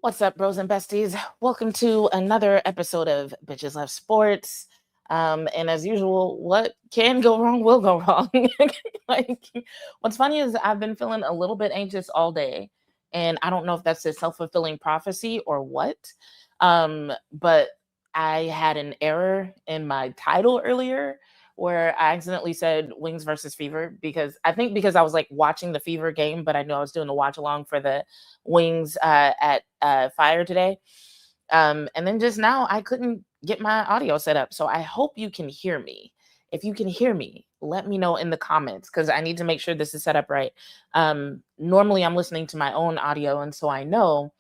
What's up, bros and besties? Welcome to another episode of Bitches Love Sports. And as usual, what can go wrong will go wrong. like, what's funny is I've been feeling a little bit anxious all day, and I don't know if that's a self-fulfilling prophecy or what. But I had an error in my title earlier where I accidentally said Wings versus Fever because I was like watching the Fever game, but I knew I was doing the watch along for the Wings at Fire today. And then just now I couldn't get my audio set up. So I hope you can hear me. If you can hear me, let me know in the comments because I need to make sure this is set up right. Normally I'm listening to my own audio, and so I know,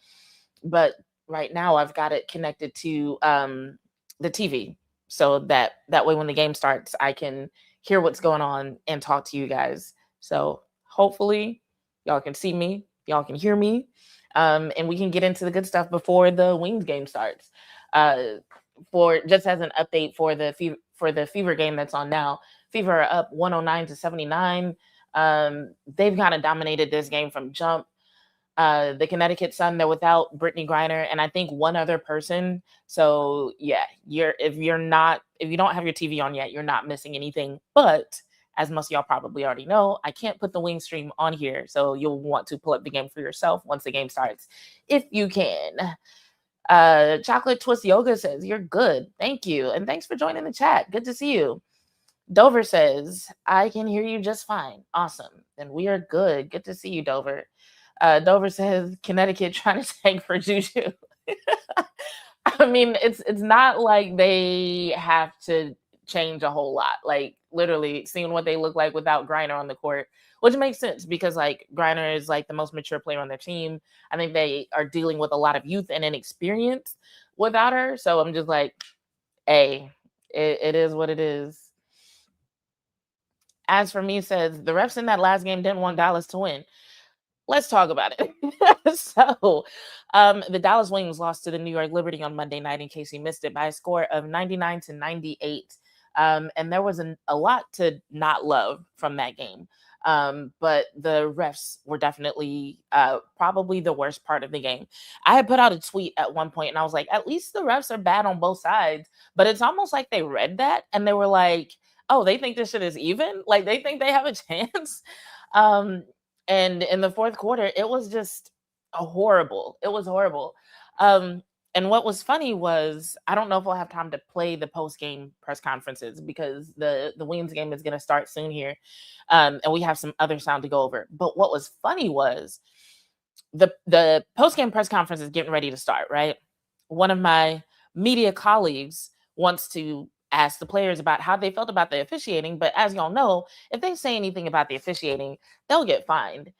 but right now I've got it connected to the TV so that way when the game starts, I can hear what's going on and talk to you guys. So hopefully y'all can see me, y'all can hear me, and we can get into the good stuff before the Wings game starts. For just as an update for the Fever game that's on now, Fever are up 109-79. They've kind of dominated this game from jump. The Connecticut Sun, they're without Brittany Griner and I think one other person. So yeah, if you don't have your TV on yet, you're not missing anything. But as most of y'all probably already know, I can't put the wing stream on here, so you'll want to pull up the game for yourself once the game starts, if you can. Chocolate Twist Yoga says you're good. Thank you, and thanks for joining the chat. Good to see you. Dover says I can hear you just fine. Awesome, then we are good. Good to see you, Dover. Dover says Connecticut trying to tank for Juju. I mean, it's not like they have to change a whole lot. Like literally seeing what they look like without Griner on the court, which makes sense because like Griner is like the most mature player on their team. I think they are dealing with a lot of youth and inexperience without her. So I'm just like, hey, it is what it is. As for me, says the refs in that last game didn't want Dallas to win. Let's talk about it. The Dallas Wings lost to the New York Liberty on Monday night, in case you missed it, by a score of 99-98. And there was a lot to not love from that game. But the refs were definitely probably the worst part of the game. I had put out a tweet at one point and I was like, at least the refs are bad on both sides. But it's almost like they read that and they were like, oh, they think this shit is even? Like they think they have a chance? And in the fourth quarter, it was just horrible. It was horrible. Um, and what was funny was I don't know if we'll have time to play the post game press conferences because the Williams game is going to start soon here, and we have some other sound to go over. But what was funny was the post game press conference is getting ready to start. Right, one of my media colleagues wants to ask the players about how they felt about the officiating, but as y'all know, if they say anything about the officiating, they'll get fined.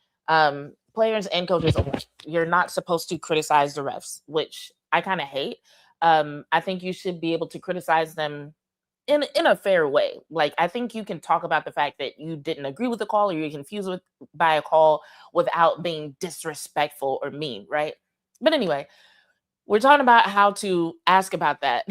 Players and coaches, you're not supposed to criticize the refs, which I kind of hate. I think you should be able to criticize them in a fair way. Like I think you can talk about the fact that you didn't agree with the call or you're confused by a call without being disrespectful or mean, right? But anyway, we're talking about how to ask about that.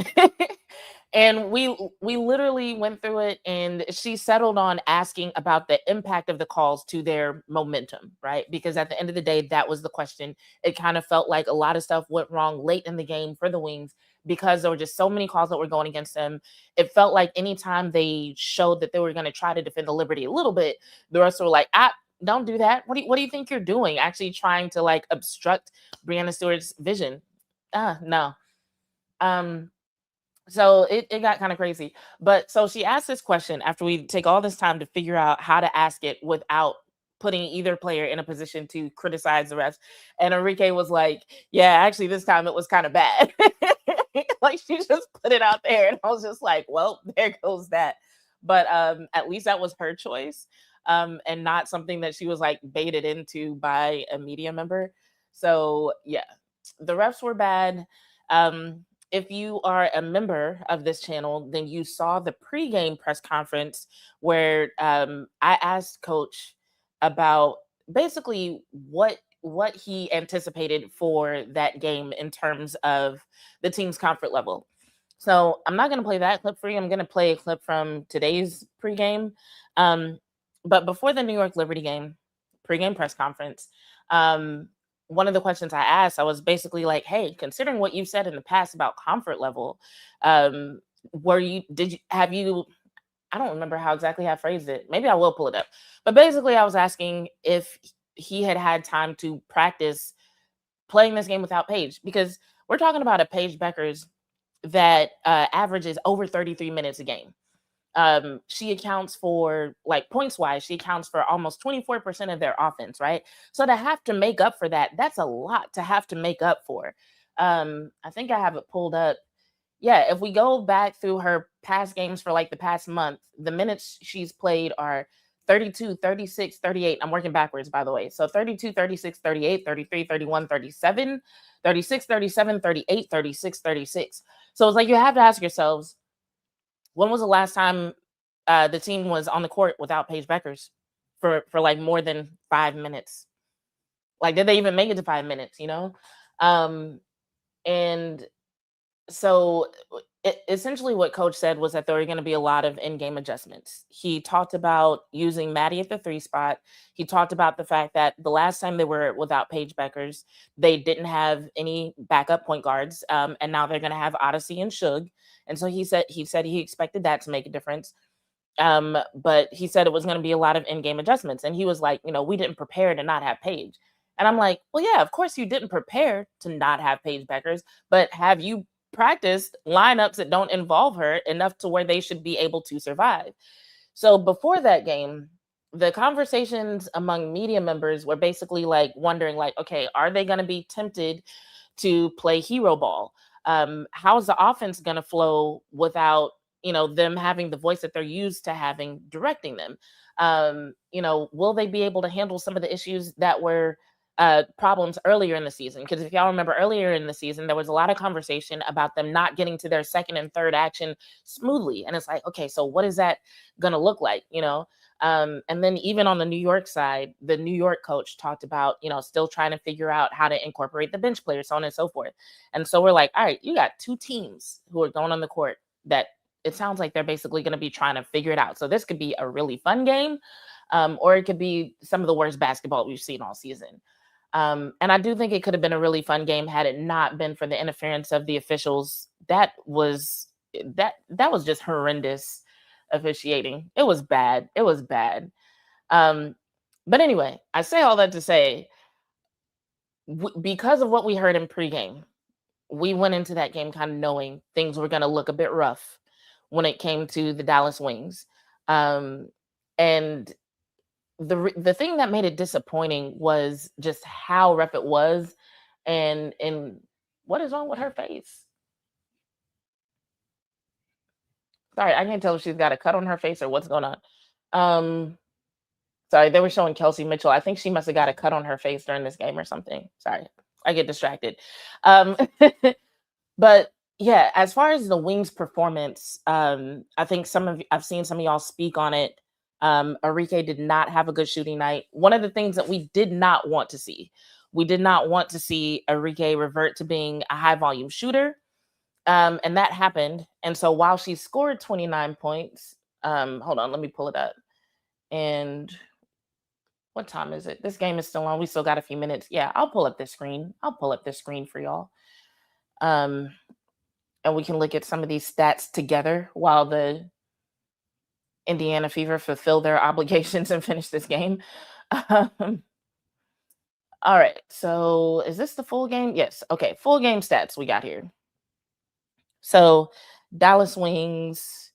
And we literally went through it and she settled on asking about the impact of the calls to their momentum, right? Because at the end of the day, that was the question. It kind of felt like a lot of stuff went wrong late in the game for the Wings because there were just so many calls that were going against them. It felt like anytime they showed that they were going to try to defend the Liberty a little bit, the rest were like, don't do that. What do you think you're doing? Actually trying to like obstruct Breanna Stewart's vision. No. So it got kind of crazy. But so she asked this question after we take all this time to figure out how to ask it without putting either player in a position to criticize the refs. And Enrique was like, yeah, actually this time it was kind of bad. Like she just put it out there. And I was just like, well, there goes that. But at least that was her choice. And not something that she was like baited into by a media member. So yeah, the refs were bad. If you are a member of this channel, then you saw the pregame press conference where I asked Coach about basically what he anticipated for that game in terms of the team's comfort level. So I'm not going to play that clip for you. I'm going to play a clip from today's pregame. But before the New York Liberty game, pregame press conference, one of the questions I asked, I was basically like, hey, considering what you've said in the past about comfort level, um, have you, I don't remember how exactly I phrased it. Maybe I will pull it up. But basically, I was asking if he had had time to practice playing this game without Paige, because we're talking about a Paige Beckers that averages over 33 minutes a game. She accounts for, like, points wise, she accounts for almost 24% of their offense, right? So to have to make up for that, that's a lot to have to make up for. I think I have it pulled up. Yeah, if we go back through her past games for like the past month, the minutes she's played are 32, 36, 38. I'm working backwards, by the way. So 32, 36, 38, 33, 31, 37, 36, 37, 38, 36, 36. So it's like you have to ask yourselves, when was the last time the team was on the court without Paige Beckers for like more than 5 minutes? Like, did they even make it to 5 minutes? Um, and so essentially, what Coach said was that there were going to be a lot of in-game adjustments. He talked about using Maddy at the three spot. He talked about the fact that the last time they were without Paige Beckers, they didn't have any backup point guards, and now they're going to have Odyssey and Suge. And so he said he expected that to make a difference. But he said it was going to be a lot of in-game adjustments. And he was like, we didn't prepare to not have Paige. And I'm like, well, yeah, of course you didn't prepare to not have Paige Beckers, but have you practiced lineups that don't involve her enough to where they should be able to survive? So before that game, the conversations among media members were basically like wondering, like, okay, are they going to be tempted to play hero ball? How's the offense going to flow without them having the voice that they're used to having directing them? Will they be able to handle some of the issues that were problems earlier in the season? Because if y'all remember, earlier in the season, there was a lot of conversation about them not getting to their second and third action smoothly. And it's like, okay, so what is that going to look like? And then even on the New York side, the New York coach talked about, still trying to figure out how to incorporate the bench players, so on and so forth. And so we're like, all right, you got two teams who are going on the court that it sounds like they're basically going to be trying to figure it out. So this could be a really fun game, or it could be some of the worst basketball we've seen all season. And I do think it could have been a really fun game had it not been for the interference of the officials. That was just horrendous officiating. It was bad. It was bad. Um, but anyway, I say all that to say, because of what we heard in pregame, we went into that game kind of knowing things were going to look a bit rough when it came to the Dallas Wings. And the thing that made it disappointing was just how rough it was, and what is wrong with her face? Sorry, I can't tell if she's got a cut on her face or what's going on. Sorry, they were showing Kelsey Mitchell. I think she must have got a cut on her face during this game or something. Sorry, I get distracted. Um, but yeah, as far as the Wings performance, I think I've seen some of y'all speak on it. Enrique did not have a good shooting night. One of the things that we did not want to see Enrique revert to being a high volume shooter. And that happened. And so while she scored 29 points, hold on, let me pull it up. And what time is it? This game is still on. We still got a few minutes. Yeah, I'll pull up this screen. I'll pull up this screen for y'all. And we can look at some of these stats together while the Indiana Fever fulfill their obligations and finish this game. All right. So is this the full game? Yes. Okay. Full game stats we got here. So Dallas Wings,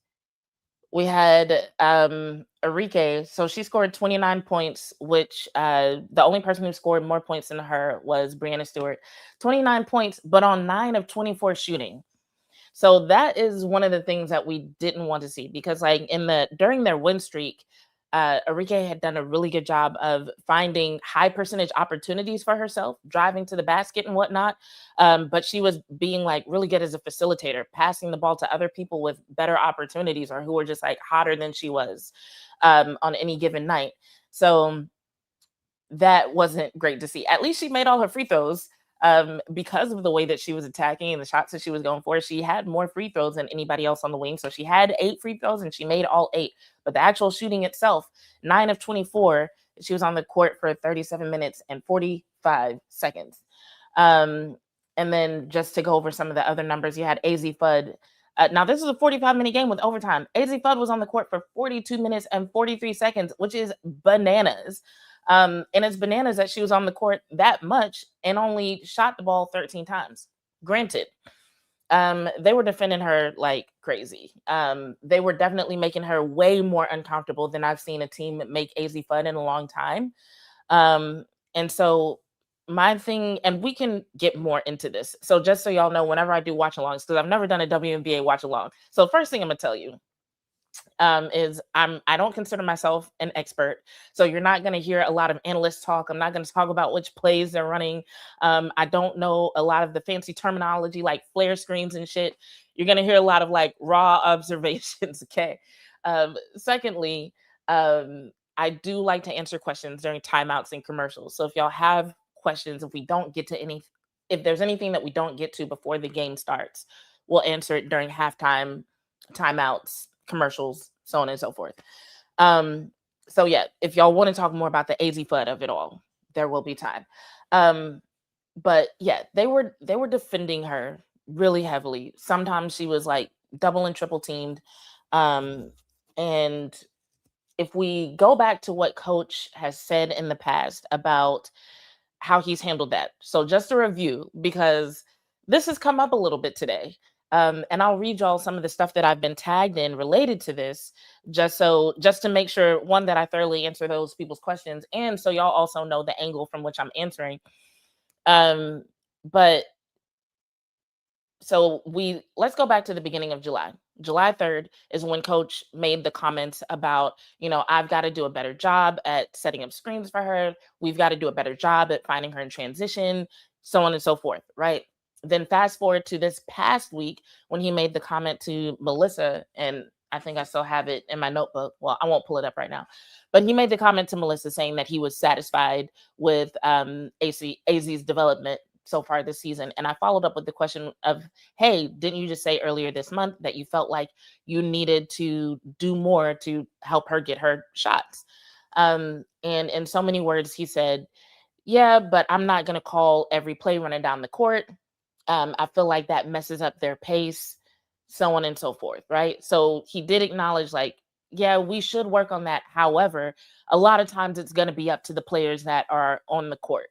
we had Enrique. So she scored 29 points, which the only person who scored more points than her was Brianna Stewart. 29 points, but on 9 of 24 shooting. So that is one of the things that we didn't want to see, because like during their win streak, Enrique had done a really good job of finding high percentage opportunities for herself, driving to the basket and whatnot. But she was being like really good as a facilitator, passing the ball to other people with better opportunities or who were just like hotter than she was on any given night. So that wasn't great to see. At least she made all her free throws. Because of the way that she was attacking and the shots that she was going for, she had more free throws than anybody else on the wing. So she had 8 free throws and she made all 8. But the actual shooting itself, 9 of 24, she was on the court for 37 minutes and 43 5 seconds. Um, and then just to go over some of the other numbers, you had AZ Fudd. Now, this is a 45-minute game with overtime. AZ Fudd was on the court for 42 minutes and 43 seconds, which is bananas. And it's bananas that she was on the court that much and only shot the ball 13 times. Granted, they were defending her like crazy. They were definitely making her way more uncomfortable than I've seen a team make AZ Fudd in a long time. Um, and so my thing, and we can get more into this. So just so y'all know, whenever I do watch alongs, because I've never done a WNBA watch along. So first thing I'm gonna tell you is I don't consider myself an expert. So you're not going to hear a lot of analyst talk. I'm not going to talk about which plays they're running. I don't know a lot of the fancy terminology like flare screens and shit. You're going to hear a lot of like raw observations. Okay. Secondly, I do like to answer questions during timeouts and commercials. So if y'all have questions, if we don't get to any, if there's anything that we don't get to before the game starts, we'll answer it during halftime, timeouts, commercials, so on and so forth. Um, so yeah, if y'all want to talk more about the AZ Fudd of it all, there will be time. Um, but yeah, they were defending her really heavily. Sometimes she was like double and triple teamed. Um, and if we go back to what coach has said in the past about how he's handled that. So just a review, because this has come up a little bit today. And I'll read y'all some of the stuff that I've been tagged in related to this, just to make sure one that I thoroughly answer those people's questions, and so y'all also know the angle from which I'm answering. But so we let's go back to the beginning of July. July 3rd is when coach made the comments about, I've got to do a better job at setting up screens for her. We've got to do a better job at finding her in transition, so on and so forth, right? Then fast forward to this past week when he made the comment to Melissa, and I think I still have it in my notebook. Well, I won't pull it up right now, but he made the comment to Melissa saying that he was satisfied with AZ's development so far this season. And I followed up with the question of, hey, didn't you just say earlier this month that you felt like you needed to do more to help her get her shots? And in so many words, he said, yeah, but I'm not going to call every play running down the court. I feel like that messes up their pace, so on and so forth, right? So he did acknowledge, like, yeah, we should work on that. However, a lot of times it's going to be up to the players that are on the court.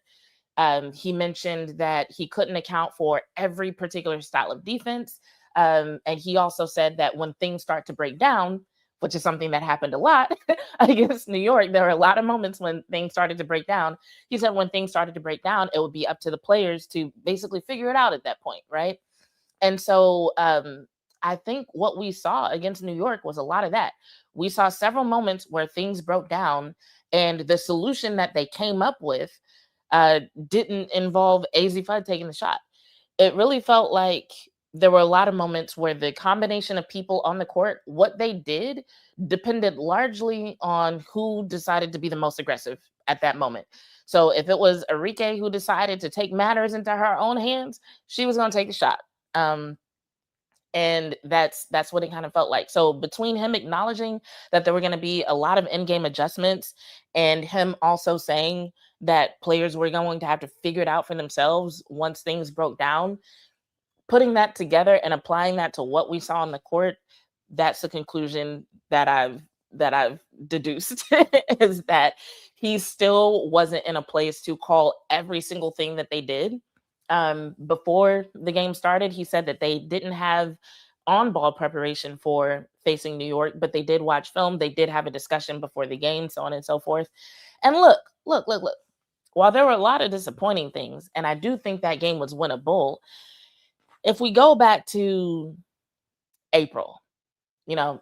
He mentioned that he couldn't account for every particular style of defense. And he also said that when things start to break down, which is something that happened a lot against New York, there were a lot of moments when things started to break down. He said when things started to break down, it would be up to the players to basically figure it out at that point, right? And so I think what we saw against New York was a lot of that. We saw several moments where things broke down, and the solution that they came up with didn't involve AZ Fudd taking the shot. It really felt like there were a lot of moments where the combination of people on the court, what they did depended largely on who decided to be the most aggressive at that moment. So if it was Arike who decided to take matters into her own hands, she was going to take the shot. Um, and that's what it kind of felt like. So between him acknowledging that there were going to be a lot of in-game adjustments and him also saying that players were going to have to figure it out for themselves once things broke down, putting that together and applying that to what we saw on the court, that's the conclusion that I've deduced is that he still wasn't in a place to call every single thing that they did. Before the game started, he said that they didn't have on ball preparation for facing New York, but they did watch film. They did have a discussion before the game, so on and so forth. And look. While there were a lot of disappointing things, and I do think that game was winnable, if we go back to April,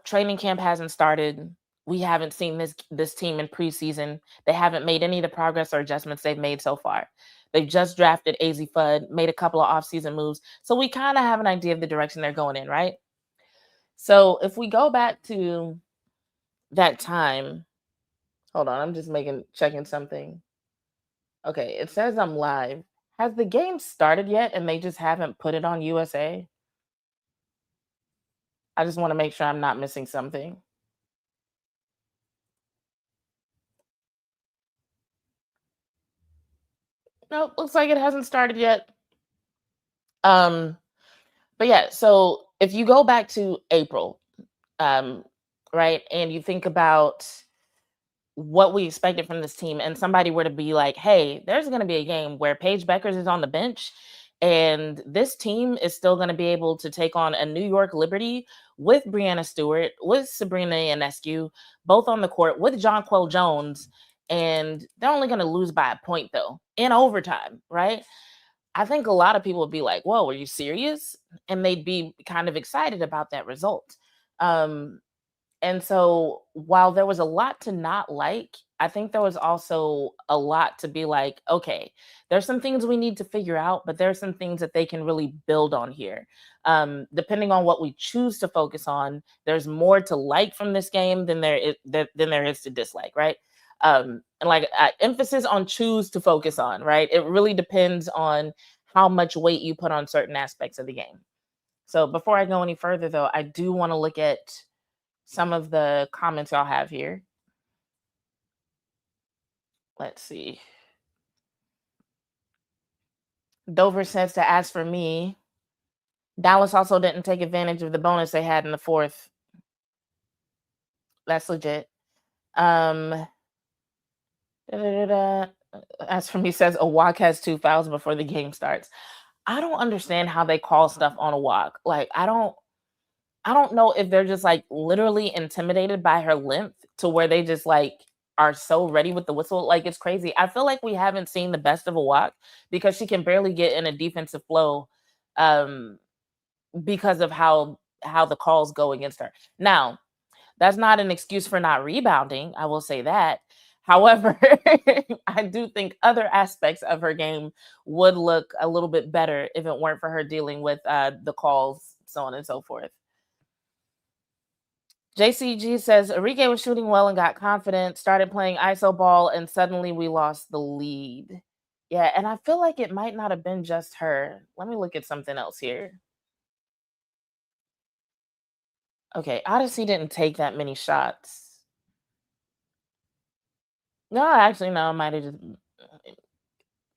training camp hasn't started. We haven't seen this team in preseason. They haven't made any of the progress or adjustments they've made so far. They've just drafted AZ Fudd, made a couple of offseason moves. So we kind of have an idea of the direction they're going in, right? So if we go back to that time, hold on, I'm just checking something. Okay, it says I'm live. Has the game started yet and they just haven't put it on USA? I just want to make sure I'm not missing something. Nope, looks like it hasn't started yet. Um, but yeah, so if you go back to April, um, right, and you think about what we expected from this team, and somebody were to be like, hey, there's going to be a game where Paige Beckers is on the bench, and this team is still going to be able to take on a New York Liberty with Brianna Stewart, with Sabrina Ionescu, both on the court with Jonquel Jones, and they're only going to lose by a point, though, in overtime, right? I think a lot of people would be like, whoa, are you serious? And they'd be kind of excited about that result. Um, and so while there was a lot to not like, I think there was also a lot to be like, okay, there's some things we need to figure out, but there's some things that they can really build on here. Depending on what we choose to focus on, there's more to like from this game than there is to dislike, right? And like emphasis on choose to focus on, right? It really depends on how much weight you put on certain aspects of the game. So before I go any further, though, I do want to look at some of the comments y'all have here. Let's see. Dover says to ask for me. Dallas also didn't take advantage of the bonus they had in the fourth. That's legit. Da, da, da, da. As for me says a walk has 2 fouls before the game starts. I don't understand how they call stuff on a walk. Like I don't know if they're just like literally intimidated by her length to where they just like are so ready with the whistle. Like it's crazy. I feel like we haven't seen the best of a walk because she can barely get in a defensive flow um because of how the calls go against her. Now, that's not an excuse for not rebounding. I will say that. However, I do think other aspects of her game would look a little bit better if it weren't for her dealing with the calls, so on and so forth. JCG says Enrique was shooting well and got confident, started playing ISO ball, and suddenly we lost the lead. Yeah, and I feel like it might not have been just her. Let me look at something else here. Okay, Odyssey didn't take that many shots. No, actually, no, it might have just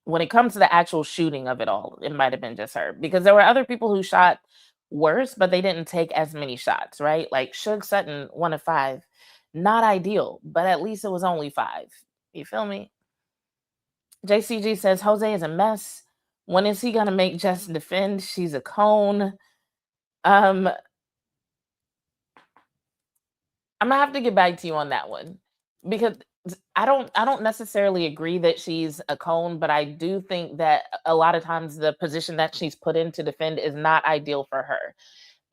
when it comes to the actual shooting of it all, it might have been just her because there were other people who shot worse, but they didn't take as many shots, right? Like Suge Sutton, 1 of 5, not ideal, but at least it was only 5. You feel me? JCG says Jose is a mess. When is he gonna make Jess defend? She's a cone. Um, I'm gonna have to get back to you on that one because I don't necessarily agree that she's a cone, but I do think that a lot of times the position that she's put in to defend is not ideal for her.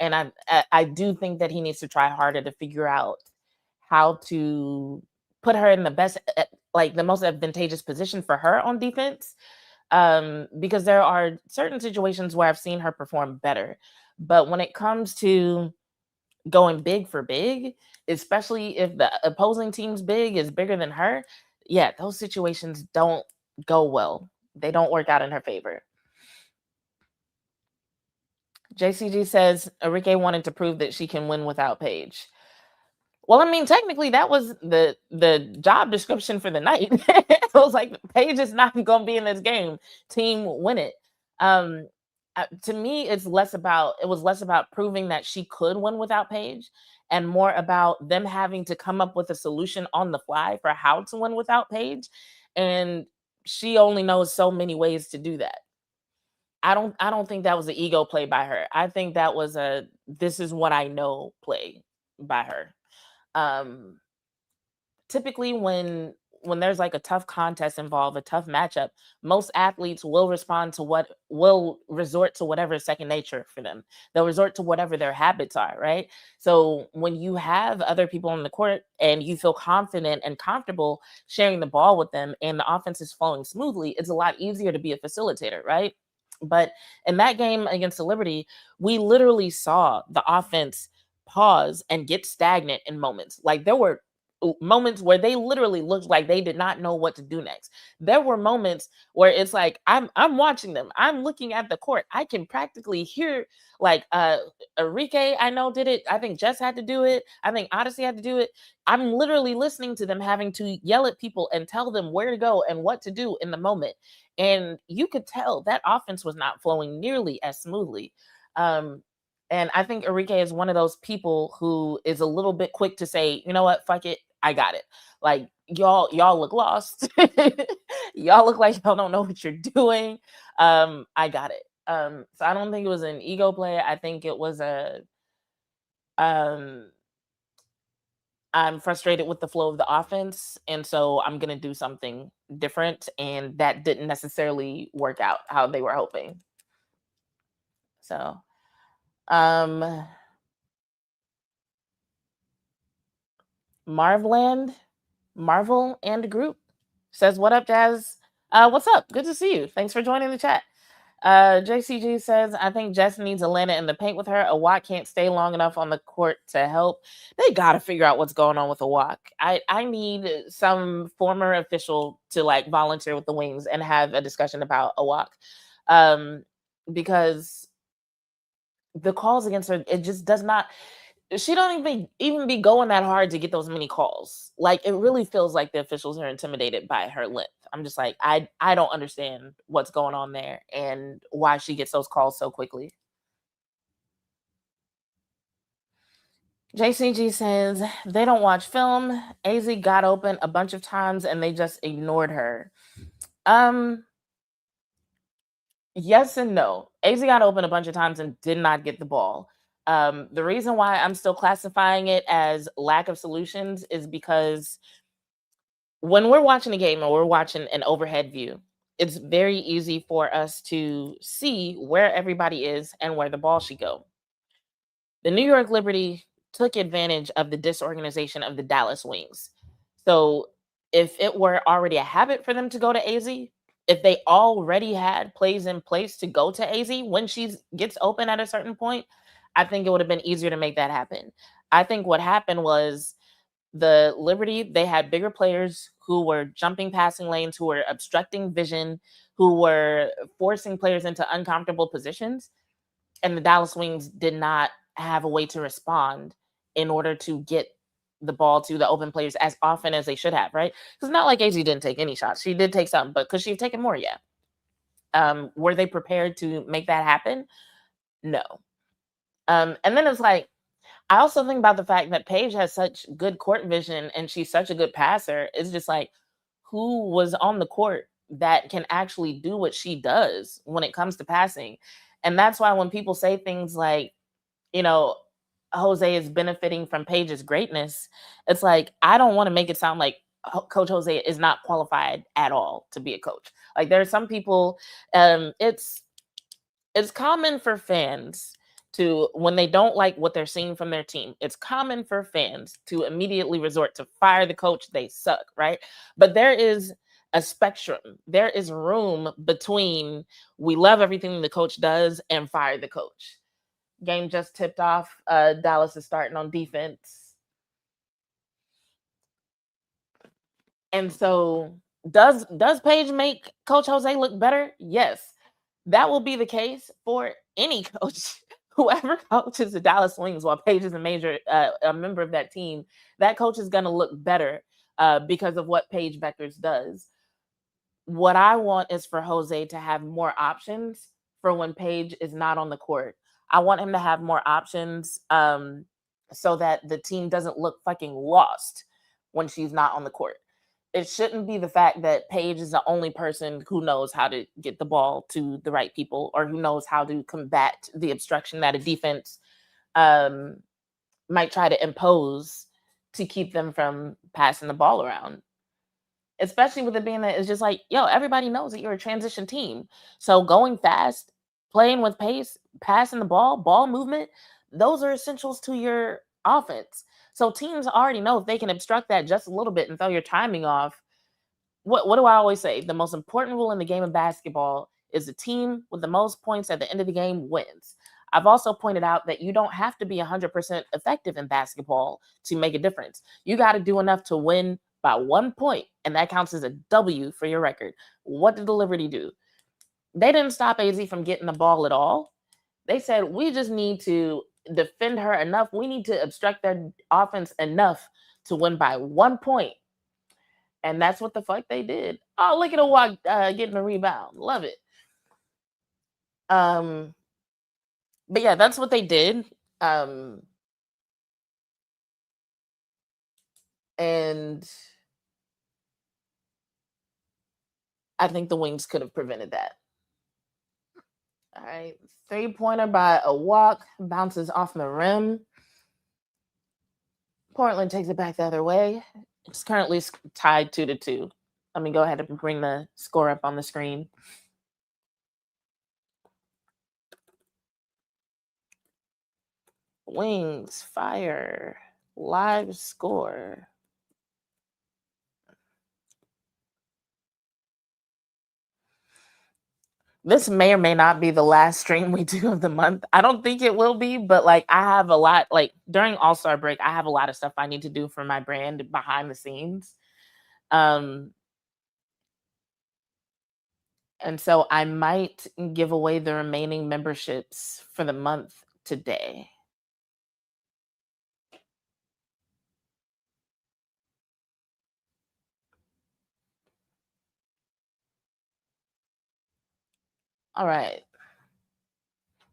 And I do think that he needs to try harder to figure out how to put her in the best like the most advantageous position for her on defense. Because there are certain situations where I've seen her perform better. But when it comes to going big for big, especially if the opposing team's big is bigger than her, yeah, those situations don't go well. They don't work out in her favor. JCG says Enrique wanted to prove that she can win without Paige. Well, I mean, technically, that was the job description for the night. It was like Paige is not going to be in this game. Team win it. Um, to me, it was less about proving that she could win without Paige, and more about them having to come up with a solution on the fly for how to win without Paige. And she only knows so many ways to do that. I don't think that was an ego play by her. I think that was a this is what I know play by her. Um, Typically when there's like a tough contest involved, a tough matchup, most athletes will respond to what will resort to whatever is second nature for them. They'll resort to whatever their habits are, right? So when you have other people on the court and you feel confident and comfortable sharing the ball with them and the offense is flowing smoothly, it's a lot easier to be a facilitator, right? But in that game against the Liberty, we literally saw the offense pause and get stagnant in moments. Like there were moments where they literally looked like they did not know what to do next. There were moments where it's like I'm watching them. I'm looking at the court. I can practically hear like Enrique, I know did it. I think Jess had to do it. I think Odyssey had to do it. I'm literally listening to them having to yell at people and tell them where to go and what to do in the moment. And you could tell that offense was not flowing nearly as smoothly. Um, and I think Enrique is one of those people who is a little bit quick to say, you know what, fuck it, I got it. Like y'all look lost. Y'all look like y'all don't know what you're doing. I got it. So I don't think it was an ego play. I think it was a um I'm frustrated with the flow of the offense, and so I'm gonna do something different. And that didn't necessarily work out how they were hoping. So um Marvland, Marvel and Group says, "What up, Jazz? What's up? Good to see you. Thanks for joining the chat." JCG says, "I think Jess needs Atlanta in the paint with her. A Watt can't stay long enough on the court to help. They got to figure out what's going on with a Watt. I need some former official to like volunteer with the Wings and have a discussion about a Watt, um, because the calls against her, it just does not. She don't even be going that hard to get those many calls. Like it really feels like the officials are intimidated by her length. I'm just like, I don't understand what's going on there and why she gets those calls so quickly." JCG says they don't watch film. AZ got open a bunch of times and they just ignored her. Um, yes and no. AZ got open a bunch of times and did not get the ball. The reason why I'm still classifying it as lack of solutions is because when we're watching a game or we're watching an overhead view, it's very easy for us to see where everybody is and where the ball should go. The New York Liberty took advantage of the disorganization of the Dallas Wings. So if it were already a habit for them to go to AZ, if they already had plays in place to go to AZ when she gets open at a certain point, I think it would have been easier to make that happen. I think what happened was the Liberty, they had bigger players who were jumping passing lanes, who were obstructing vision, who were forcing players into uncomfortable positions. And the Dallas Wings did not have a way to respond in order to get the ball to the open players as often as they should have, right? Because not like AZ didn't take any shots. She did take some, but could she have taken more? Yeah. Were they prepared to make that happen? No. And then it's like, I also think about the fact that Paige has such good court vision and she's such a good passer. It's just like, who was on the court that can actually do what she does when it comes to passing? And that's why when people say things like, you know, Jose is benefiting from Paige's greatness, it's like, I don't want to make it sound like Coach Jose is not qualified at all to be a coach. Like there are some people, it's common for fans to, when they don't like what they're seeing from their team, it's common for fans to immediately resort to fire the coach, they suck, right? But there is a spectrum. There is room between we love everything the coach does and fire the coach. Game just tipped off. Dallas is starting on defense. And so does Paige make Coach Jose look better? Yes. That will be the case for any coach. Whoever coaches the Dallas Wings while Paige is a member of that team, that coach is going to look better because of what Paige Beckers does. What I want is for Jose to have more options for when Paige is not on the court. I want him to have more options so that the team doesn't look fucking lost when she's not on the court. It shouldn't be the fact that Paige is the only person who knows how to get the ball to the right people or who knows how to combat the obstruction that a defense um, might try to impose to keep them from passing the ball around. Especially with it being that it's just like, yo, everybody knows that you're a transition team. So going fast, playing with pace, passing the ball movement, those are essentials to your offense. So teams already know if they can obstruct that just a little bit and throw your timing off. What do I always say? The most important rule in the game of basketball is the team with the most points at the end of the game wins. I've also pointed out that you don't have to be 100% effective in basketball to make a difference. You got to do enough to win by 1 point, and that counts as a W for your record. What did the Liberty do? They didn't stop AZ from getting the ball at all. They said, we just need to defend her enough. We need to obstruct their offense enough to win by 1 point. And that's what the fuck they did. Oh, look at a walk getting a rebound. Love it. But yeah, that's what they did. And I think the Wings could have prevented that. All right. 3-pointer by a walk, bounces off the rim. Portland takes it back the other way. It's currently tied 2-2. Let me go ahead and bring the score up on the screen. Wings, fire, live score. This may or may not be the last stream we do of the month. I don't think it will be, but like I have a lot, like during All-Star break, I have a lot of stuff I need to do for my brand behind the scenes. And so I might give away the remaining memberships for the month today. All right.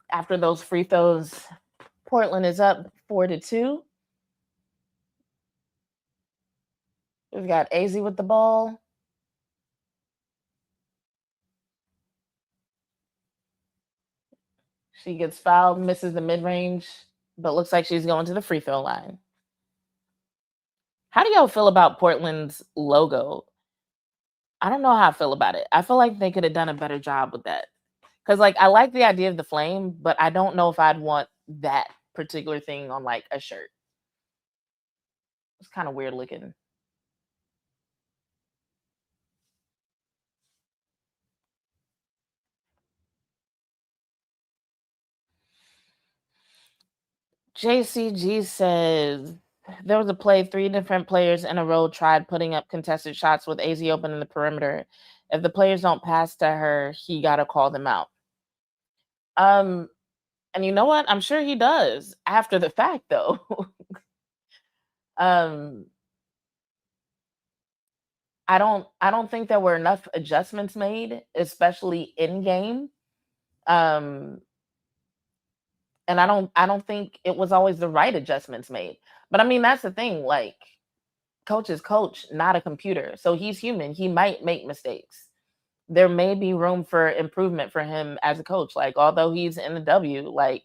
After those free throws, Portland is up 4-2. We've got Azzi with the ball. She gets fouled, misses the mid-range, but looks like she's going to the free throw line. How do y'all feel about Portland's logo? I don't know how I feel about it. I feel like they could have done a better job with that. Because like I like the idea of the flame, but I don't know if I'd want that particular thing on like a shirt. It's kind of weird looking. JCG says there was a play 3 different players in a row tried putting up contested shots with AZ open in the perimeter. If the players don't pass to her, he got to call them out. And you know what? I'm sure he does after the fact though. um I don't think there were enough adjustments made, especially in game. Um and I don't think it was always the right adjustments made. But I mean, that's the thing, like coach is coach, not a computer. So he's human. He might make mistakes. There may be room for improvement for him as a coach. Like although he's in the W, like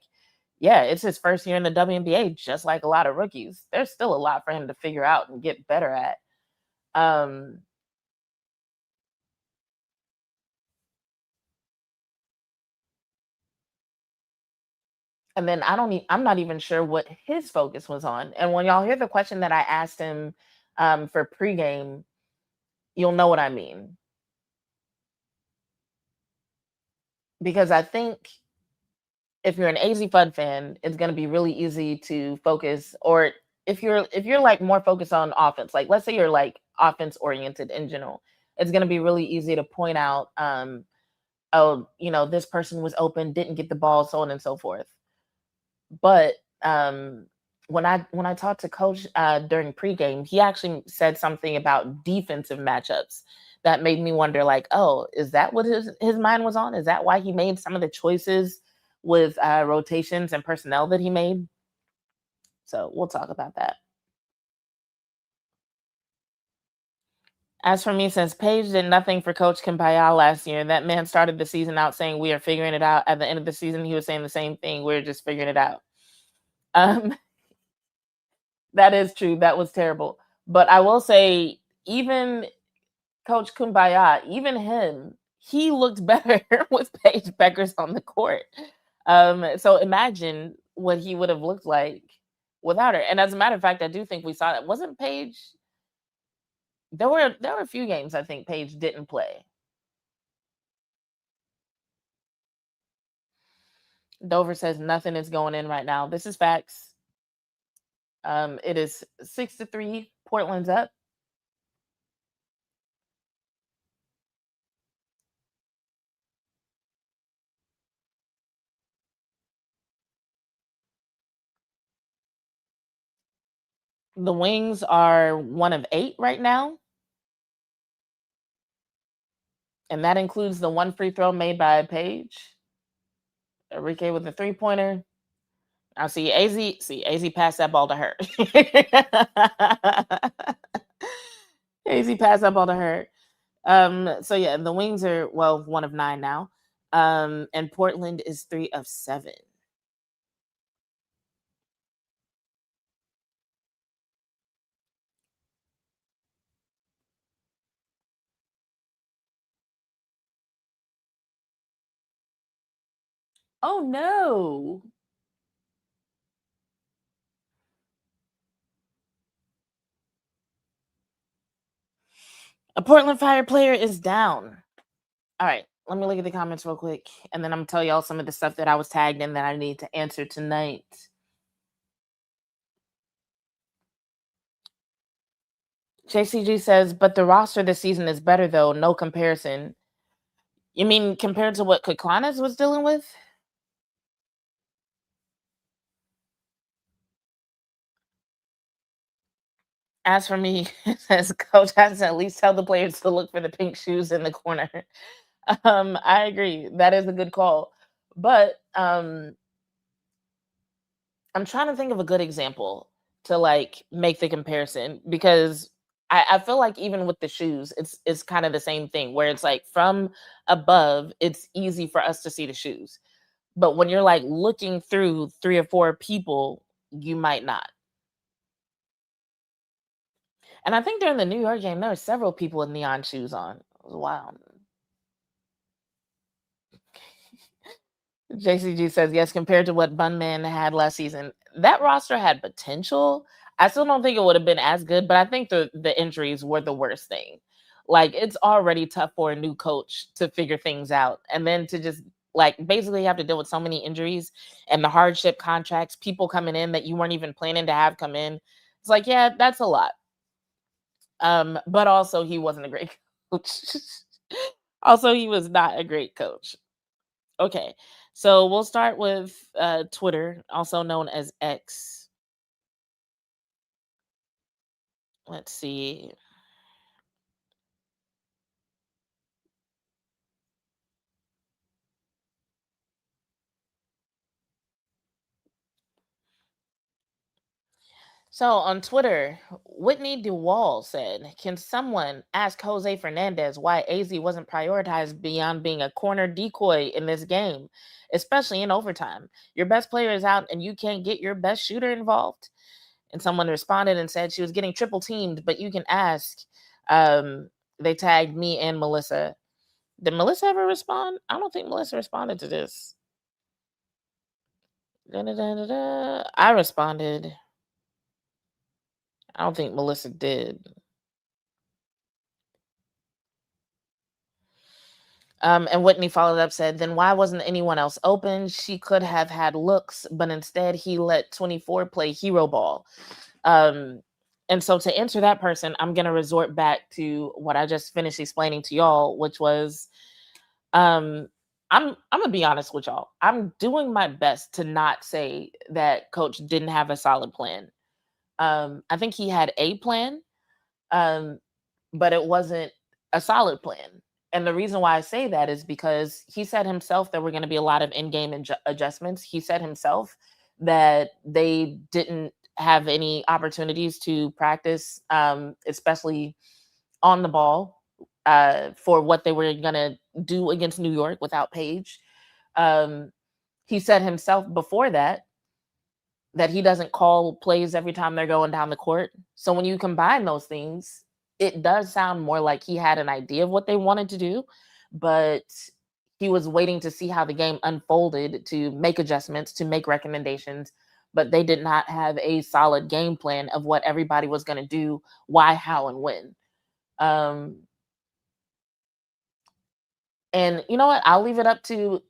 yeah, it's his first year in the WNBA, just like a lot of rookies. There's still a lot for him to figure out and get better at. Um And then I'm not even sure what his focus was on. And when y'all hear the question that I asked him for pregame, you'll know what I mean. Because I think if you're an Azzi Fudd fan, it's going to be really easy to focus. Or if you're like more focused on offense, like let's say you're like offense oriented in general, it's going to be really easy to point out, oh, this person was open, didn't get the ball, so on and so forth. But when I talked to coach during pregame, he actually said something about defensive matchups that made me wonder, like, oh, is that what his mind was on? Is that why he made some of the choices with rotations and personnel that he made? So we'll talk about that. As for me, since Paige did nothing for Coach Kimpaya last year, that man started the season out saying we are figuring it out. At the end of the season, he was saying the same thing. We're just figuring it out. Um, That is true. That was terrible. But I will say, even Coach Kumbaya, even him, he looked better with Paige Beckers on the court. So imagine what he would have looked like without her. And as a matter of fact, I do think we saw that. Wasn't Paige? There were a few games I think Paige didn't play. Dover says nothing is going in right now. This is facts. It is 6-3. Portland's up. The Wings are 1 of 8 right now, and that includes the one free throw made by Page. Enrique with the 3-pointer. I see AZ. See AZ pass that ball to her. AZ pass that ball to her. So yeah, the Wings are 1 of 9 now. And Portland is 3 of 7. Oh no. A Portland Fire player is down. All right, let me look at the comments real quick, and then I'm gonna tell y'all some of the stuff that I was tagged in that I need to answer tonight. JCG says, but the roster this season is better though, no comparison. You mean compared to what Keklanis was dealing with? As for me, as Coach has to at least tell the players to look for the pink shoes in the corner. I agree. That is a good call. But I'm trying to think of a good example to like make the comparison because I feel like even with the shoes, it's kind of the same thing where it's like from above, it's easy for us to see the shoes. But when you're like looking through 3 or 4 people, you might not. And I think during the New York game, there were several people with neon shoes on. It was wild. JCG says, yes, compared to what Bunman had last season, that roster had potential. I still don't think it would have been as good, but I think the injuries were the worst thing. Like, it's already tough for a new coach to figure things out. And then to just, like, basically have to deal with so many injuries and the hardship contracts, people coming in that you weren't even planning to have come in. It's like, yeah, that's a lot. But also, he wasn't a great coach. Also, he was not a great coach. Okay, so we'll start with Twitter, also known as X. Let's see. So on Twitter, Whitney DeWall said, can someone ask Jose Fernandez why AZ wasn't prioritized beyond being a corner decoy in this game, especially in overtime? Your best player is out and you can't get your best shooter involved? And someone responded and said she was getting triple teamed, but you can ask. They tagged me and Melissa. Did Melissa ever respond? I don't think Melissa responded to this. Da-da-da-da-da. I responded. I don't think Melissa did. And Whitney followed up, said, then why wasn't anyone else open? She could have had looks, but instead he let 24 play hero ball. And so to answer that person, I'm going to resort back to what I just finished explaining to y'all, which was um, I'm gonna be honest with y'all. I'm doing my best to not say that coach didn't have a solid plan. I think he had a plan, um, but it wasn't a solid plan. And the reason why I say that is because he said himself there were going to be a lot of in-game adjustments. He said himself that they didn't have any opportunities to practice, especially on the ball, for what they were going to do against New York without Page. Um, he said himself before that he doesn't call plays every time they're going down the court. So when you combine those things, it does sound more like he had an idea of what they wanted to do, but he was waiting to see how the game unfolded to make adjustments, to make recommendations, but they did not have a solid game plan of what everybody was going to do, why, how, and when. Um, and you know what? I'll leave it up to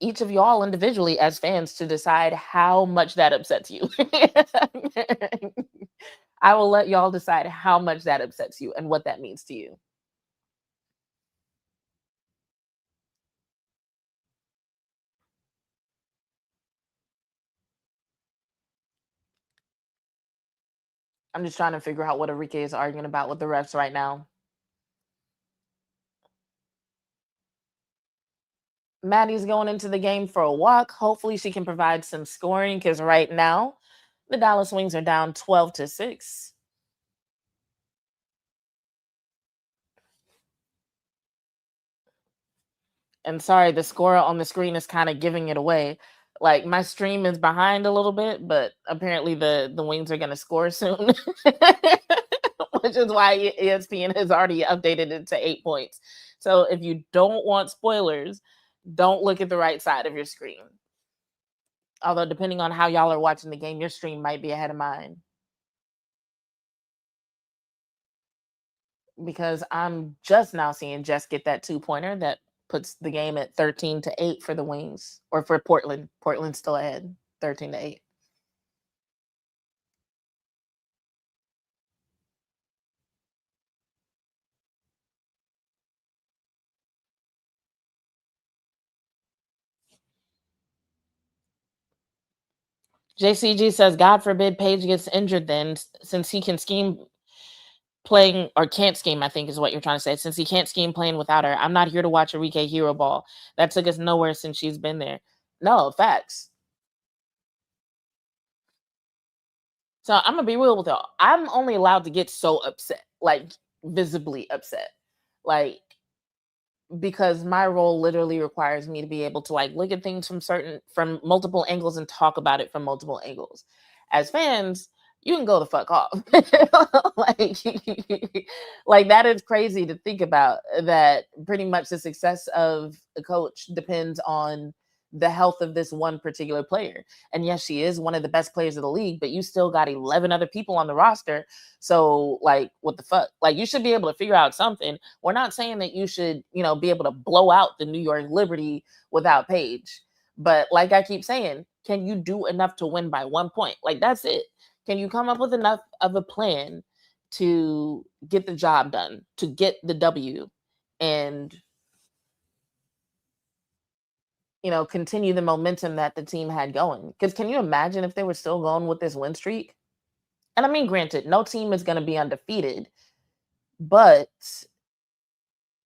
each of y'all individually as fans to decide how much that upsets you. I will let y'all decide how much that upsets you and what that means to you. I'm just trying to figure out what Enrique is arguing about with the refs right now. Maddie's going into the game for a walk. Hopefully, she can provide some scoring because right now, the Dallas Wings are down 12-6. And sorry, the score on the screen is kind of giving it away. Like my stream is behind a little bit, but apparently the Wings are going to score soon, which is why ESPN has already updated it to 8 points. So if you don't want spoilers, don't look at the right side of your screen. Although depending on how y'all are watching the game, your stream might be ahead of mine. Because I'm just now seeing Jess get that 2-pointer that puts the game at 13-8 for the Wings, or for Portland. Portland's still ahead, 13-8. JCG says, God forbid Paige gets injured then, since he can scheme playing, or can't scheme, I think is what you're trying to say. Since he can't scheme playing without her, I'm not here to watch Enrique hero ball. That took us nowhere since she's been there. No, facts. So I'm gonna be real with y'all. I'm only allowed to get so upset, like visibly upset. Like, because my role literally requires me to be able to like look at things from multiple angles and talk about it from multiple angles. As fans, you can go the fuck off. like, like that is crazy to think about, that pretty much the success of the coach depends on the health of this one particular player. And yes, she is one of the best players of the league, but you still got 11 other people on the roster. So like, what the fuck? Like, you should be able to figure out something. We're not saying that you should, be able to blow out the New York Liberty without Paige. But like I keep saying, can you do enough to win by 1 point? Like, that's it. Can you come up with enough of a plan to get the job done, to get the W, and continue the momentum that the team had going? Because can you imagine if they were still going with this win streak? And I mean, granted, no team is going to be undefeated, but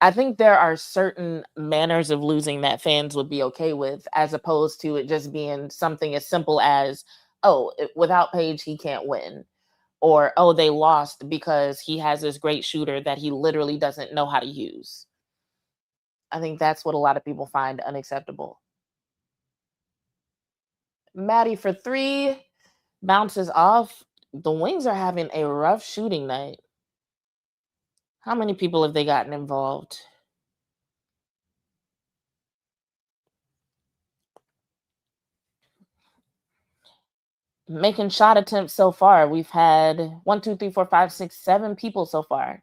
I think there are certain manners of losing that fans would be okay with, as opposed to it just being something as simple as, oh, without Paige, he can't win. Or, oh, they lost because he has this great shooter that he literally doesn't know how to use. I think that's what a lot of people find unacceptable. Maddy for 3, bounces off. The Wings are having a rough shooting night. How many people have they gotten involved? Making shot attempts so far, we've had 1, 2, 3, 4, 5, 6, 7 people so far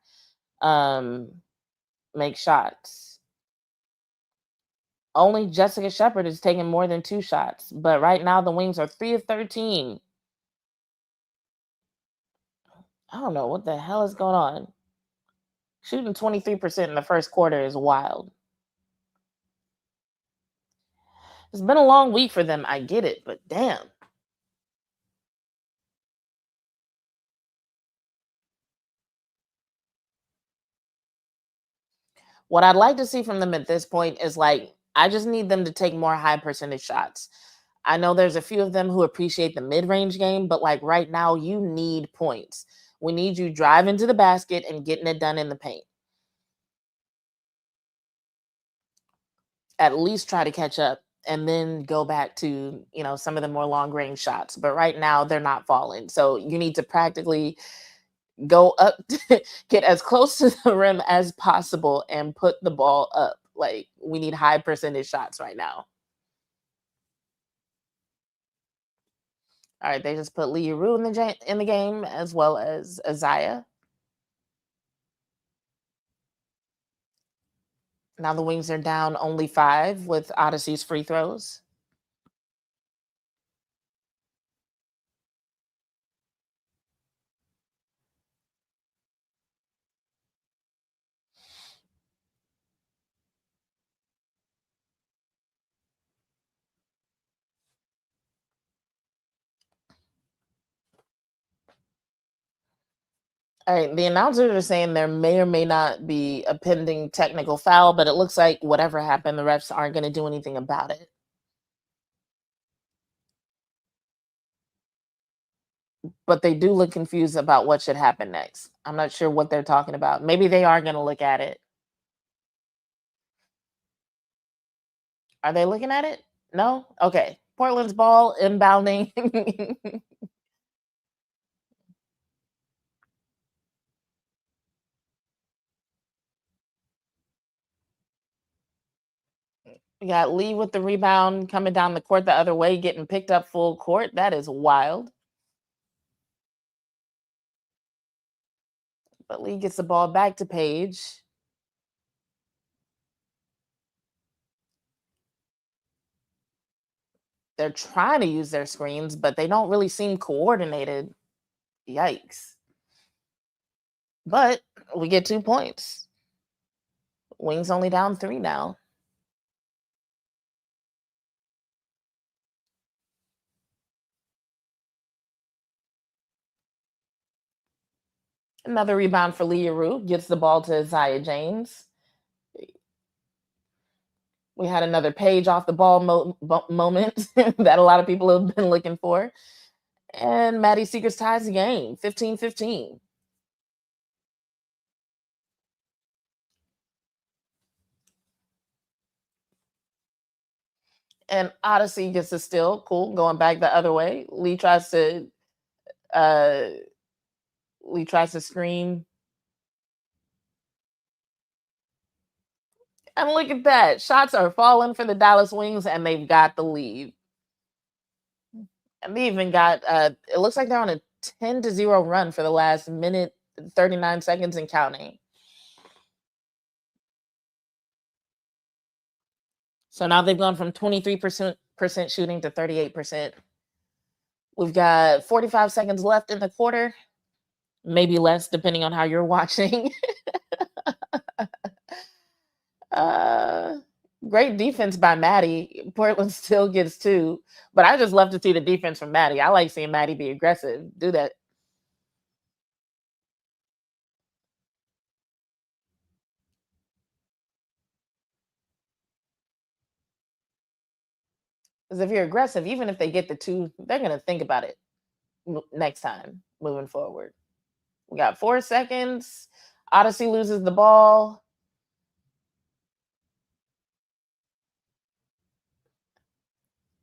make shots. Only Jessica Shepard is taking more than 2 shots, but right now the Wings are 3 of 13. I don't know what the hell is going on. Shooting 23% in the first quarter is wild. It's been a long week for them, I get it, but damn. What I'd like to see from them at this point is like, I just need them to take more high percentage shots. I know there's a few of them who appreciate the mid range game, but like right now, you need points. We need you driving to the basket and getting it done in the paint. At least try to catch up and then go back to, some of the more long range shots. But right now, they're not falling. So you need to practically go up, get as close to the rim as possible and put the ball up. Like, we need high percentage shots right now. All right, they just put Lee Rue in the game, as well as Isaiah. Now the Wings are down only 5 with Odyssey's free throws. All right, the announcers are saying there may or may not be a pending technical foul, but it looks like whatever happened, the refs aren't going to do anything about it. But they do look confused about what should happen next. I'm not sure what they're talking about. Maybe they are going to look at it. Are they looking at it? No? Okay. Portland's ball inbounding. We got Lee with the rebound coming down the court the other way, getting picked up full court. That is wild. But Lee gets the ball back to Page. They're trying to use their screens, but they don't really seem coordinated. Yikes. But we get 2 points. Wings only down 3 now. Another rebound for Leah Rue. Gets the ball to Isaiah James. We had another Page off the ball moment that a lot of people have been looking for. And Maddy Seekers ties the game, 15-15. And Odyssey gets a steal. Cool. Going back the other way. Uh Lee tries to screen. And look at that. Shots are falling for the Dallas Wings and they've got the lead. And they even got it looks like they're on a 10-0 run for the last minute 39 seconds and counting. So now they've gone from 23% shooting to 38%. We've got 45 seconds left in the quarter, maybe less depending on how you're watching. uh Great defense by Maddy. Portland still gets 2, but I just love to see the defense from Maddy. I like seeing Maddy be aggressive. Do that. Because if you're aggressive, even if they get the 2, they're going to think about it next time moving forward. We got 4 seconds. Odyssey loses the ball.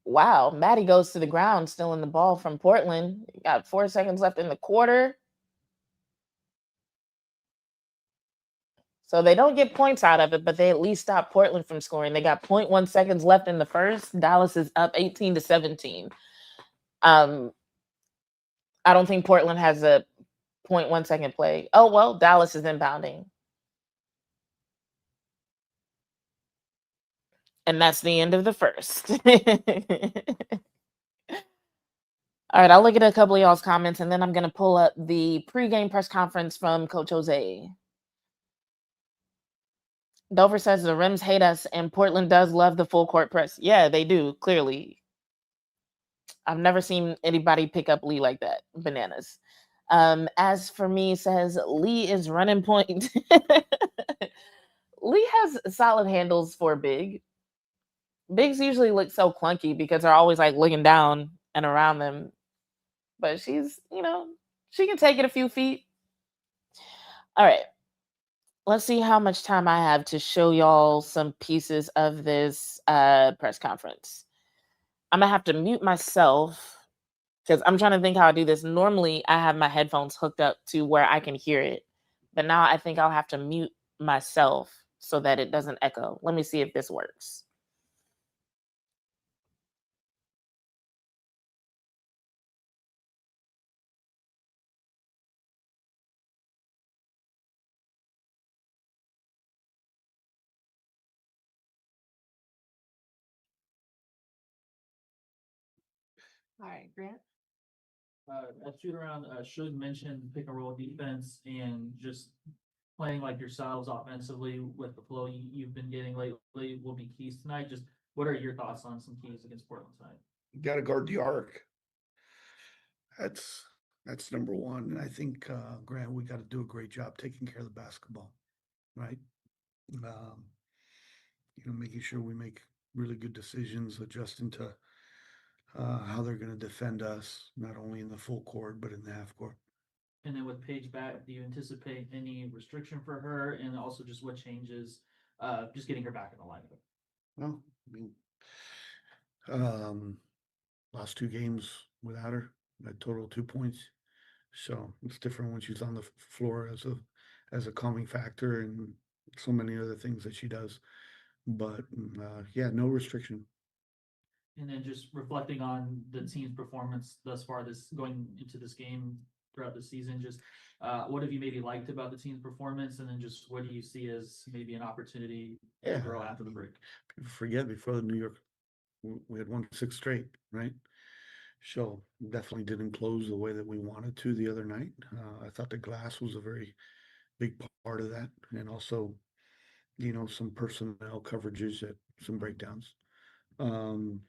Wow, Maddy goes to the ground, stealing the ball from Portland. Got 4 seconds left in the quarter. So they don't get points out of it, but they at least stop Portland from scoring. They got 0.1 seconds left in the first. Dallas is up 18-17. I don't think Portland has a 0.1 second play. Oh, well, Dallas is inbounding. And that's the end of the first. All right, I'll look at a couple of y'all's comments and then I'm going to pull up the pregame press conference from Coach Jose. Dover says the Rims hate us and Portland does love the full court press. Yeah, they do, clearly. I've never seen anybody pick up Lee like that. Bananas. As for me, says Lee is running point. Lee has solid handles for big. Bigs usually look so clunky because they're always like looking down and around them. But she's, she can take it a few feet. All right. Let's see how much time I have to show y'all some pieces of this press conference. I'm gonna have to mute myself because I'm trying to think how I do this. Normally, I have my headphones hooked up to where I can hear it, but now I think I'll have to mute myself so that it doesn't echo. Let me see if this works. All right, Grant. At shoot around, should mention pick and roll defense and just playing like yourselves offensively with the flow you've been getting lately will be keys tonight. Just what are your thoughts on some keys against Portland tonight? You got to guard the arc. That's that's number one. And I think Grant, we got to do a great job taking care of the basketball, right? Um, making sure we make really good decisions, adjusting to how they're going to defend us, not only in the full court but in the half court. And then with Paige back, do you anticipate any restriction for her? And also just what changes, just getting her back in the lineup? Well, I mean, um, last two games without her, a total of 2 points. So it's different when she's on the floor as a calming factor and so many other things that she does. But yeah, no restriction. And then just reflecting on the team's performance thus far, this going into this game throughout the season, just what have you maybe liked about the team's performance, and then just what do you see as maybe an opportunity to Yeah, grow after the break? people forget before the New York, we had won 6 straight, right? So definitely didn't close the way that we wanted to the other night. I thought the glass was a very big part of that, and also, some personnel coverages at some breakdowns. Um,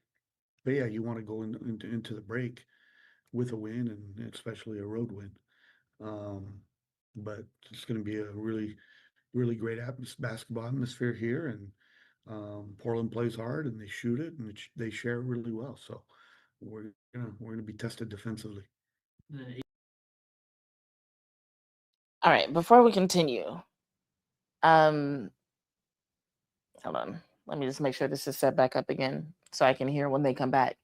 but yeah, you want to go into the break with a win, and especially a road win. Um, but it's going to be a really, really great basketball atmosphere here, and Portland plays hard and they shoot it and they share it really well. So we're gonna be tested defensively. And then All right, before we continue, um, hold on. Let me just make sure this is set back up again so I can hear when they come back.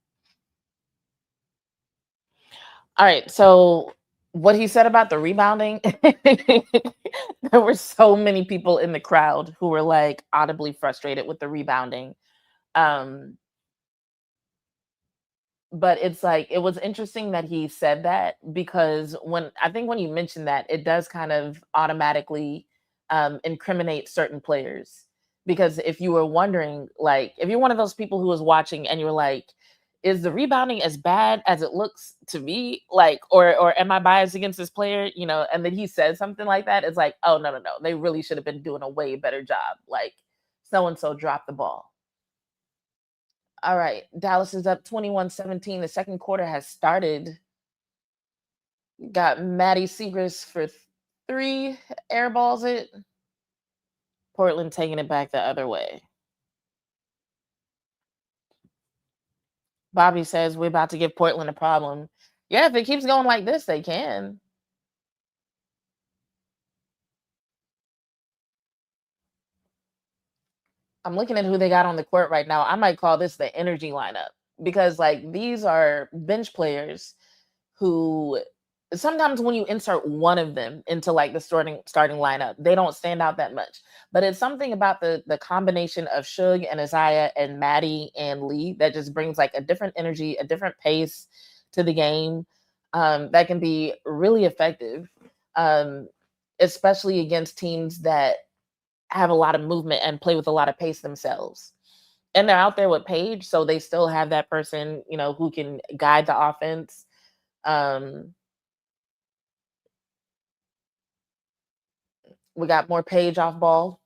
All right, so what he said about the rebounding, there were so many people in the crowd who were like audibly frustrated with the rebounding. Um, but it's like it was interesting that he said that, because when you mentioned that, it does kind of automatically incriminate certain players. Because if you were wondering, like, if you're one of those people who was watching and you're like, is the rebounding as bad as it looks to me, like, or am I biased against this player, and then he said something like that, it's like, oh, no, no, no, they really should have been doing a way better job, like so and so dropped the ball. All right. Dallas is up 21-17. The second quarter has started. Got Maddy Segrist for three, airballs it. Portland taking it back the other way. Bobby says we're about to give Portland a problem. Yeah, if it keeps going like this, they can. I'm looking at who they got on the court right now. I might call this the energy lineup, because like these are bench players who sometimes when you insert one of them into like the starting lineup, they don't stand out that much. But it's something about the combination of Suge and Isaiah and Maddy and Lee that just brings like a different energy, a different pace to the game, that can be really effective, um, especially against teams that have a lot of movement and play with a lot of pace themselves. And they're out there with Paige, so they still have that person, who can guide the offense. Um, we got more Page off ball.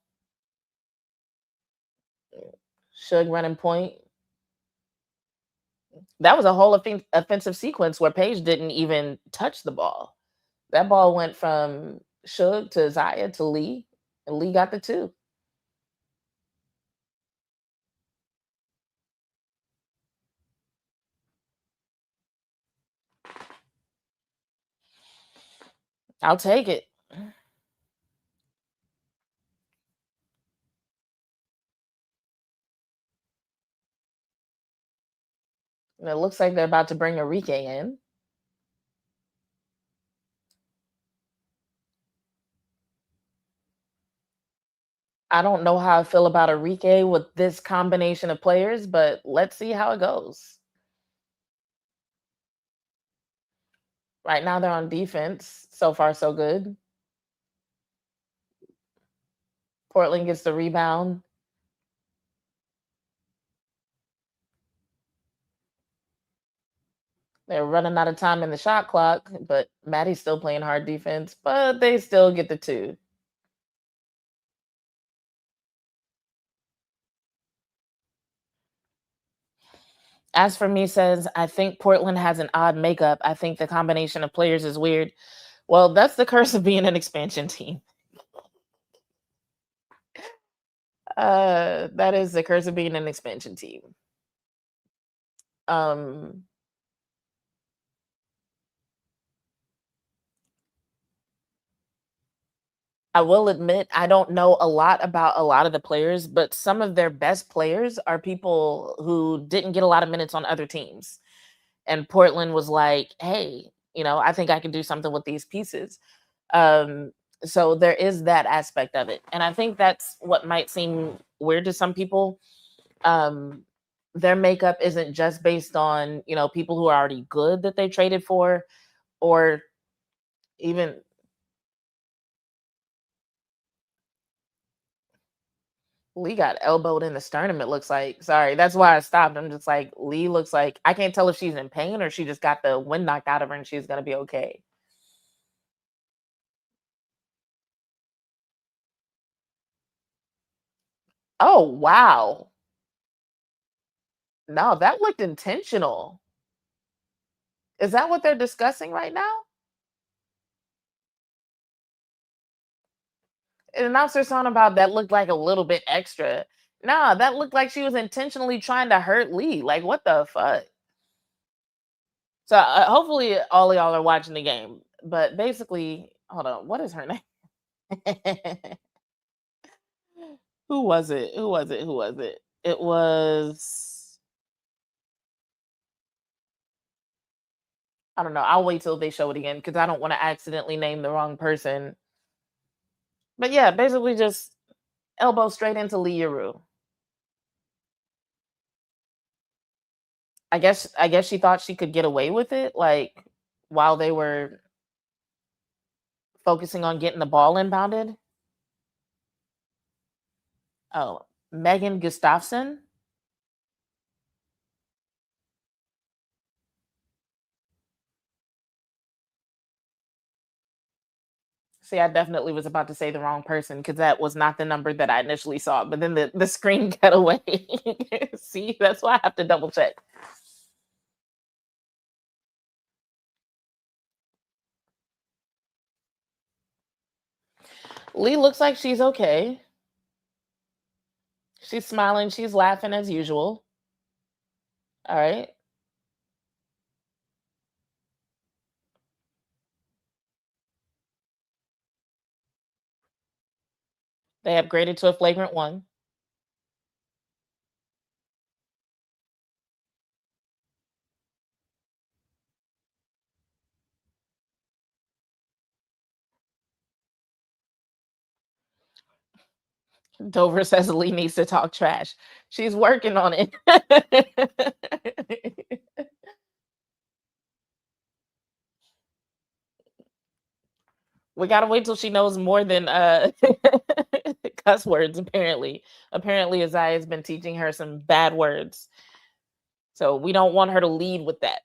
Suge running point. That was a whole offensive sequence where Page didn't even touch the ball. That ball went from Suge to Zaya to Lee, and Lee got the two. I'll take it. And it looks like they're about to bring Enrique in. I don't know how I feel about Enrique with this combination of players, but let's see how it goes. Right now, they're on defense. So far, so good. Portland gets the rebound. They're running out of time in the shot clock, but Maddy's still playing hard defense, but they still get the 2. As for me says, I think Portland has an odd makeup. I think the combination of players is weird. Well, that's the curse of being an expansion team. That is the curse of being an expansion team. Um, I will admit I don't know a lot about a lot of the players, but some of their best players are people who didn't get a lot of minutes on other teams. And Portland was like, "Hey, I think I can do something with these pieces." Um, so there is that aspect of it. And I think that's what might seem weird to some people. Um, their makeup isn't just based on, people who are already good that they traded for, or even Lee got elbowed in the sternum, it looks like. Sorry, that's why I stopped. I'm just like, Lee looks like I can't tell if she's in pain or she just got the wind knocked out of her and she's gonna be okay. Oh wow. No, that looked intentional. Is that what they're discussing right now? An announcer song about that looked like a little bit extra. Nah, that looked like she was intentionally trying to hurt Lee. Like, what the fuck? So hopefully all of y'all are watching the game. But basically, hold on, what is her name? Who was it? Who was it? Who was it? It was, I don't know. I'll wait till they show it again because I don't want to accidentally name the wrong person. But yeah, basically just elbow straight into Lee Yuru. I guess she thought she could get away with it, like while they were focusing on getting the ball inbounded. Oh, Megan Gustafson. See, I definitely was about to say the wrong person because that was not the number that I initially saw. But then the screen cut away. See, that's why I have to double check. Lee looks like she's okay. She's smiling. She's laughing as usual. All right. They upgraded to a flagrant 1. Dover says Lee needs to talk trash. She's working on it. We gotta wait till she knows more than cuss words. Apparently, Isaiah has been teaching her some bad words, so we don't want her to lead with that.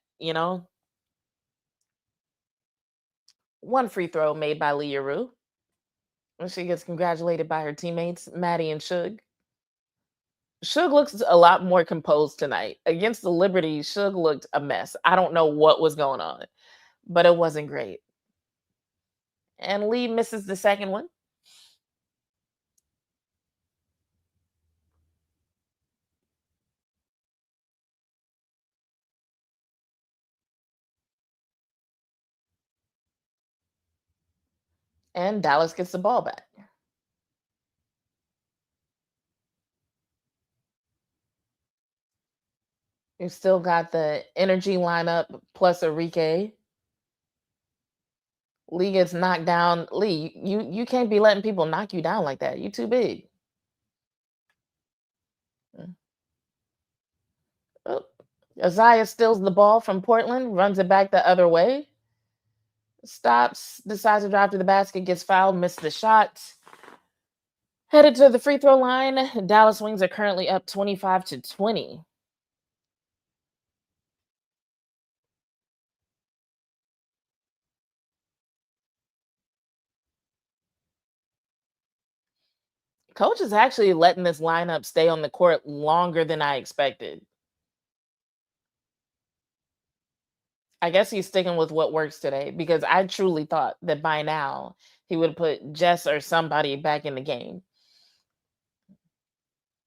1 free throw made by Lee Yuru. And she gets congratulated by her teammates, Maddy and Suge. Suge looks a lot more composed tonight. Against the Liberty, Suge looked a mess. I don't know what was going on, but it wasn't great. And Lee misses the second one. And Dallas gets the ball back. You still got the energy lineup plus Enrique. Lee gets knocked down. Lee, you can't be letting people knock you down like that. You too big. Mm. Oh. Isaiah steals the ball from Portland, runs it back the other way. Stops, decides to drive to the basket, gets fouled, missed the shot. Headed to the free throw line. Dallas Wings are currently up 25-20. Coach is actually letting this lineup stay on the court longer than I expected. I guess he's sticking with what works today because I truly thought that by now he would put Jess or somebody back in the game.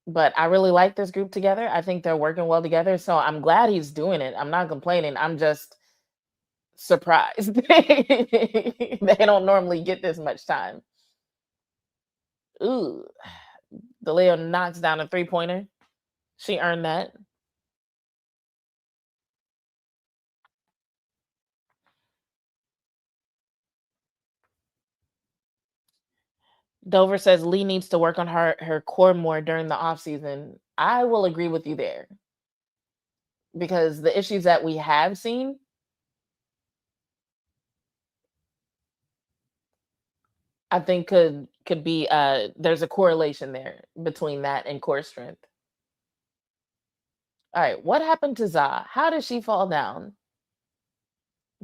But I really like this group together. I think they're working well together. So I'm glad he's doing it. I'm not complaining. I'm just surprised. They don't normally get this much time. Ooh. DeLeo knocks down a 3-pointer. She earned that. Dover says Lee needs to work on her core more during the offseason. I will agree with you there. Because the issues that we have seen, I think could be there's a correlation there between that and core strength. All right, what happened to Za? How did she fall down?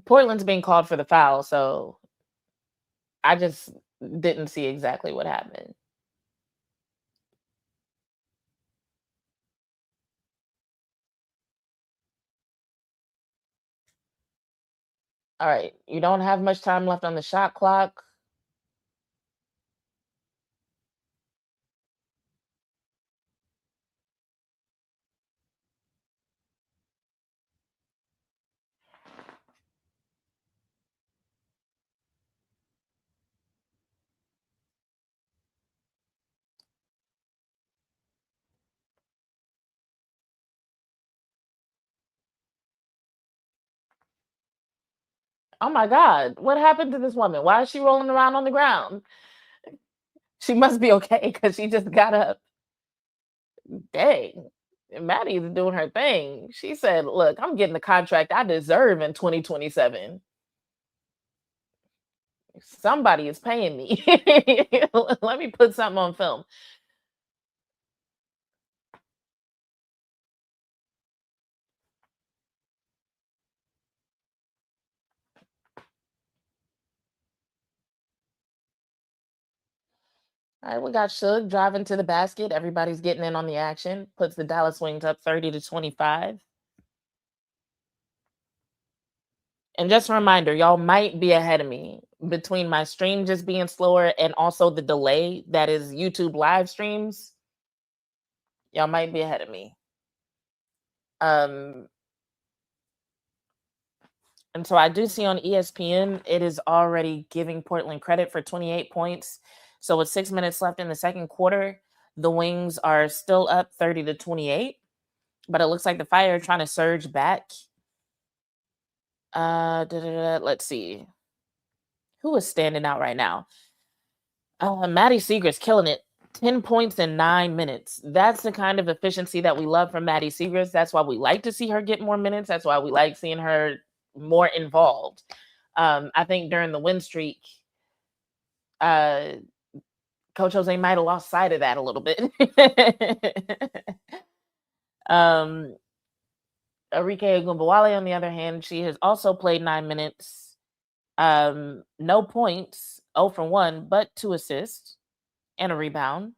Portland's being called for the foul, so I just didn't see exactly what happened. All right, you don't have much time left on the shot clock. Oh my God, what happened to this woman? Why is she rolling around on the ground? She must be okay because she just got up. Dang. Maddie's doing her thing. She said, look, I'm getting the contract I deserve in 2027. Somebody is paying me. Let me put something on film. All right, we got Suge driving to the basket. Everybody's getting in on the action. Puts the Dallas Wings up 30-25. And just a reminder, y'all might be ahead of me between my stream just being slower and also the delay that is YouTube live streams. Y'all might be ahead of me. And so I do see on ESPN, it is already giving Portland credit for 28 points. So with 6 minutes left in the second quarter, the Wings are still up 30-28. But it looks like the Fire are trying to surge back. Let's see. Who is standing out right now? Maddy Seagrass killing it. 10 points in 9 minutes. That's the kind of efficiency that we love from Maddy Seagrass. That's why we like to see her get more minutes. That's why we like seeing her more involved. I think during the win streak, Coach Jose might have lost sight of that a little bit. Arike Ogunbowale, on the other hand, she has also played 9 minutes. No points, 0 for 1, but 2 assists and a rebound.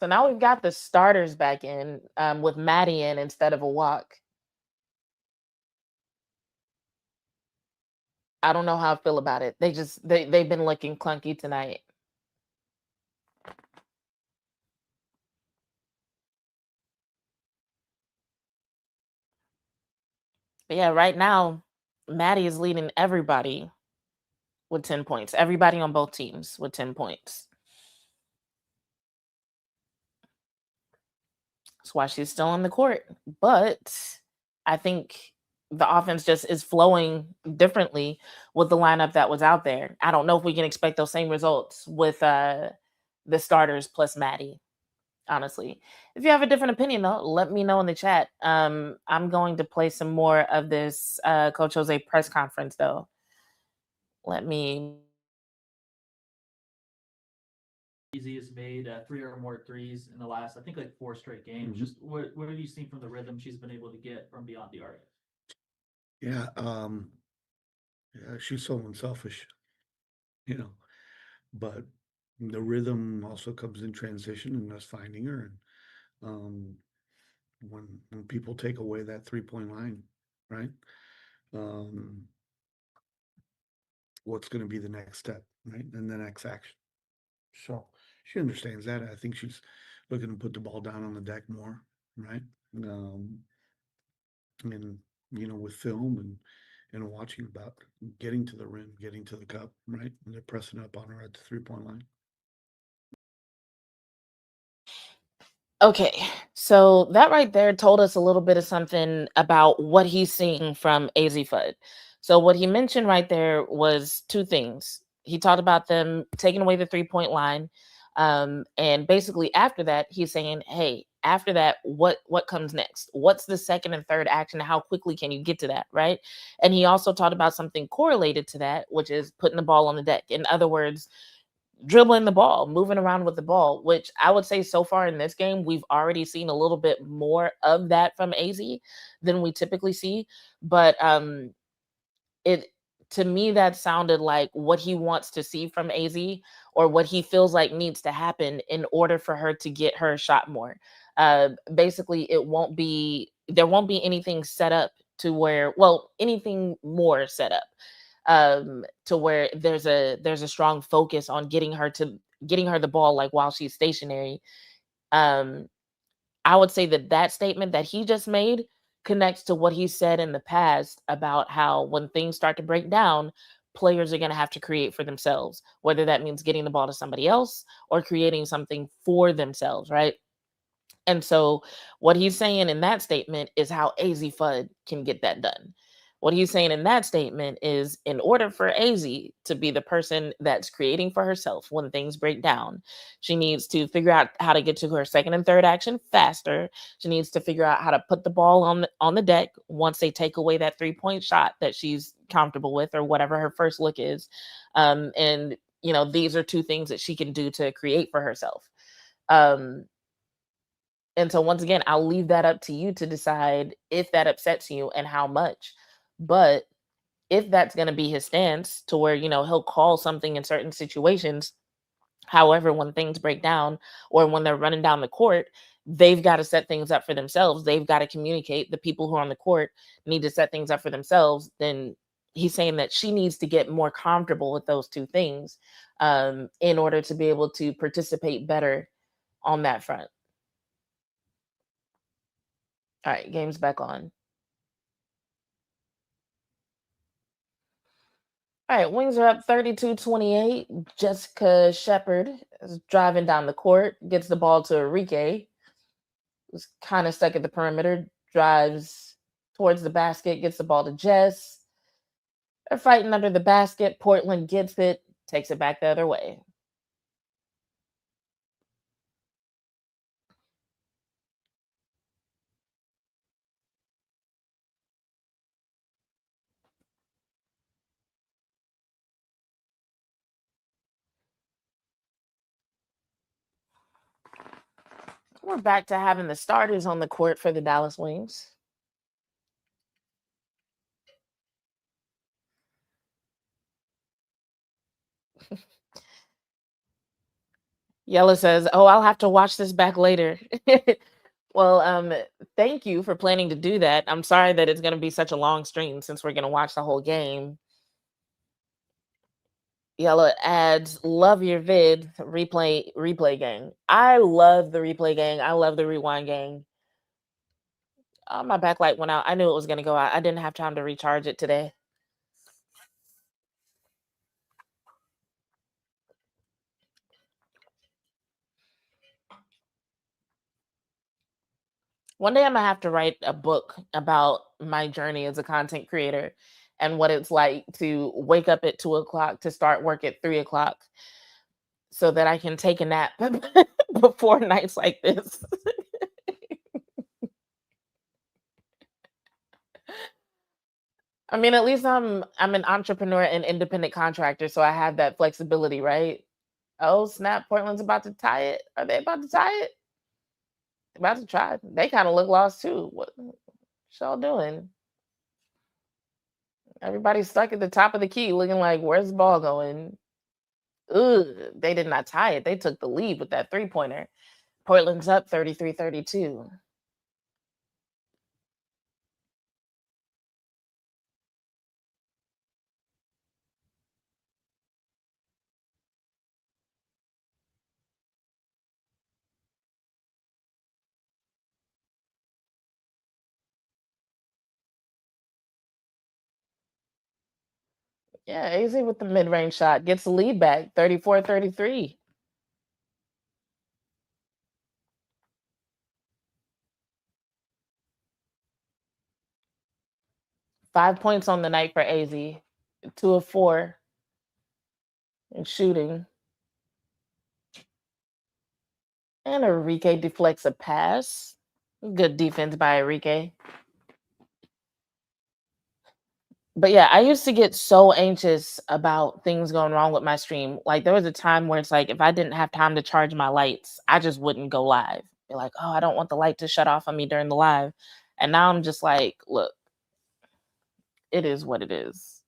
So now we've got the starters back in with Maddy in instead of a walk. I don't know how I feel about it. They've been looking clunky tonight. But yeah, right now, Maddy is leading everybody with 10 points. Everybody on both teams with 10 points. That's why she's still on the court. But I think the offense just is flowing differently with the lineup that was out there. I don't know if we can expect those same results with the starters plus Maddy, honestly. If you have a different opinion, though, let me know in the chat. I'm going to play some more of this Coach Jose press conference, though. Let me. Easy has made 3 or more threes in the last, I think, like 4 straight games. Just what have you seen from the rhythm she's been able to get from beyond the arc? Yeah, yeah, she's so unselfish, you know, but the rhythm also comes in transition and us finding her. And when people take away that 3 point line, right? Um, what's going to be the next step, right? And the next action. So she understands that. I think she's looking to put the ball down on the deck more, right? Um, and with film and watching about getting to the rim, getting to the cup, right? And they're pressing up on her at the 3 point line. Okay, so that right there told us a little bit of something about what he's seeing from Azzi Fudd. So what he mentioned right there was two things. He talked about them taking away the 3 point line, and basically after that, he's saying, "Hey, after that, what comes next? What's the second and third action? How quickly can you get to that?" Right? And he also talked about something correlated to that, which is putting the ball on the deck. In other words, dribbling the ball, moving around with the ball, which I would say so far in this game, we've already seen a little bit more of that from AZ than we typically see. But it to me that sounded like what he wants to see from AZ, or what he feels like needs to happen in order for her to get her shot more. Basically, there won't be anything set up to where, well, anything more set up to where there's a strong focus on getting her the ball like while she's stationary. um I would say that that statement that he just made connects to what he said in the past about how when things start to break down, players are going to have to create for themselves, whether that means getting the ball to somebody else or creating something for themselves, right? And so what he's saying in that statement is how AZ Fudd can get that done. What he's saying in that statement is in order for AZ to be the person that's creating for herself when things break down, she needs to figure out how to get to her second and third action faster. She needs to figure out how to put the ball on the deck once they take away that 3 point shot that she's comfortable with, or whatever her first look is. And these are two things that she can do to create for herself. Um, and so once again, I'll leave that up to you to decide if that upsets you and how much. But if that's going to be his stance to where, he'll call something in certain situations, however, when things break down or when they're running down the court, they've got to set things up for themselves. They've got to communicate. The people who are on the court need to set things up for themselves. Then he's saying that she needs to get more comfortable with those two things in order to be able to participate better on that front. All right, game's back on. All right, Wings are up 32-28. Jessica Shepard is driving down the court, gets the ball to Enrique, who's kind of stuck at the perimeter, drives towards the basket, gets the ball to Jess. They're fighting under the basket. Portland gets it, takes it back the other way. We're back to having the starters on the court for the Dallas Wings. Yella says, "Oh, I'll have to watch this back later." Well, thank you for planning to do that. I'm sorry that it's going to be such a long stream since we're going to watch the whole game. Yella adds, "Love your vid replay gang." I love the replay gang. I love the rewind gang. Oh, my backlight went out. I knew it was going to go out. I didn't have time to recharge it today. One day I'm gonna have to write a book about my journey as a content creator and what it's like to wake up at 2 o'clock to start work at 3 o'clock so that I can take a nap before nights like this. I mean, at least I'm an entrepreneur and independent contractor, so I have that flexibility, right? Oh snap! Portland's about to tie it. Are they about to tie it? About to try. They kind of look lost too. What y'all doing? Everybody's stuck at the top of the key looking like, where's the ball going? Ugh, they did not tie it. They took the lead with that three-pointer. Portland's up 33-32. Yeah, Azzi with the mid-range shot gets the lead back 34-33. Five points on the night for Azzi. 2 of 4 in shooting. And Enrique deflects a pass. Good defense by Enrique. But yeah, I used to get so anxious about things going wrong with my stream. Like there was a time where it's like if I didn't have time to charge my lights, I just wouldn't go live. Be like, oh, I don't want the light to shut off on me during the live. And now I'm just like, look, it is what it is.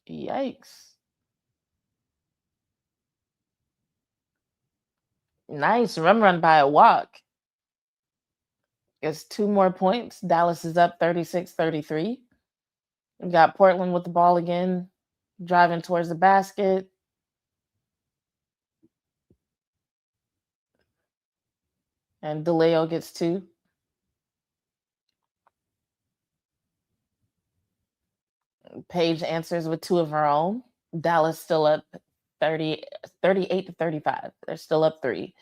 Yikes. Nice run by a walk. It's 2 more points. Dallas is up 36-33. We got Portland with the ball again, driving towards the basket. And DeLeo gets 2. Paige answers with 2 of her own. Dallas still up 38-35. They're still up 3.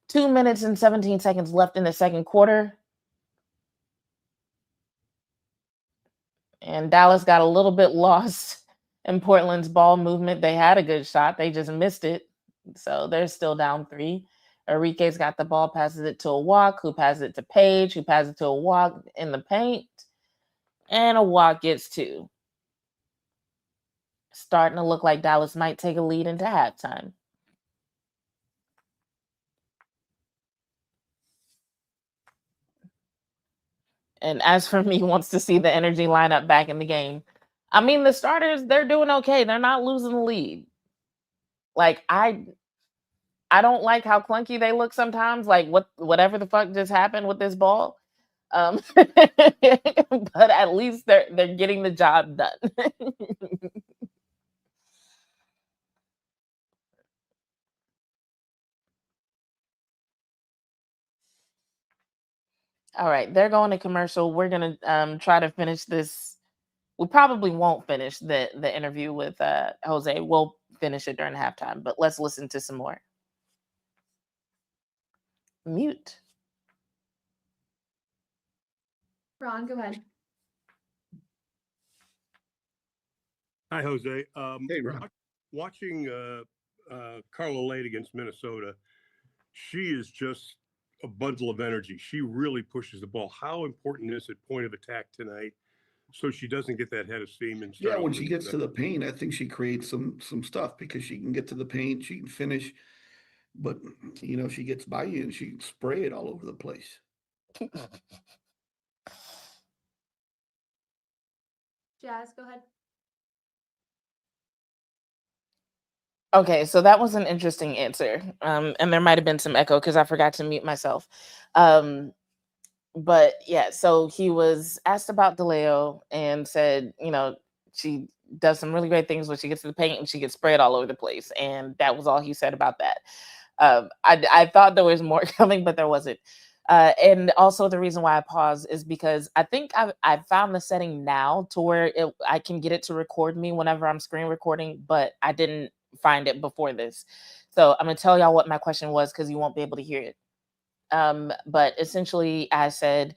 2 minutes and 17 seconds left in the second quarter. And Dallas got a little bit lost in Portland's ball movement. They had a good shot. They just missed it. So they're still down 3. Enrique's got the ball, passes it to a walk, who passes it to Paige, who passes it to a walk in the paint. And a walk gets 2. Starting to look like Dallas might take a lead into halftime. And as for me, wants to see the energy lineup back in the game. I mean, the starters, they're doing okay. They're not losing the lead. Like I don't like how clunky they look sometimes. Like whatever the fuck just happened with this ball. But at least they're getting the job done. All right, they're going to commercial. We're gonna try to finish this. We probably won't finish the interview with Jose. We'll finish it during halftime, but let's listen to some more. Mute. Ron, go ahead. Hi, Jose. Hey, Ron. Watching Carla Lade against Minnesota, she is just a bundle of energy. She really pushes the ball. How important is it point of attack tonight so she doesn't get that head of steam? And Yeah, when she gets to the paint, I think she creates some stuff because she can get to the paint, she can finish, but she gets by you and she can spray it all over the place. Jazz, go ahead. Okay, so that was an interesting answer. And there might have been some echo because I forgot to mute myself. But yeah, so he was asked about DeLeo and said, she does some really great things when she gets to the paint and she gets sprayed all over the place. And that was all he said about that. I thought there was more coming, but there wasn't. And also the reason why I paused is because I think I've found the setting now to where I can get it to record me whenever I'm screen recording, but I didn't find it before this. So I'm gonna tell y'all what my question was because you won't be able to hear it. But essentially I said,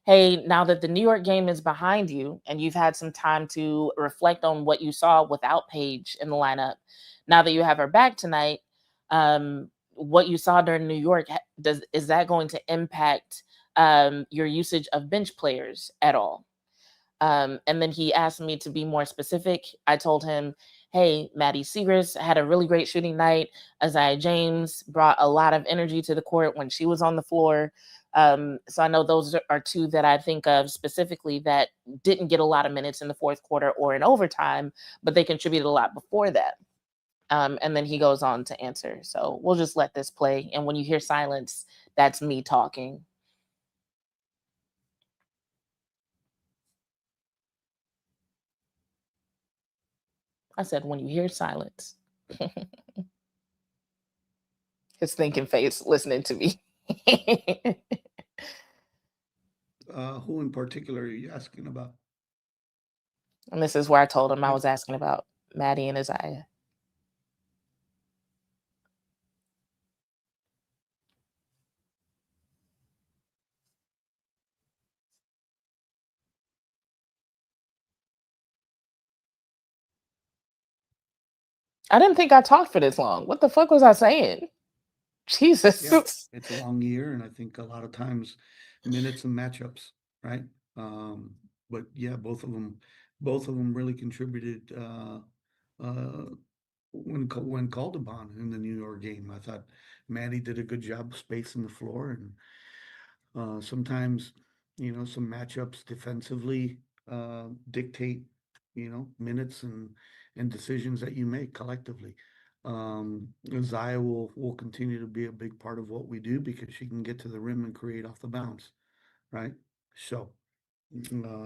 hey, now that the New York game is behind you and you've had some time to reflect on what you saw without Paige in the lineup, now that you have her back tonight, what you saw during New York, is that going to impact your usage of bench players at all? And then he asked me to be more specific. I told him, hey, Maddy Segrist had a really great shooting night. Isaiah James brought a lot of energy to the court when she was on the floor. So I know those are two that I think of specifically that didn't get a lot of minutes in the fourth quarter or in overtime, but they contributed a lot before that. And then he goes on to answer. So we'll just let this play. And when you hear silence, that's me talking. I said, when you hear silence. His thinking face listening to me. Who in particular are you asking about? And this is where I told him I was asking about Maddy and Isaiah. I didn't think I talked for this long. What the fuck was I saying? Jesus. Yeah, it's a long year, and I think a lot of times minutes and matchups, right? But yeah, both of them really contributed when called upon in the New York game. I thought Maddy did a good job spacing the floor, and sometimes some matchups defensively dictate minutes and decisions that you make collectively. Zaya will continue to be a big part of what we do because she can get to the rim and create off the bounce, right? So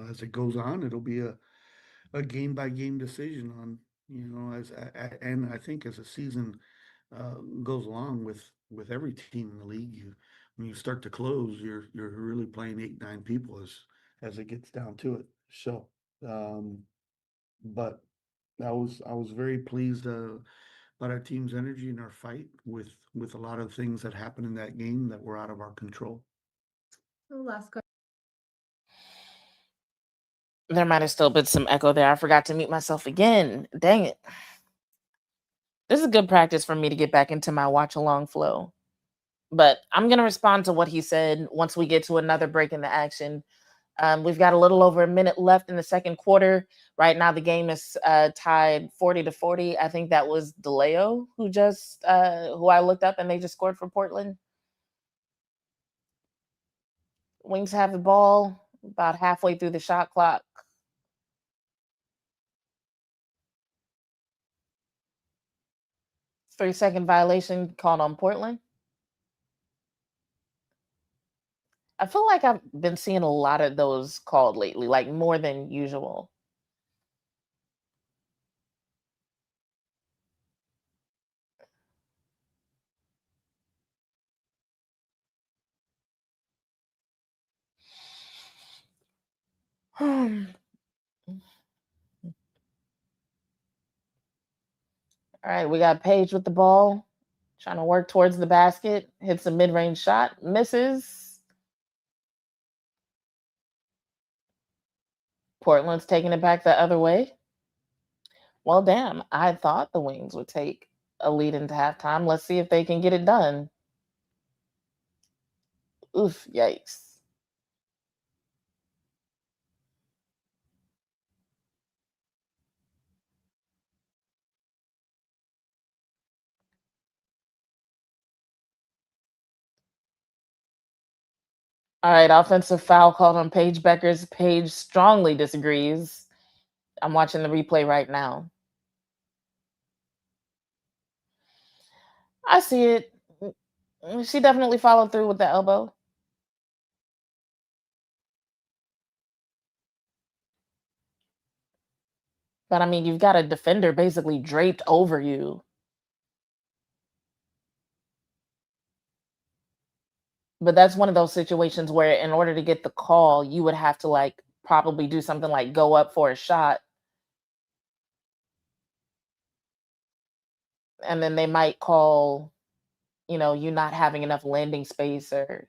as it goes on, it'll be a game by game decision on and I think as the season goes along with every team in the league, when you start to close, you're really playing 8-9 people as it gets down to it. So, but I was very pleased about our team's energy and our fight with a lot of things that happened in that game that were out of our control. Last question. There might have still been some echo there. I forgot to mute myself again. Dang it. This is good practice for me to get back into my watch along flow. But I'm going to respond to what he said once we get to another break in the action. We've got a little over a minute left in the second quarter. Right now, the game is tied 40-40. I think that was DeLeo who I looked up, and they just scored for Portland. Wings have the ball about halfway through the shot clock. 3-second violation called on Portland. I feel like I've been seeing a lot of those called lately, like more than usual. All right, we got Paige with the ball, trying to work towards the basket, hits a mid-range shot, misses. Portland's taking it back the other way. Well, damn, I thought the Wings would take a lead into halftime. Let's see if they can get it done. Oof, yikes. All right, offensive foul called on Paige Beckers. Paige strongly disagrees. I'm watching the replay right now. I see it. She definitely followed through with the elbow. But I mean, you've got a defender basically draped over you. But that's one of those situations where in order to get the call, you would have to like probably do something like go up for a shot. And then they might call, you not having enough landing space or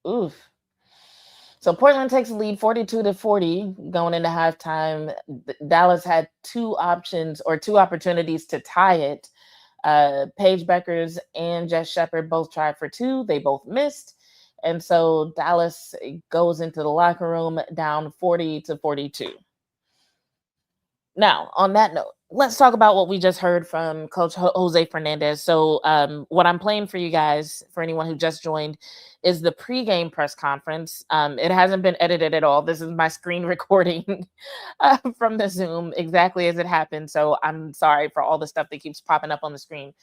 oof. So Portland takes the lead 42-40 going into halftime. Dallas had two opportunities to tie it. Paige Beckers and Jess Shepard both tried for two. They both missed. And so Dallas goes into the locker room down 40-42. Now, on that note, let's talk about what we just heard from Coach Jose Fernandez. So, what I'm playing for you guys, for anyone who just joined, is the pregame press conference. It hasn't been edited at all. This is my screen recording from the Zoom exactly as it happened. So, I'm sorry for all the stuff that keeps popping up on the screen.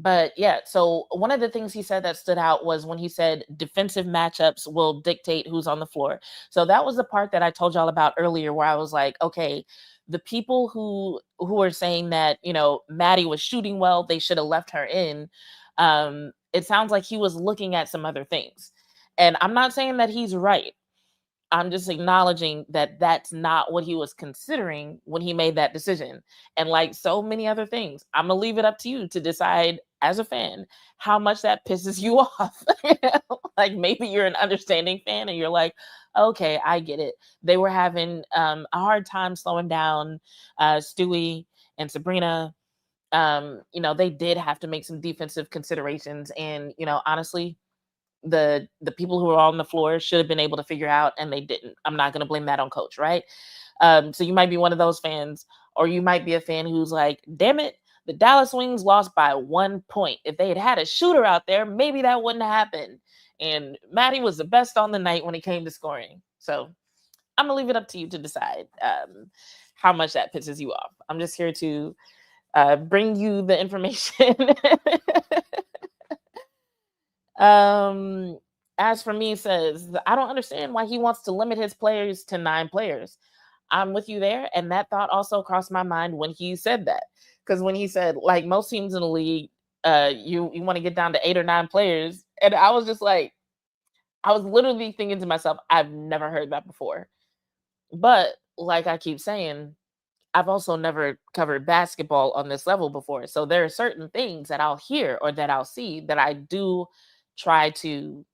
But yeah, so one of the things he said that stood out was when he said defensive matchups will dictate who's on the floor. So that was the part that I told y'all about earlier, where I was like, okay, the people who are saying that, you know, Maddy was shooting well, they should have left her in. It sounds like he was looking at some other things. And I'm not saying that he's right. I'm just acknowledging that that's not what he was considering when he made that decision. And like so many other things, I'm going to leave it up to you to decide as a fan how much that pisses you off. Like maybe you're an understanding fan and you're like, okay, I get it. They were having a hard time slowing down Stewie and Sabrina. You know, they did have to make some defensive considerations. And, you know, honestly, the people who were on the floor should have been able to figure out, and they didn't. I'm not going to blame that on coach, right? So you might be one of those fans, or you might be a fan who's like, damn it, the Dallas Wings lost by 1 point. If they had had a shooter out there, maybe that wouldn't have happened. And Maddy was the best on the night when it came to scoring. So I'm gonna leave it up to you to decide how much that pisses you off. I'm just here to bring you the information. As for me, says, I don't understand why he wants to limit his players to 9 players. I'm with you there. And that thought also crossed my mind when he said that. Because when he said, like most teams in the league, you want to get down to 8 or 9 players. And I was just like, I was literally thinking to myself, I've never heard that before. But like I keep saying, I've also never covered basketball on this level before. So there are certain things that I'll hear or that I'll see that I do try to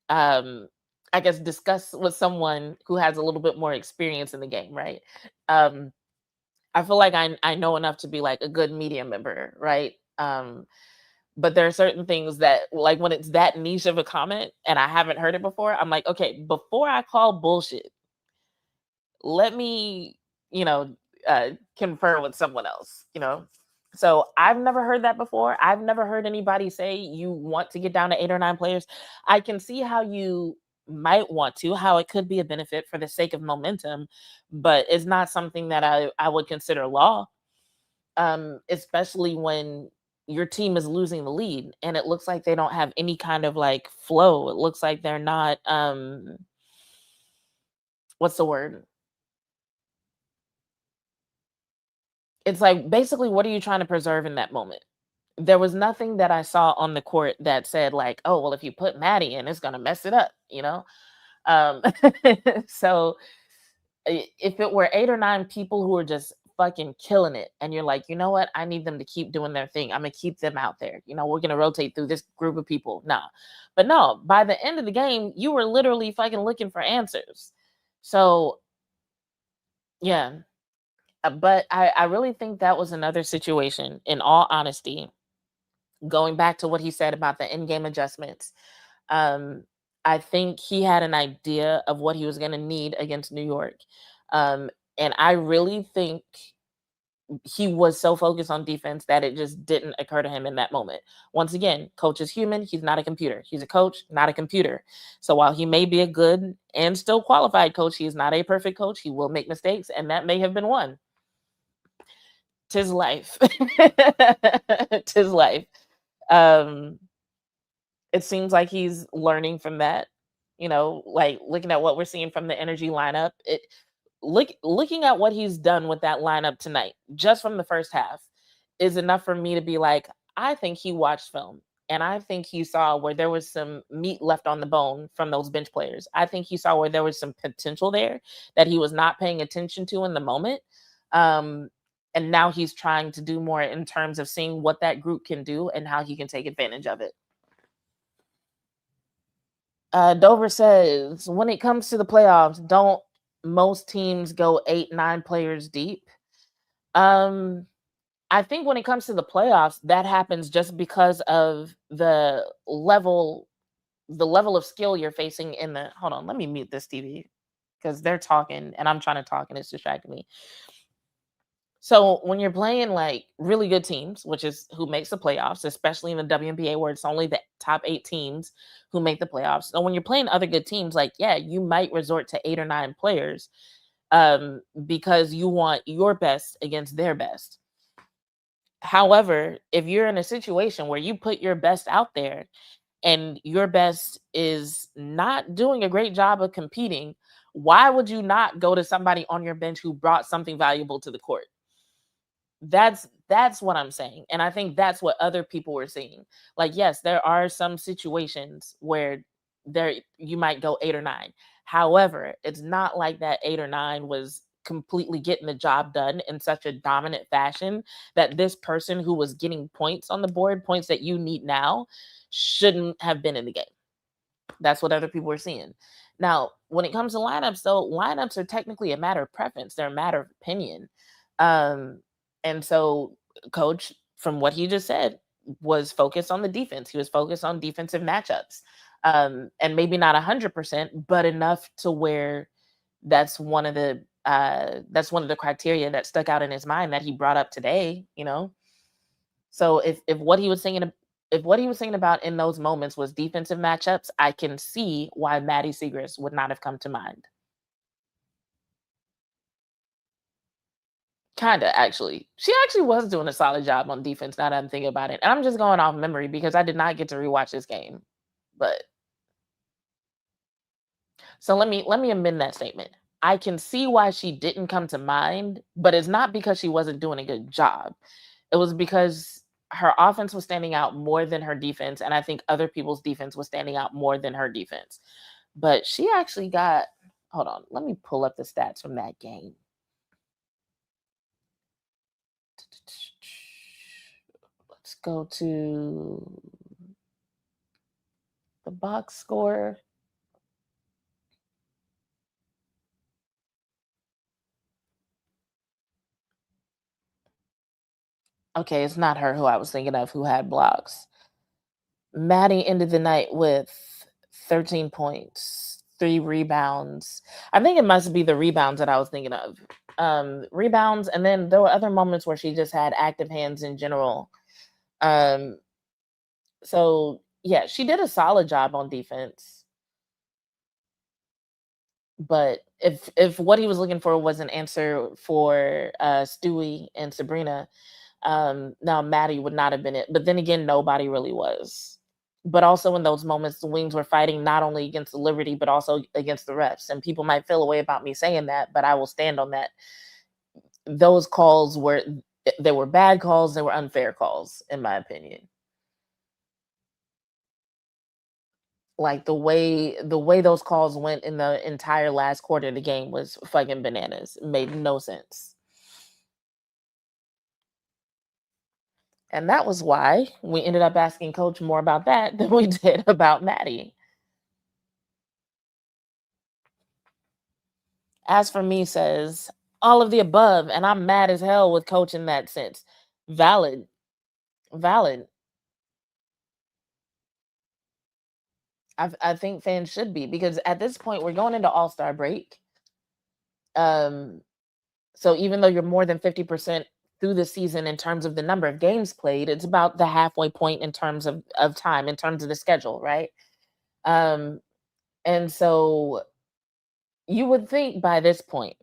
I guess discuss with someone who has a little bit more experience in the game, right? I feel like I know enough to be like a good media member, right? But there are certain things that, like when it's that niche of a comment and I haven't heard it before, I'm like, okay, before I call bullshit, let me, you know, confer with someone else, you know? So I've never heard that before. I've never heard anybody say you want to get down to 8 or 9 players. I can see how you might want to, how it could be a benefit for the sake of momentum, but it's not something that I would consider law, especially when your team is losing the lead and it looks like they don't have any kind of like flow. It looks like they're not, what's the word? It's like, basically, what are you trying to preserve in that moment? There was nothing that I saw on the court that said like, oh, well, if you put Maddy in, it's going to mess it up, you know? Um, so if it were 8 or 9 people who are just fucking killing it, and you're like, you know what? I need them to keep doing their thing. I'm going to keep them out there. You know, we're going to rotate through this group of people. Nah. But no, by the end of the game, you were literally fucking looking for answers. So, yeah. But I really think that was another situation, in all honesty, going back to what he said about the in-game adjustments. Um, I think he had an idea of what he was going to need against New York. And I really think he was so focused on defense that it just didn't occur to him in that moment. Once again, coach is human. He's not a computer. He's a coach, not a computer. So while he may be a good and still qualified coach, he is not a perfect coach. He will make mistakes, and that may have been one. 'Tis life. 'Tis life. It seems like he's learning from that, you know, like looking at what we're seeing from the energy lineup. Looking at what he's done with that lineup tonight, just from the first half, is enough for me to be like, I think he watched film. And I think he saw where there was some meat left on the bone from those bench players. I think he saw where there was some potential there that he was not paying attention to in the moment. And now he's trying to do more in terms of seeing what that group can do and how he can take advantage of it. Dover says, when it comes to the playoffs, don't most teams go 8, 9 players deep? I think when it comes to the playoffs, that happens just because of the level the level of skill you're facing in the hold on, let me mute this TV because they're talking and I'm trying to talk and it's distracting me. So when you're playing like really good teams, which is who makes the playoffs, especially in the WNBA where it's only the top 8 teams who make the playoffs. So when you're playing other good teams, like yeah, you might resort to 8 or 9 players because you want your best against their best. However, if you're in a situation where you put your best out there and your best is not doing a great job of competing, why would you not go to somebody on your bench who brought something valuable to the court? That's what I'm saying. And I think that's what other people were seeing. Like, yes, there are some situations where there you might go 8 or 9. However, it's not like that 8 or 9 was completely getting the job done in such a dominant fashion that this person who was getting points on the board, points that you need now, shouldn't have been in the game. That's what other people were seeing. Now, when it comes to lineups, though, lineups are technically a matter of preference. They're a matter of opinion. And so, coach, from what he just said, was focused on the defense. He was focused on defensive matchups, and maybe not 100%, but enough to where that's one of the criteria that stuck out in his mind that he brought up today. So if what he was saying about in those moments was defensive matchups, I can see why Maddy Siegrist would not have come to mind. Kinda, actually. She actually was doing a solid job on defense now that I'm thinking about it. And I'm just going off memory because I did not get to rewatch this game. But so let me amend that statement. I can see why she didn't come to mind, but it's not because she wasn't doing a good job. It was because her offense was standing out more than her defense, and I think other people's defense was standing out more than her defense. But she actually got hold on, let me pull up the stats from that game. Let's go to the box score. Okay, it's not her who I was thinking of who had blocks. Maddy ended the night with 13 points, 3 rebounds. I think it must be the rebounds that I was thinking of. Rebounds, and then there were other moments where she just had active hands in general. So yeah, she did a solid job on defense. But if what he was looking for was an answer for Stewie and Sabrina, now Maddy would not have been it. But then again, nobody really was. But also in those moments, the Wings were fighting not only against the Liberty, but also against the refs. And people might feel a way about me saying that, but I will stand on that. Those calls were bad calls, they were unfair calls, in my opinion. Like the way those calls went in the entire last quarter of the game was fucking bananas. It made no sense. And that was why we ended up asking Coach more about that than we did about Maddy. As for me, says all of the above, and I'm mad as hell with Coach in that sense. Valid. I think fans should be, because at this point we're going into All-Star break. So even though you're more than 50% through the season in terms of the number of games played, it's about the halfway point in terms of time, in terms of the schedule, right? And so you would think by this point,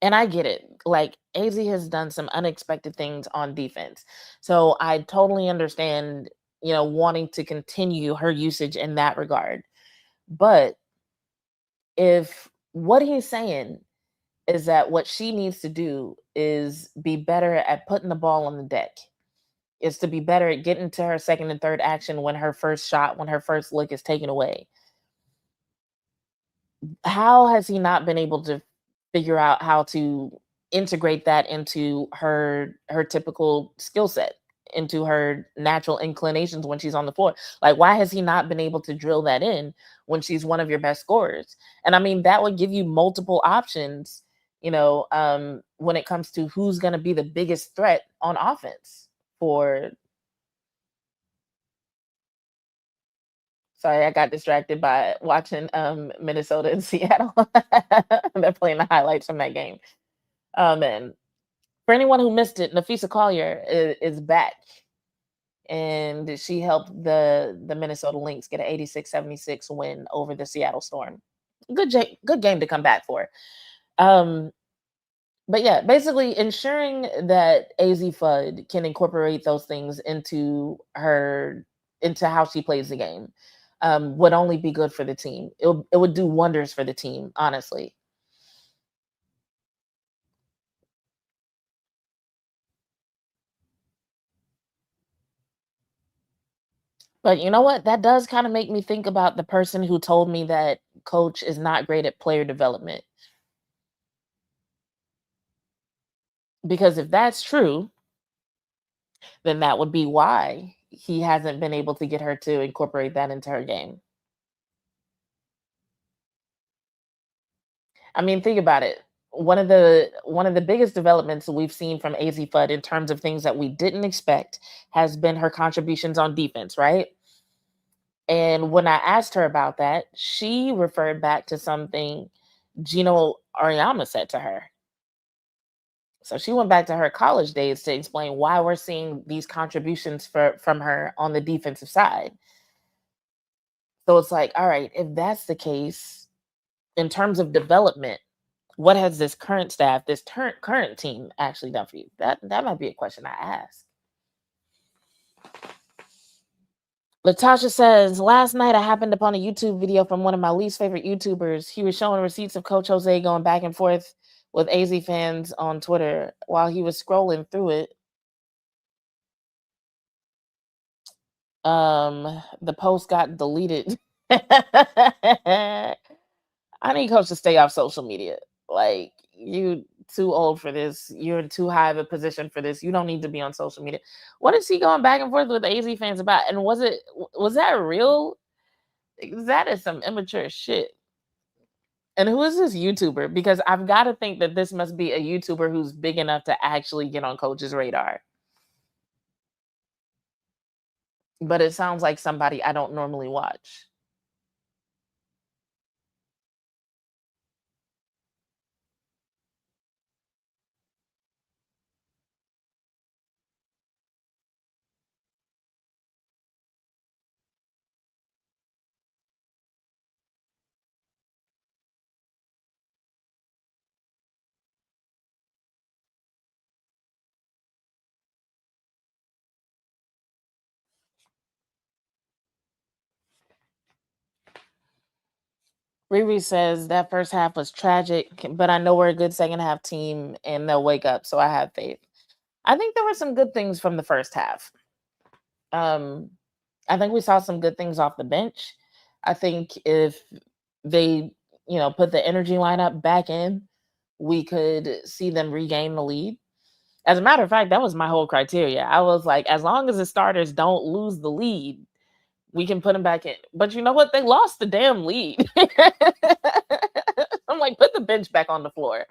and I get it, like Azzi has done some unexpected things on defense. So I totally understand, wanting to continue her usage in that regard. But if what he's saying is that what she needs to do is be better at putting the ball on the deck, is to be better at getting to her second and third action when her first look is taken away. How has he not been able to figure out how to integrate that into her typical skill set, into her natural inclinations when she's on the floor? Like, why has he not been able to drill that in when she's one of your best scorers? And I mean, that would give you multiple options, when it comes to who's going to be the biggest threat on offense Sorry, I got distracted by watching Minnesota and Seattle. They're playing the highlights from that game. And for anyone who missed it, Nafisa Collier is back. And she helped the Minnesota Lynx get an 86-76 win over the Seattle Storm. Good game to come back for. But yeah, basically ensuring that Azzi Fudd can incorporate those things into how she plays the game would only be good for the team. It would do wonders for the team, honestly. But you know what? That does kind of make me think about the person who told me that coach is not great at player development. Because if that's true, then that would be why he hasn't been able to get her to incorporate that into her game. I mean, think about it. One of the biggest developments we've seen from Azzi Fudd in terms of things that we didn't expect has been her contributions on defense, right? And when I asked her about that, she referred back to something Gino Auriemma said to her. So she went back to her college days to explain why we're seeing these contributions from her on the defensive side. So it's like, all right, if that's the case, in terms of development, what has this current staff, this current team actually done for you? That might be a question I ask. Latasha says, last night I happened upon a YouTube video from one of my least favorite YouTubers. He was showing receipts of Coach Jose going back and forth with AZ fans on Twitter. While he was scrolling through it, the post got deleted. I need Coach to stay off social media. Like, you too old for this. You're in too high of a position for this. You don't need to be on social media. What is he going back and forth with AZ fans about? And was that real? That is some immature shit. And who is this YouTuber? Because I've got to think that this must be a YouTuber who's big enough to actually get on Coach's radar. But it sounds like somebody I don't normally watch. Riri says that first half was tragic, but I know we're a good second half team and they'll wake up, so I have faith. I think there were some good things from the first half. I think we saw some good things off the bench. I think if they, put the energy lineup back in, we could see them regain the lead. As a matter of fact, that was my whole criteria. I was like, as long as the starters don't lose the lead, we can put them back in. But you know what? They lost the damn lead. I'm like, put the bench back on the floor.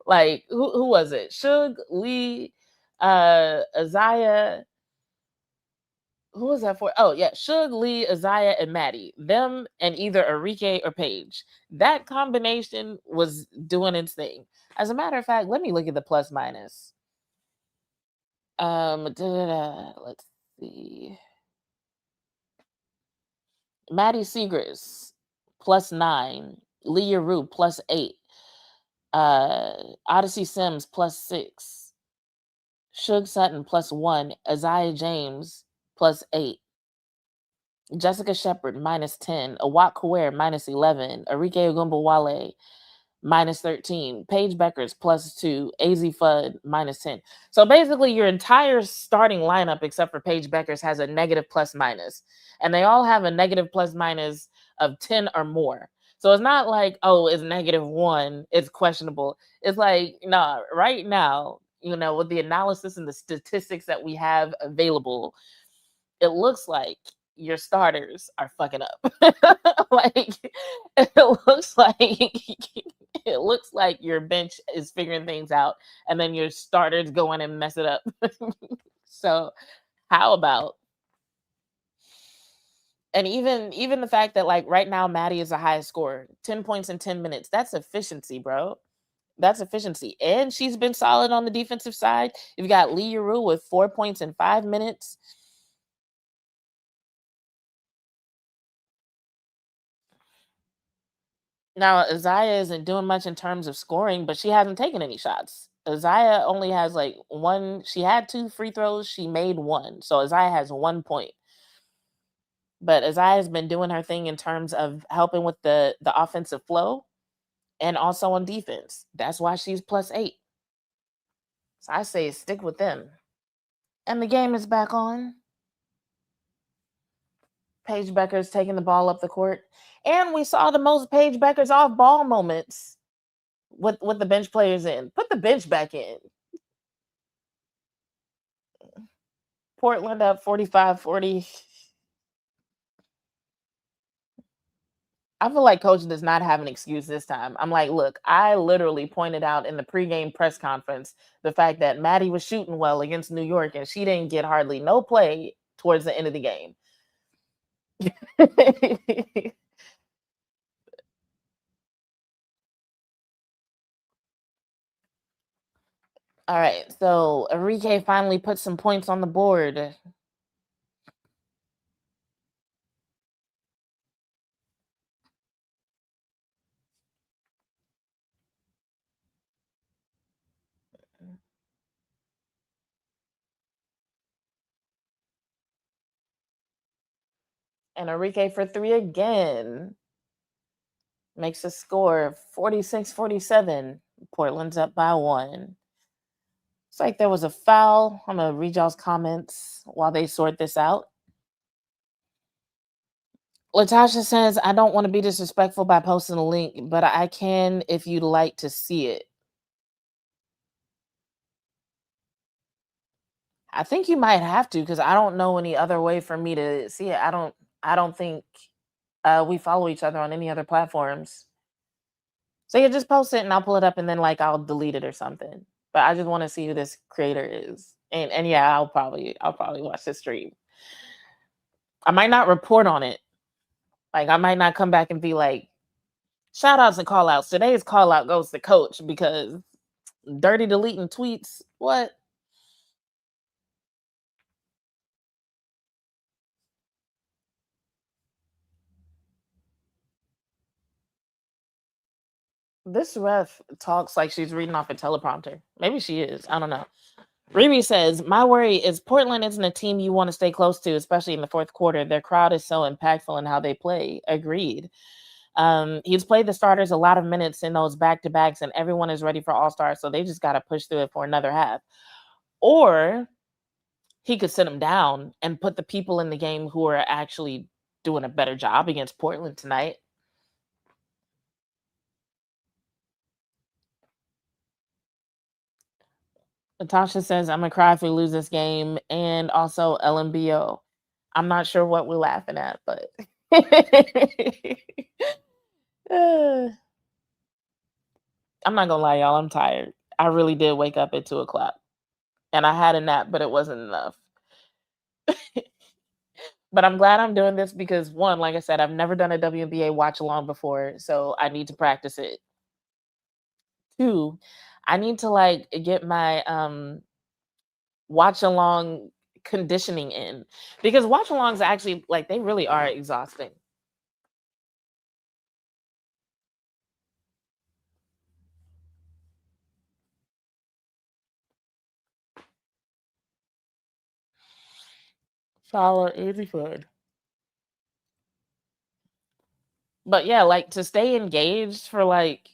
Like, who was it? Suge, Lee, Isaiah. Who was that for? Oh, yeah. Suge, Lee, Isaiah, and Maddy. Them and either Enrique or Paige. That combination was doing its thing. As a matter of fact, let me look at the plus minus. Let's see. Maddy Segrist, +9. Leah Rue, +8. Odyssey Sims, +6. Suge Sutton, +1. Isaiah James, +8. Jessica Shepard, -10. Awak Kawer, -11. Arike Ogunbowale, -13. Paige Beckers, +2. Azzi Fudd, -10. So basically, your entire starting lineup, except for Paige Beckers, has a negative plus minus. And they all have a negative plus minus of 10 or more. So it's not like, oh, it's -1, it's questionable. It's like, nah, right now, with the analysis and the statistics that we have available, it looks like your starters are fucking up. Like, it looks like your bench is figuring things out and then your starters go in and mess it up. So how about And even the fact that like right now Maddy is the highest scorer, 10 points in 10 minutes. That's efficiency, bro. That's efficiency. And she's been solid on the defensive side. You've got Lee Yuru with 4 points in 5 minutes. Now, Isaiah isn't doing much in terms of scoring, but she hasn't taken any shots. Isaiah only has like one. She had 2 free throws. She made 1. So Isaiah has 1 point. But Isaiah's been doing her thing in terms of helping with the offensive flow and also on defense. That's why she's +8. So I say stick with them. And the game is back on. Paige Becker's taking the ball up the court. And we saw the most Paige Becker's off ball moments with the bench players in. Put the bench back in. Portland up 45-40. I feel like coach does not have an excuse this time. I'm like, look, I literally pointed out in the pregame press conference the fact that Maddy was shooting well against New York and she didn't get hardly no play towards the end of the game. All right, so Enrique finally put some points on the board. And Enrique for 3 again. Makes a score 46-47. Portland's up by 1. It's like there was a foul. I'm going to read y'all's comments while they sort this out. Latasha says, I don't want to be disrespectful by posting a link, but I can if you'd like to see it. I think you might have to because I don't know any other way for me to see it. I don't think we follow each other on any other platforms. So you just post it and I'll pull it up and then like I'll delete it or something. But I just want to see who this creator is. And yeah, I'll probably watch the stream. I might not report on it. Like I might not come back and be like, shout outs and call outs. Today's call out goes to coach because dirty deleting tweets. What? This ref talks like she's reading off a teleprompter. Maybe she is. I don't know. Riri says, my worry is Portland isn't a team you want to stay close to, especially in the fourth quarter. Their crowd is so impactful in how they play. Agreed. He's played the starters a lot of minutes in those back-to-backs, and everyone is ready for All-Star, so they just got to push through it for another half. Or he could sit them down and put the people in the game who are actually doing a better job against Portland tonight. Natasha says, I'm going to cry if we lose this game. And also LMBO. I'm not sure what we're laughing at, but... I'm not going to lie, y'all. I'm tired. I really did wake up at 2 o'clock. And I had a nap, but it wasn't enough. But I'm glad I'm doing this because, one, like I said, I've never done a WNBA watch along before, so I need to practice it. 2, I need to like get my watch along conditioning in because watch alongs actually like they really are exhausting. Follow Azzi Fudd. But yeah, like to stay engaged for like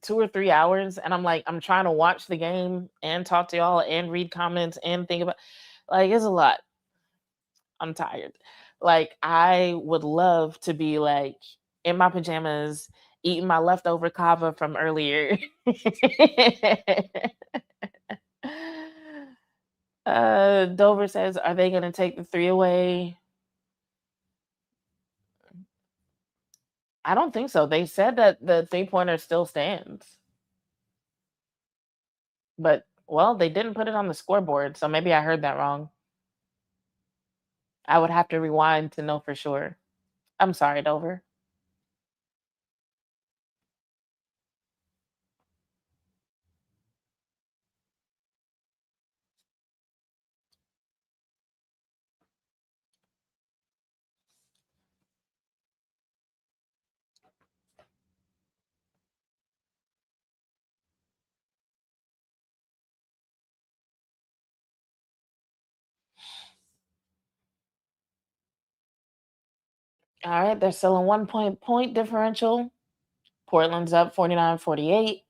2 or 3 hours, and I'm trying to watch the game and talk to y'all and read comments and think about like it's a lot. I'm tired. Like I would love to be like in my pajamas eating my leftover kava from earlier. Dover says, are they going to take the 3 away? I don't think so. They said that the 3-pointer still stands. But, well, they didn't put it on the scoreboard, so maybe I heard that wrong. I would have to rewind to know for sure. I'm sorry, Dover. All right, they're still a 1 point differential. Portland's up 49-48.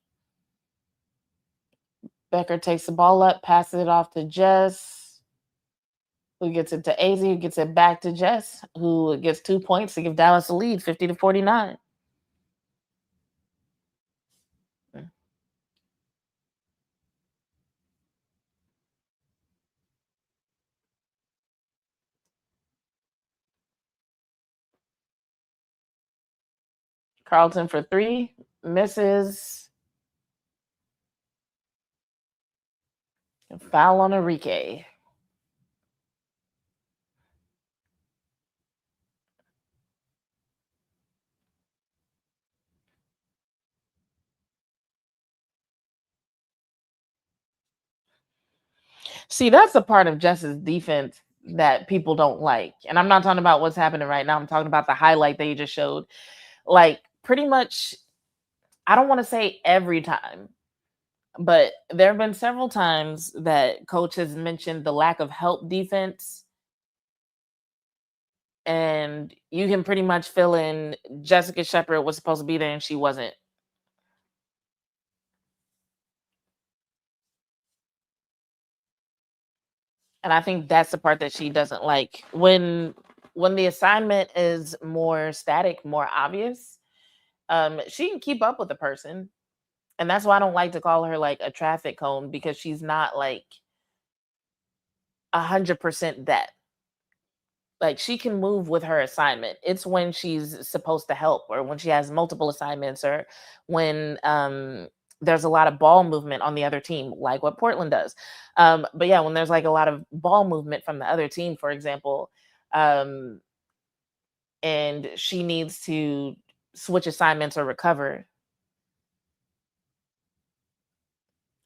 Becker takes the ball up, passes it off to Jess, who gets it to Azzi, who gets it back to Jess, who gets 2 points to give Dallas a lead, 50-49. Carlton for 3, misses. Foul on Enrique. See, that's the part of Jess's defense that people don't like. And I'm not talking about what's happening right now. I'm talking about the highlight that you just showed. Like, pretty much, I don't want to say every time, but there have been several times that coach has mentioned the lack of help defense. And you can pretty much fill in Jessica Shepard was supposed to be there and she wasn't. And I think that's the part that she doesn't like. When the assignment is more static, more obvious, she can keep up with the person. And that's why I don't like to call her like a traffic cone, because she's not like 100% that. Like, she can move with her assignment. It's when she's supposed to help, or when she has multiple assignments, or when there's a lot of ball movement on the other team, like what Portland does. But yeah, when there's like a lot of ball movement from the other team, for example, and she needs to switch assignments or recover,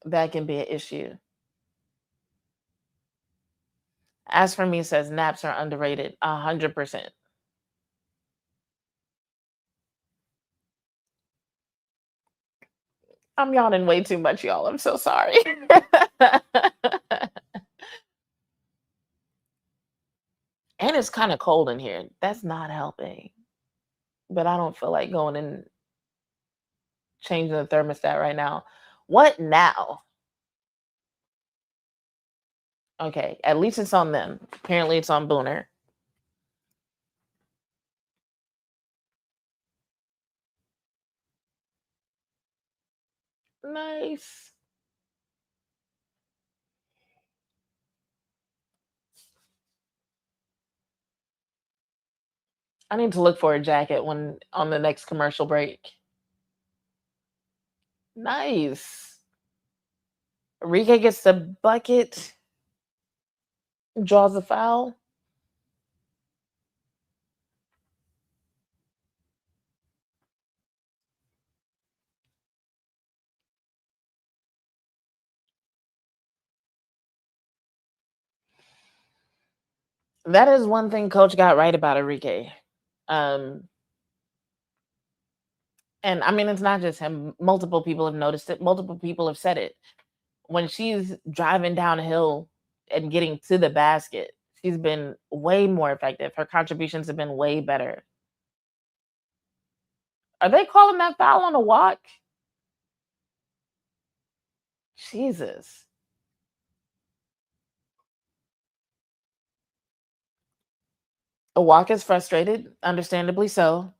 that can be an issue. As for me, says naps are underrated, 100%. I'm yawning way too much, y'all. I'm so sorry. And it's kind of cold in here. That's not helping. But I don't feel like going and changing the thermostat right now. What now? Okay, at least it's on them. Apparently it's on Booner. Nice. I need to look for a jacket when on the next commercial break. Nice. Rika gets the bucket, draws the foul. That is one thing coach got right about Enrique. And I mean, it's not just him. Multiple people have noticed it. Multiple people have said it. When she's driving downhill and getting to the basket, she's been way more effective. Her contributions have been way better. Are they calling that foul on a walk? Jesus. A walk is frustrated, understandably so.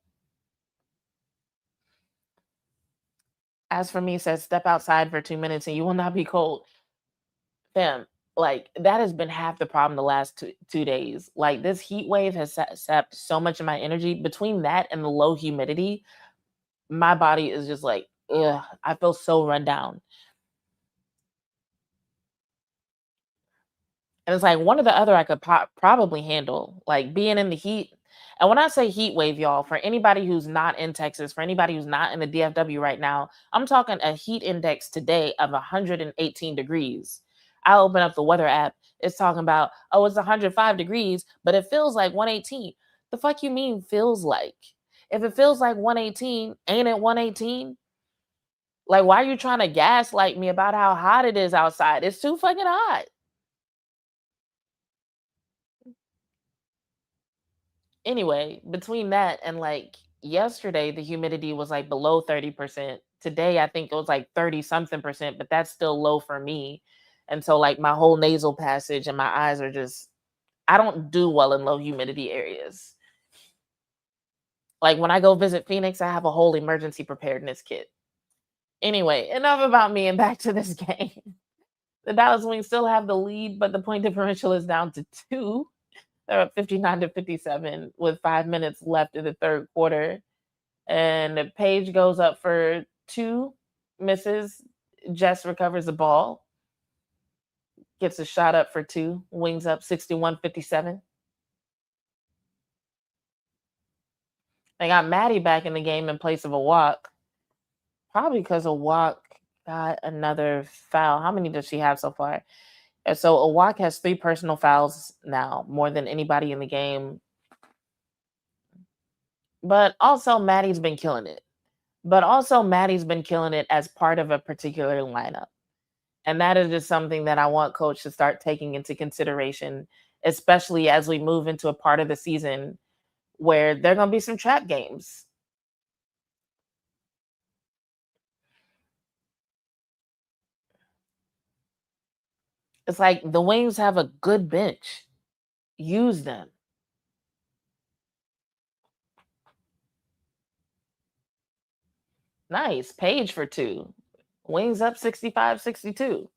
As for me, says step outside for 2 minutes and you will not be cold. Fam, like, that has been half the problem the last two days. Like, this heat wave has sapped so much of my energy. Between that and the low humidity, my body is just like, ugh, I feel so run down. And it's like one or the other I could probably handle. Like, being in the heat, And when I say heat wave, y'all, for anybody who's not in Texas, for anybody who's not in the DFW right now, I'm talking a heat index today of 118 degrees. I open up the weather app. It's talking about, oh, it's 105 degrees, but it feels like 118. The fuck you mean feels like? If it feels like 118, ain't it 118? Like, why are you trying to gaslight me about how hot it is outside? It's too fucking hot. Anyway, between that and like yesterday, the humidity was like below 30%. Today, I think it was like 30 something percent, but that's still low for me. And so, like, my whole nasal passage and my eyes are just, I don't do well in low humidity areas. Like, when I go visit Phoenix, I have a whole emergency preparedness kit. Anyway, enough about me and back to this game. The Dallas Wings still have the lead, but the point differential is down to 2. They're up 59-57 with 5 minutes left in the third quarter. And Page goes up for 2, misses. Jess recovers the ball, gets a shot up for 2. Wings up 61-57. They got Maddy back in the game in place of a walk. Probably because a walk got another foul. How many does she have so far? And so Awak has 3 personal fouls now, more than anybody in the game. But also Maddie's been killing it. As part of a particular lineup. And that is just something that I want coach to start taking into consideration, especially as we move into a part of the season where there are going to be some trap games. It's like the Wings have a good bench. Use them. Nice. Page for 2. Wings up 65-62.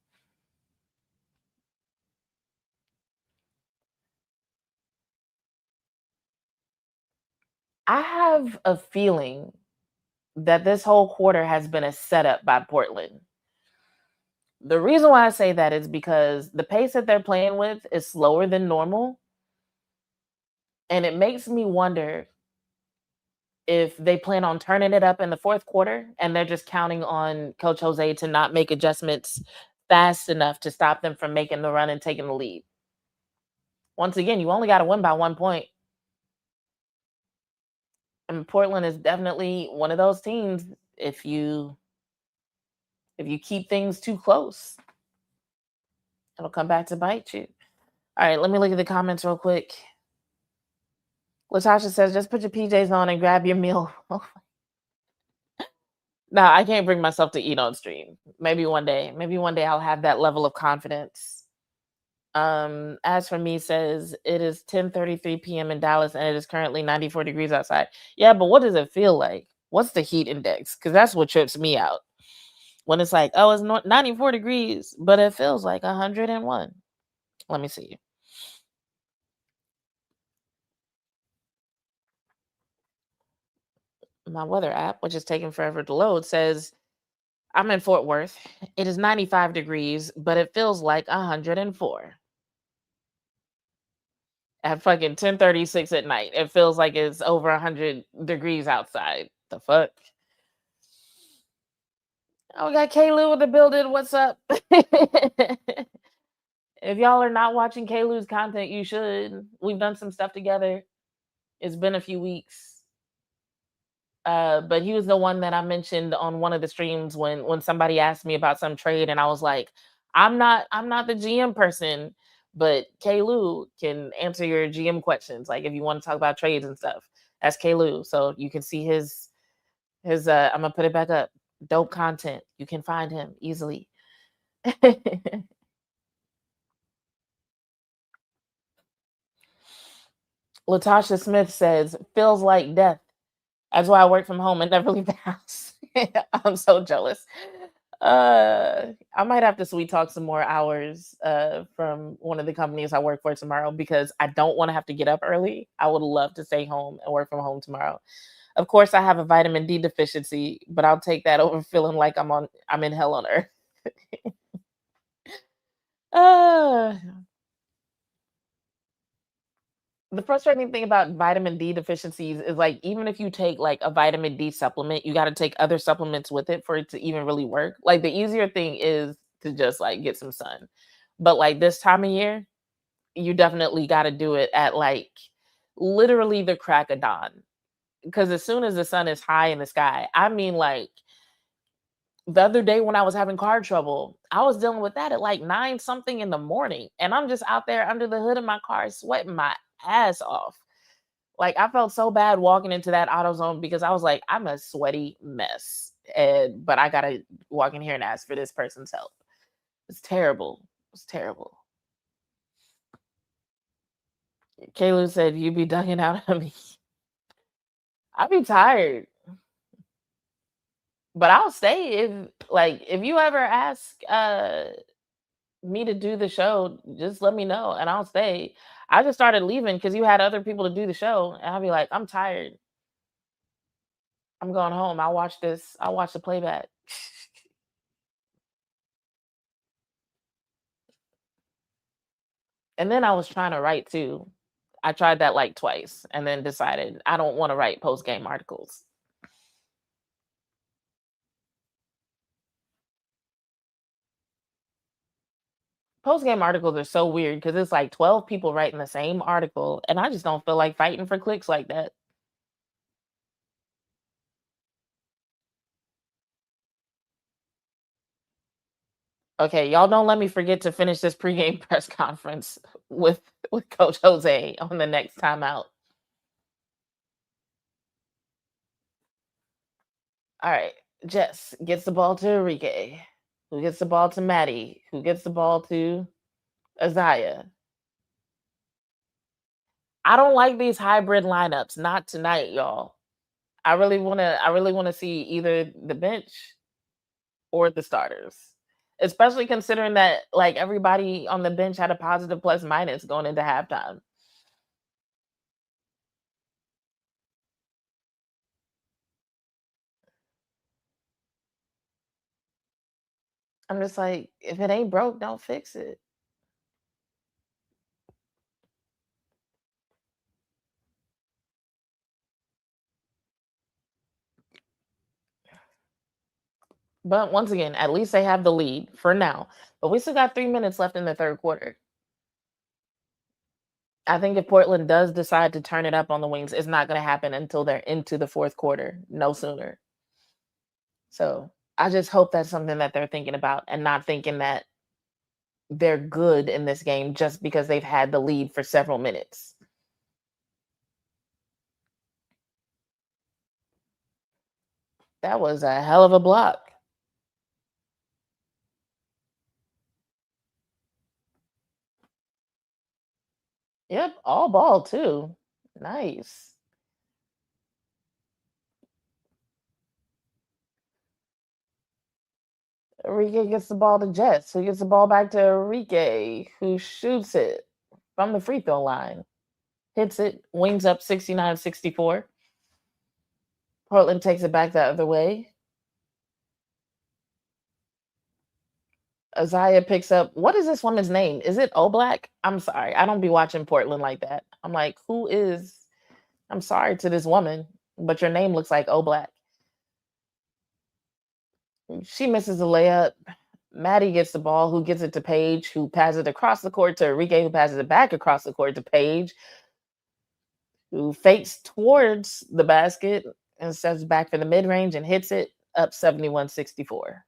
I have a feeling that this whole quarter has been a setup by Portland. The reason why I say that is because the pace that they're playing with is slower than normal. And it makes me wonder if they plan on turning it up in the fourth quarter and they're just counting on Coach Jose to not make adjustments fast enough to stop them from making the run and taking the lead. Once again, you only got to win by 1 point. And Portland is definitely one of those teams. If you keep things too close, it'll come back to bite you. All right, let me look at the comments real quick. Latasha says, just put your PJs on and grab your meal. No, I can't bring myself to eat on stream. Maybe one day I'll have that level of confidence. As for me says, it is 10:33 p.m. in Dallas and it is currently 94 degrees outside. Yeah, but what does it feel like? What's the heat index? Because that's what trips me out. When it's like, oh, it's 94 degrees, but it feels like 101. Let me see. My weather app, which is taking forever to load, says I'm in Fort Worth. It is 95 degrees, but it feels like 104. At fucking 10:36 at night. It feels like it's over 100 degrees outside. The fuck? Oh, we got Kaylu in the building. What's up? If y'all are not watching Kaylu's content, you should. We've done some stuff together. It's been a few weeks. But he was the one that I mentioned on one of the streams when somebody asked me about some trade, and I was like, I'm not the GM person, but Kaylu can answer your GM questions. Like if you want to talk about trades and stuff, that's Kaylu. So you can see his I'm gonna put it back up. Dope content. You can find him easily. Latasha Smith says, feels like death. That's why I work from home and never leave the house. I'm so jealous. I might have to sweet talk some more hours from one of the companies I work for tomorrow because I don't want to have to get up early. I would love to stay home and work from home tomorrow. Of course, I have a vitamin D deficiency, but I'll take that over feeling like I'm in hell on earth. The frustrating thing about vitamin D deficiencies is like even if you take like a vitamin D supplement, you got to take other supplements with it for it to even really work. Like the easier thing is to just like get some sun. But like this time of year, you definitely got to do it at like literally the crack of dawn. Because as soon as the sun is high in the sky, I mean like the other day when I was having car trouble, I was dealing with that at like 9 something in the morning. And I'm just out there under the hood of my car sweating my ass off. Like I felt so bad walking into that AutoZone because I was like, I'm a sweaty mess. But I gotta walk in here and ask for this person's help. It's terrible. It's terrible. Kayla said, "You be ducking out of me." I be tired, but I'll stay if you ever ask me to do the show, just let me know and I'll stay. I just started leaving because you had other people to do the show, and I'll be like, I'm tired. I'm going home. I'll watch this. I'll watch the playback. And then I was trying to write too. I tried that like twice and then decided I don't want to write post game articles. Post game articles are so weird because it's like 12 people writing the same article, and I just don't feel like fighting for clicks like that. Okay, y'all don't let me forget to finish this pregame press conference with Coach Jose on the next timeout. All right, Jess gets the ball to Enrique, who gets the ball to Maddy, who gets the ball to Azziah. I don't like these hybrid lineups. Not tonight, y'all. I really wanna see either the bench or the starters. Especially considering that like everybody on the bench had a positive plus minus going into halftime. I'm just like, if it ain't broke, don't fix it. But once again, at least they have the lead for now. But we still got 3 minutes left in the third quarter. I think if Portland does decide to turn it up on the Wings, it's not going to happen until they're into the fourth quarter, no sooner. So I just hope that's something that they're thinking about and not thinking that they're good in this game just because they've had the lead for several minutes. That was a hell of a block. Yep, all ball too. Nice. Enrique gets the ball to Jets, who gets the ball back to Enrique, who shoots it from the free throw line. Hits it, wings up 69-64. Portland takes it back the other way. Azziah picks up. What is this woman's name? Is it Oblak? I'm sorry. I don't be watching Portland like that. I'm like, who is? I'm sorry to this woman, but your name looks like Oblak. She misses a layup. Maddy gets the ball, who gets it to Paige, who passes it across the court to Enrique, who passes it back across the court to Paige, who fakes towards the basket and steps back for the mid range and hits it up 71-64.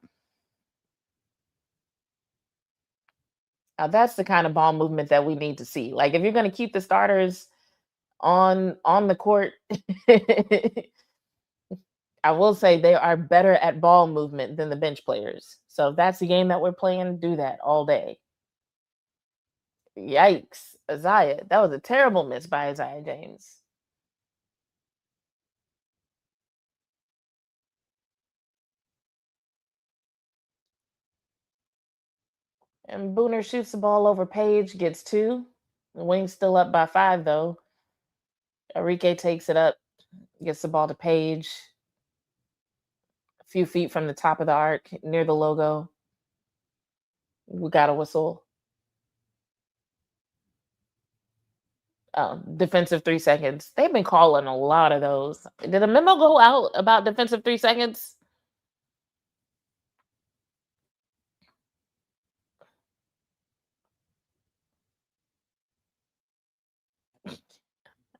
Now that's the kind of ball movement that we need to see. Like if you're going to keep the starters on the court, I will say they are better at ball movement than the bench players. So if that's the game that we're playing, do that all day. Yikes, Azziah. That was a terrible miss by Azziah James. And Booner shoots the ball over Page, gets 2. The Wings still up by 5, though. Enrique takes it up, gets the ball to Page. A few feet from the top of the arc, near the logo. We got a whistle. defensive 3 seconds. They've been calling a lot of those. Did a memo go out about defensive 3 seconds?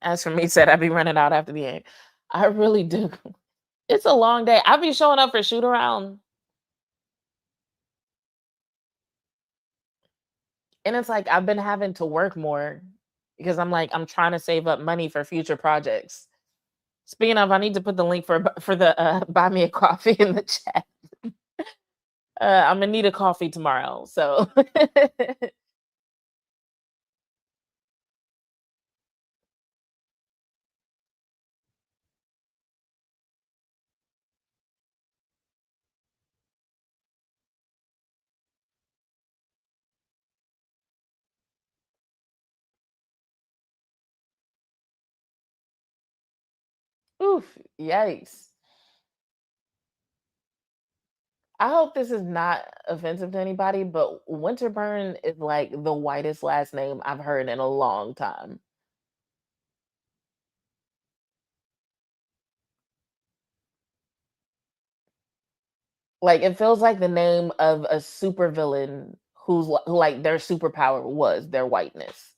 As for me, said I'd be running out after the game. I really do. It's a long day. I'll be showing up for shoot around. And it's like I've been having to work more because I'm trying to save up money for future projects. Speaking of, I need to put the link for the buy me a coffee in the chat. I'm gonna need a coffee tomorrow. So oof, yikes. I hope this is not offensive to anybody, but Winterburn is like the whitest last name I've heard in a long time. Like it feels like the name of a supervillain who like their superpower was their whiteness.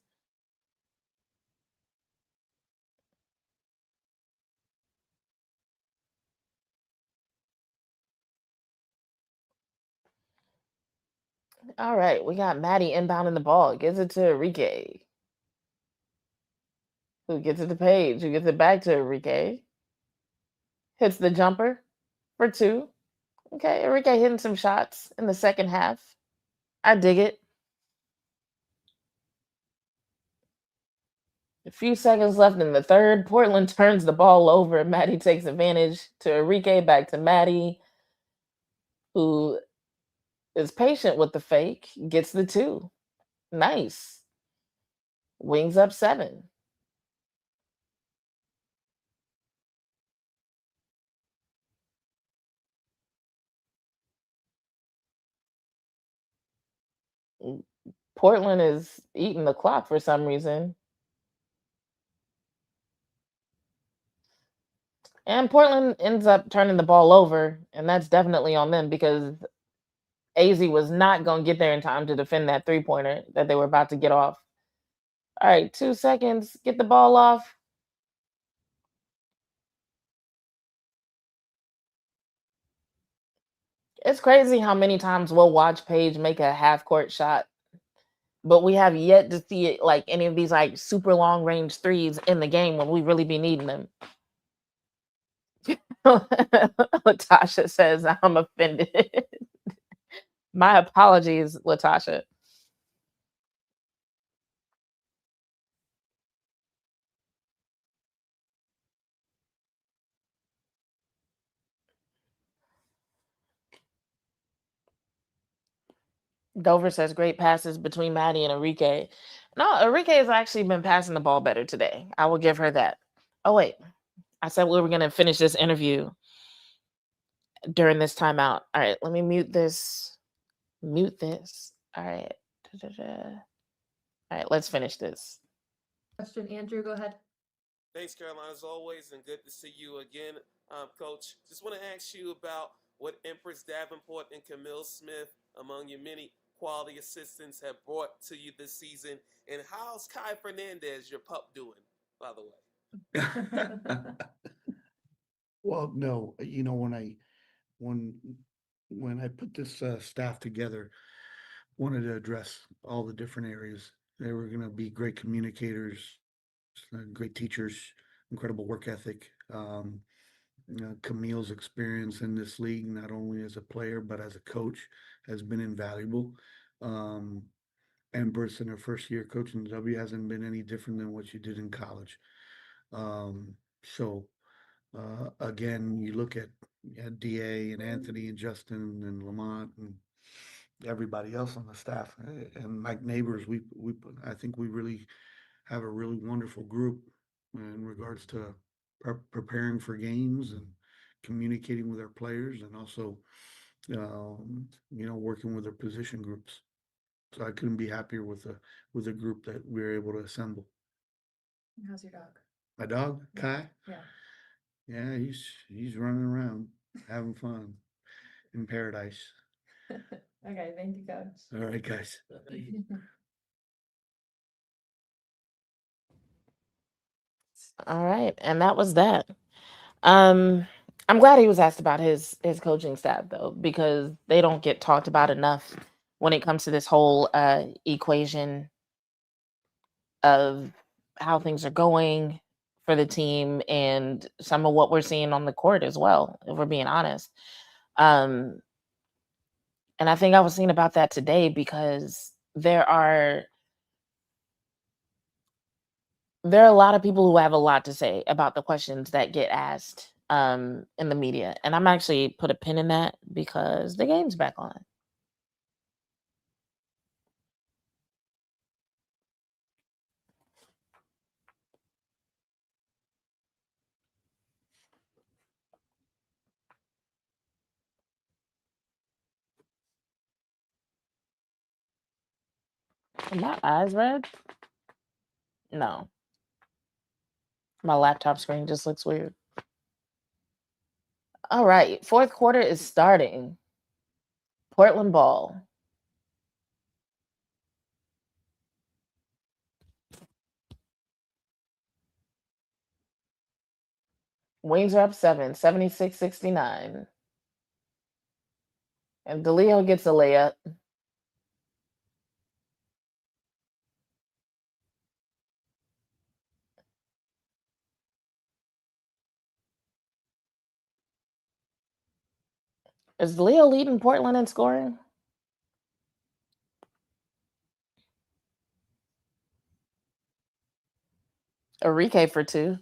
All right, we got Maddy inbounding the ball, gives it to Enrique, who gets it to Paige, who gets it back to Enrique, hits the jumper for 2. Okay, Enrique hitting some shots in the second half. I dig it. A few seconds left in the third. Portland turns the ball over. Maddy takes advantage to Enrique, back to Maddy, who is patient with the fake, gets the 2. Nice. Wings up 7. Portland is eating the clock for some reason. And Portland ends up turning the ball over, and that's definitely on them because Azzi was not going to get there in time to defend that 3-pointer that they were about to get off. All right, 2 seconds, get the ball off. It's crazy how many times we'll watch Paige make a half court shot, but we have yet to see it like any of these like super long range threes in the game when we really be needing them. Latasha says I'm offended. My apologies, Latasha. Dover says great passes between Maddy and Enrique. No, Enrique has actually been passing the ball better today. I will give her that. Oh wait, I said we were gonna finish this interview during this timeout. All right, let me mute this. Mute this. All right. Da-da-da. All right, let's finish this. Question, Andrew, go ahead. Thanks, Caroline, as always, and good to see you again, Coach. Just want to ask you about what Empress Davenport and Camille Smith, among your many quality assistants, have brought to you this season, and how's Kai Fernandez, your pup, doing, by the way? Well, no, when when I put this staff together, wanted to address all the different areas. They were going to be great communicators, great teachers, incredible work ethic. Camille's experience in this league, not only as a player but as a coach, has been invaluable. Empress in her first year coaching the W hasn't been any different than what she did in college. So again, you look at Da and Anthony and Justin and Lamont and everybody else on the staff and Mike Neighbors. I think we really have a really wonderful group in regards to preparing for games and communicating with our players, and also working with our position groups. So I couldn't be happier with the group that we were able to assemble. How's your dog? My dog, Kai. Yeah. Yeah, he's running around having fun in paradise. Okay, thank you, Coach. All right, guys. All right, and that was that. I'm glad he was asked about his coaching staff though, because they don't get talked about enough when it comes to this whole equation of how things are going for the team and some of what we're seeing on the court as well, if we're being honest. And I think I was thinking about that today because there are a lot of people who have a lot to say about the questions that get asked in the media. And I'm actually put a pin in that because the game's back on. Are my eyes red? No. My laptop screen just looks weird. All right. Fourth quarter is starting. Portland ball. Wings are up 7, 76-69. And DeLeo gets a layup. Is DeLeo leading Portland in scoring? Enrique for 2.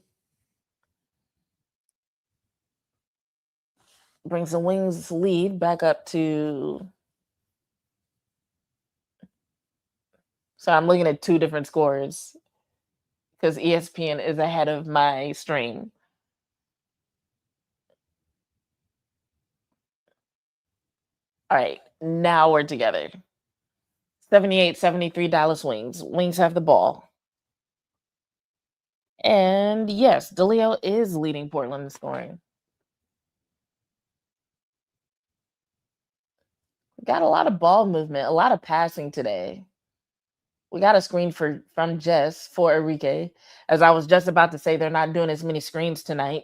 Brings the Wings lead back up to. So I'm looking at 2 different scores because ESPN is ahead of my stream. All right, now we're together. 78-73 Dallas Wings. Wings have the ball. And yes, DeLeo is leading Portland in scoring. Got a lot of ball movement, a lot of passing today. We got a screen from Jess for Enrique. As I was just about to say, they're not doing as many screens tonight.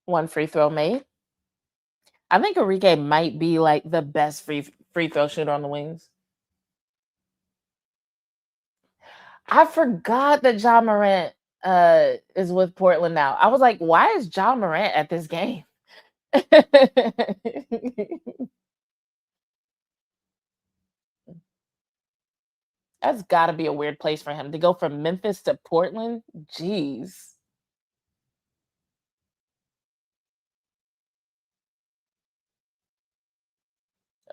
One free throw made. I think Enrique might be like the best free throw shooter on the Wings. I forgot that John Morant is with Portland now. I was like, why is John Morant at this game? That's got to be a weird place for him to go from Memphis to Portland. Jeez.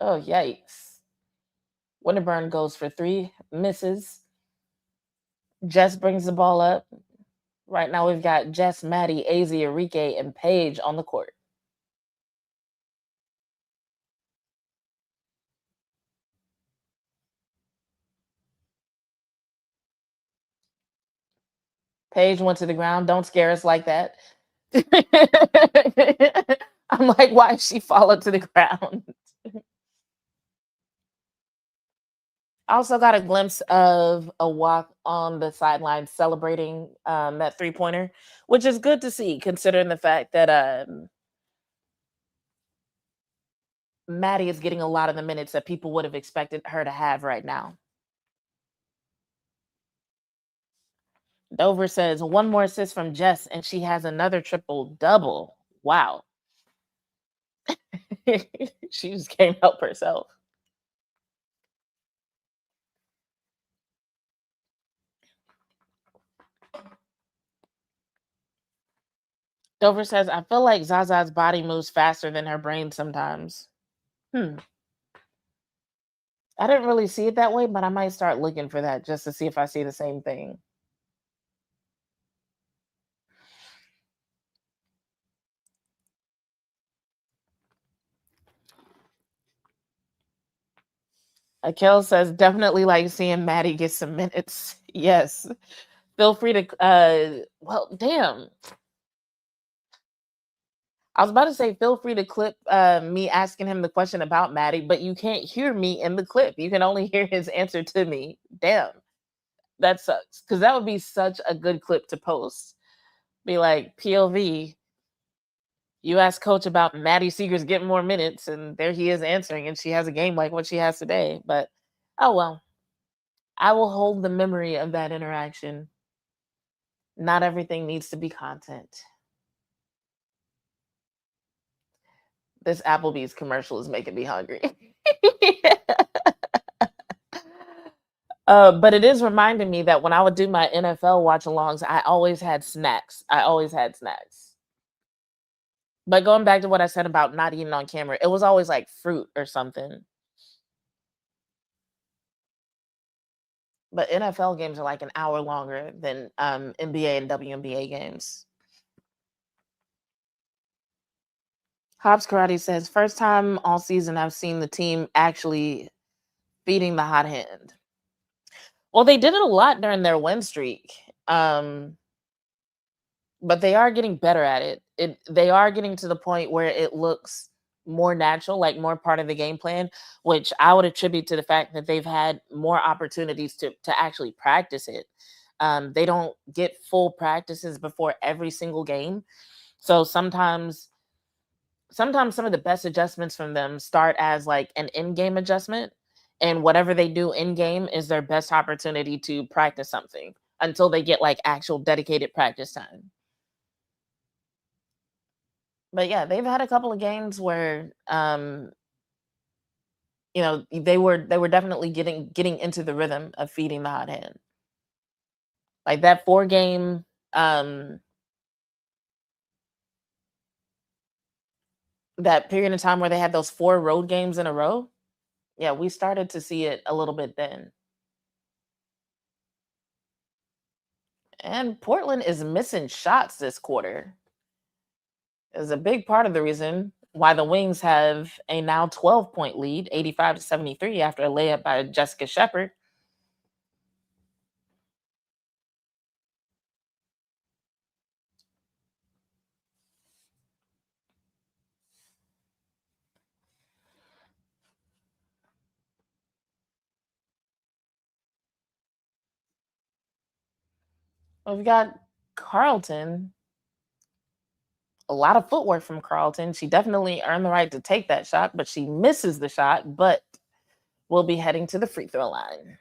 Oh, yikes. Winterburn goes for 3, misses. Jess brings the ball up. Right now we've got Jess, Maddy, Azzi, Enrique, and Paige on the court. Paige went to the ground. Don't scare us like that. I'm like, why is she falling to the ground? I also got a glimpse of a walk on the sideline celebrating that 3-pointer, which is good to see considering the fact that Maddy is getting a lot of the minutes that people would have expected her to have right now. Dover says 1 more assist from Jess and she has another triple double. Wow. She just can't help herself. Dover says, I feel like Zaza's body moves faster than her brain sometimes. I didn't really see it that way, but I might start looking for that just to see if I see the same thing. Akel says, definitely like seeing Maddy get some minutes. Yes. Feel free to, well, damn. I was about to say, feel free to clip me asking him the question about Maddy, but you can't hear me in the clip. You can only hear his answer to me. Damn. That sucks. Because that would be such a good clip to post. Be like, POV, you ask coach about Maddie Seegers getting more minutes, and there he is answering, and she has a game like what she has today. But, oh well. I will hold the memory of that interaction. Not everything needs to be content. This Applebee's commercial is making me hungry. But it is reminding me that when I would do my NFL watch-alongs, I always had snacks. But going back to what I said about not eating on camera, it was always like fruit or something. But NFL games are like an hour longer than NBA and WNBA games. Hobbs Karate says, first time all season I've seen the team actually feeding the hot hand. Well, they did it a lot during their win streak. But they are getting better at it. They are getting to the point where it looks more natural, like more part of the game plan, which I would attribute to the fact that they've had more opportunities to actually practice it. They don't get full practices before every single game. So sometimes some of the best adjustments from them start as like an in-game adjustment, and whatever they do in-game is their best opportunity to practice something until they get like actual dedicated practice time. But yeah, they've had a couple of games where they were definitely getting into the rhythm of feeding the hot hand. Like that 4-game that period of time where they had those 4 road games in a row. Yeah, we started to see it a little bit then. And Portland is missing shots this quarter. Is a big part of the reason why the Wings have a now 12-point lead, 85-73, after a layup by Jessica Shepard. We've got Carlton. A lot of footwork from Carlton. She definitely earned the right to take that shot, but she misses the shot, but will be heading to the free throw line.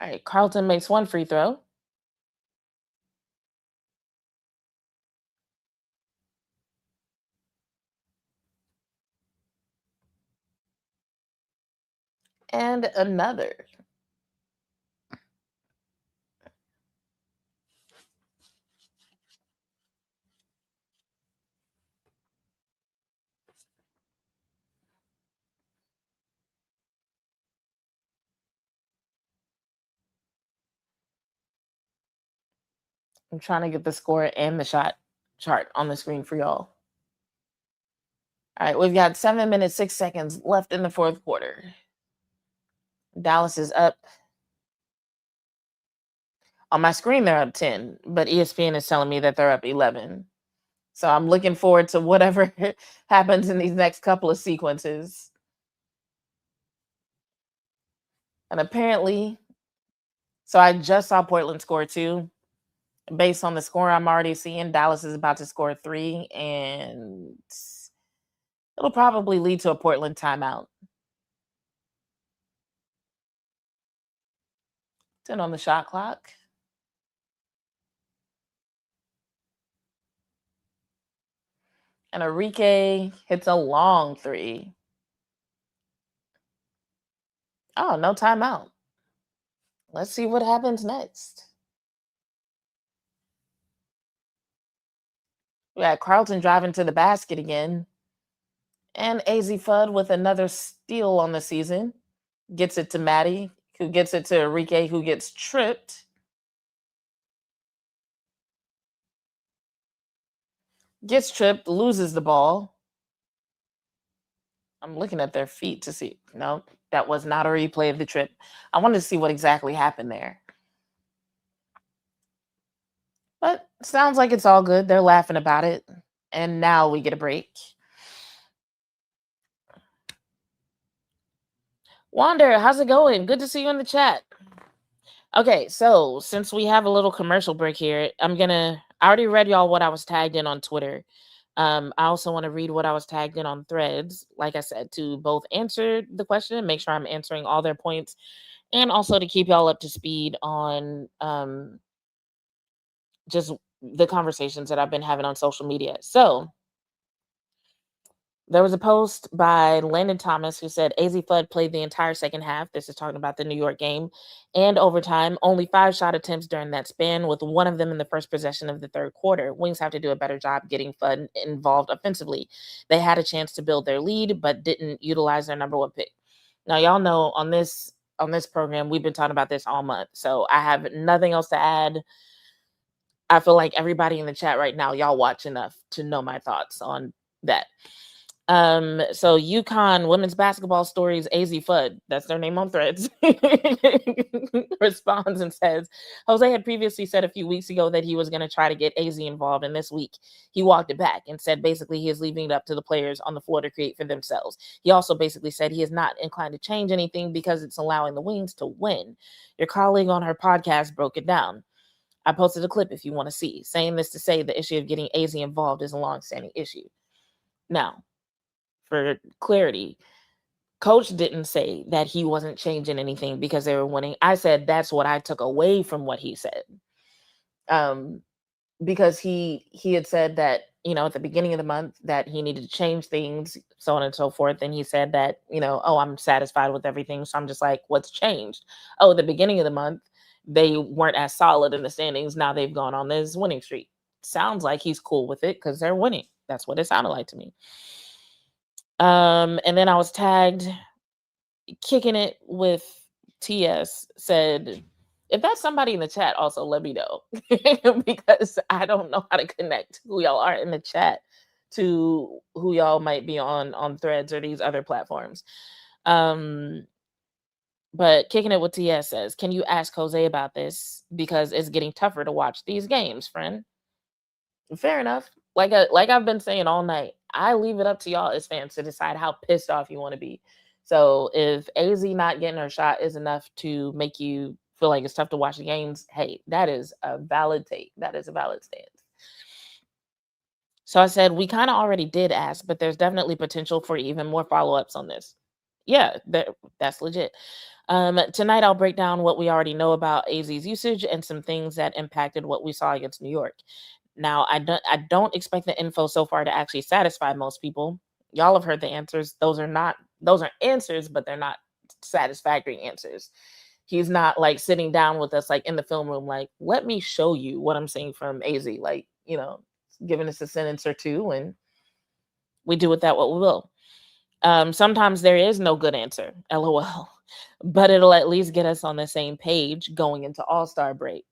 All right, Carlton makes 1 free throw. And another. I'm trying to get the score and the shot chart on the screen for y'all. All right, we've got 7 minutes, 6 seconds left in the 4th quarter. Dallas is up. On my screen, they're up 10, but ESPN is telling me that they're up 11. So I'm looking forward to whatever happens in these next couple of sequences. And apparently, so I just saw Portland score 2. Based on the score I'm already seeing, Dallas is about to score 3, and it'll probably lead to a Portland timeout. 10 on the shot clock. And Enrique hits a long three. Oh, no timeout. Let's see what happens next. We got Carlton driving to the basket again. And Azzi Fudd with another steal on the season. Gets it to Maddy, who gets it to Enrique, who gets tripped. Gets tripped, loses the ball. I'm looking at their feet to see. No, that was not a replay of the trip. I wanted to see what exactly happened there. But sounds like it's all good. They're laughing about it. And now we get a break. Wander, how's it going? Good to see you in the chat. Okay, so since we have a little commercial break here, I already read y'all what I was tagged in on Twitter. I also want to read what I was tagged in on Threads, like I said, to both answer the question and make sure I'm answering all their points, and also to keep y'all up to speed on just the conversations that I've been having on social media. So there was a post by Landon Thomas who said Azzi Fudd played the entire second half. This is talking about the New York game and overtime. Only 5 shot attempts during that span, with one of them in the first possession of the third quarter. Wings have to do a better job getting Fudd involved offensively. They had a chance to build their lead, but didn't utilize their number 1 pick. Now, y'all know on this program, we've been talking about this all month. So I have nothing else to add. I feel like everybody in the chat right now, y'all watch enough to know my thoughts on that. So UConn women's basketball stories, Azzi Fudd, that's their name on Threads, responds and says, Jose had previously said a few weeks ago that he was going to try to get Azzi involved, and this week he walked it back and said basically he is leaving it up to the players on the floor to create for themselves. He also basically said he is not inclined to change anything because it's allowing the Wings to win. Your colleague on her podcast broke it down. I posted a clip if you want to see, saying this to say the issue of getting Azzi involved is a long-standing issue. Now, for clarity, Coach didn't say that he wasn't changing anything because they were winning. I said that's what I took away from what he said. Because he had said that, at the beginning of the month that he needed to change things, so on and so forth. And he said that, oh, I'm satisfied with everything. So I'm just like, what's changed? Oh, at the beginning of the month, they weren't as solid in the standings. Now they've gone on this winning streak. Sounds like he's cool with it because they're winning. That's what it sounded like to me. And then I was tagged Kicking It with TS said, if that's somebody in the chat, also let me know because I don't know how to connect who y'all are in the chat to who y'all might be on Threads or these other platforms. But Kicking It with TS says, can you ask Jose about this because it's getting tougher to watch these games, friend? Fair enough. Like I've been saying all night, I leave it up to y'all as fans to decide how pissed off you want to be. So if Azzi not getting her shot is enough to make you feel like it's tough to watch the games, hey, that is a valid take. That is a valid stance. So I said, we kind of already did ask, but there's definitely potential for even more follow-ups on this. Yeah, that's legit. Tonight, I'll break down what we already know about Azzi's usage and some things that impacted what we saw against New York. Now, I don't expect the info so far to actually satisfy most people. Y'all have heard the answers. Those are answers, but they're not satisfactory answers. He's not like sitting down with us like in the film room, like, let me show you what I'm seeing from Azzi, like, giving us a sentence or two, and we do with that what we will. Sometimes there is no good answer, LOL, but it'll at least get us on the same page going into All-Star break.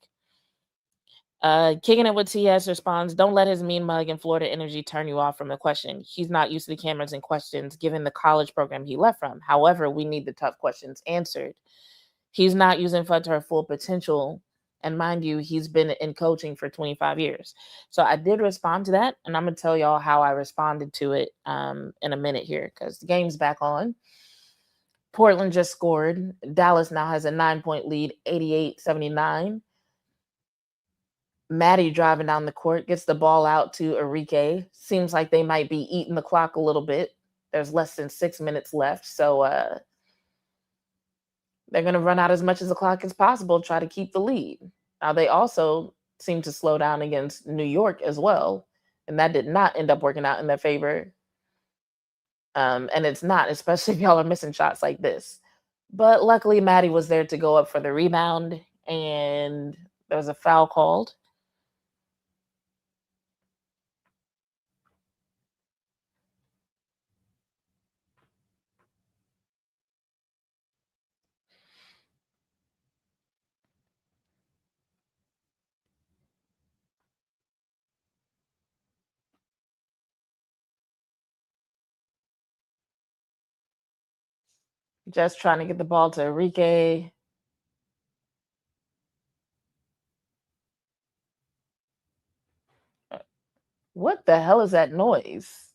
Kicking It with TS responds, don't let his mean mug and Florida energy turn you off from the question. He's not used to the cameras and questions given the college program he left from. However, we need the tough questions answered. He's not using Fudd to her full potential. And mind you, he's been in coaching for 25 years. So I did respond to that. And I'm going to tell y'all how I responded to it in a minute here because the game's back on. Portland just scored. Dallas now has a 9-point lead, 88-79. Maddy driving down the court, gets the ball out to Enrique. Seems like they might be eating the clock a little bit. There's less than 6 minutes left. So they're going to run out as much of the clock as possible, try to keep the lead. Now, they also seem to slow down against New York as well. And that did not end up working out in their favor. And it's not, especially if y'all are missing shots like this. But luckily, Maddy was there to go up for the rebound, and there was a foul called. Just trying to get the ball to Enrique. What the hell is that noise?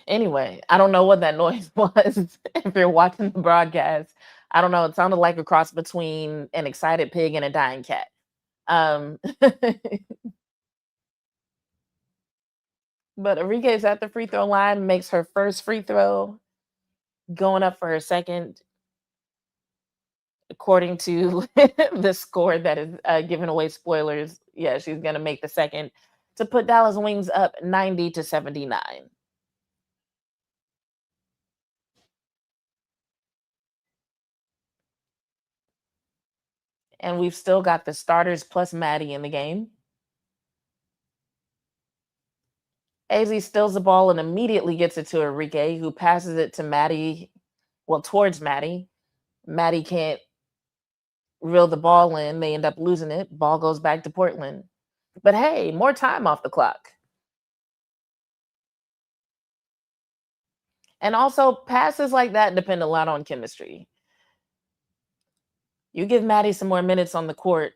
Anyway, I don't know what that noise was. If you're watching the broadcast, I don't know. It sounded like a cross between an excited pig and a dying cat. But Enrique's at the free throw line, makes her first free throw, going up for her second. According to the score that is giving away spoilers, yeah, she's going to make the second to put Dallas Wings up 90-79. And we've still got the starters plus Maddy in the game. Azzi steals the ball and immediately gets it to Enrique, who passes it to Maddy, well, towards Maddy. Maddy can't reel the ball in. They end up losing it. Ball goes back to Portland. But hey, more time off the clock. And also, passes like that depend a lot on chemistry. You give Maddy some more minutes on the court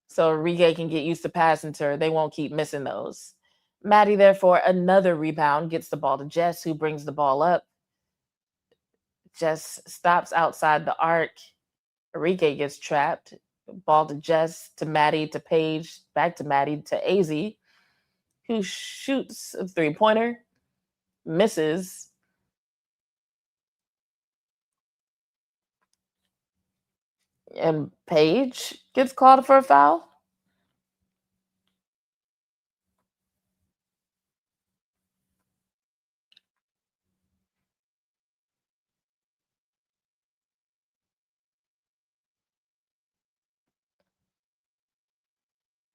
so Enrique can get used to passing to her. They won't keep missing those. Maddy, therefore, another rebound, gets the ball to Jess, who brings the ball up. Jess stops outside the arc. Enrique gets trapped. Ball to Jess, to Maddy, to Paige, back to Maddy, to Azzi, who shoots a three-pointer, misses. And Paige gets called for a foul.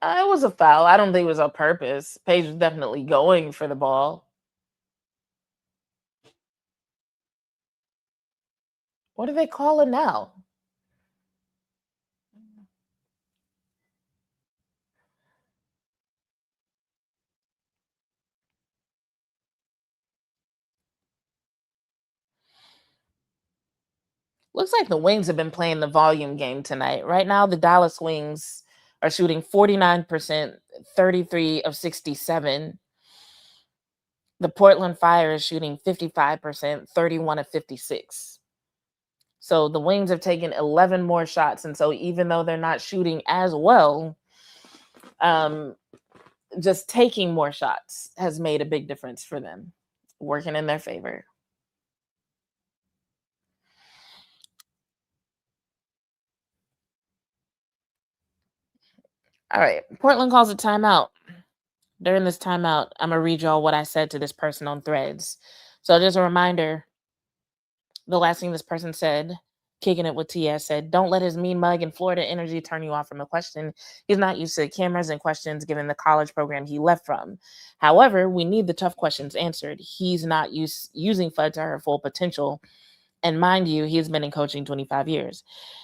It was a foul. I don't think it was on purpose. Paige was definitely going for the ball. What are they calling now? Looks like the Wings have been playing the volume game tonight. Right now, the Dallas Wings are shooting 49%, 33 of 67. The Portland Fire is shooting 55%, 31 of 56. So the Wings have taken 11 more shots. And so even though they're not shooting as well, just taking more shots has made a big difference for them, working in their favor. All right, Portland calls a timeout. During this timeout, I'm going to read y'all what I said to this person on Threads. So just a reminder, the last thing this person said, kicking it with TS, said, don't let his mean mug and Florida energy turn you off from a question. He's not used to cameras and questions given the college program he left from. However, we need the tough questions answered. He's not using Fudd to her full potential. And mind you, he's been in coaching 25 years.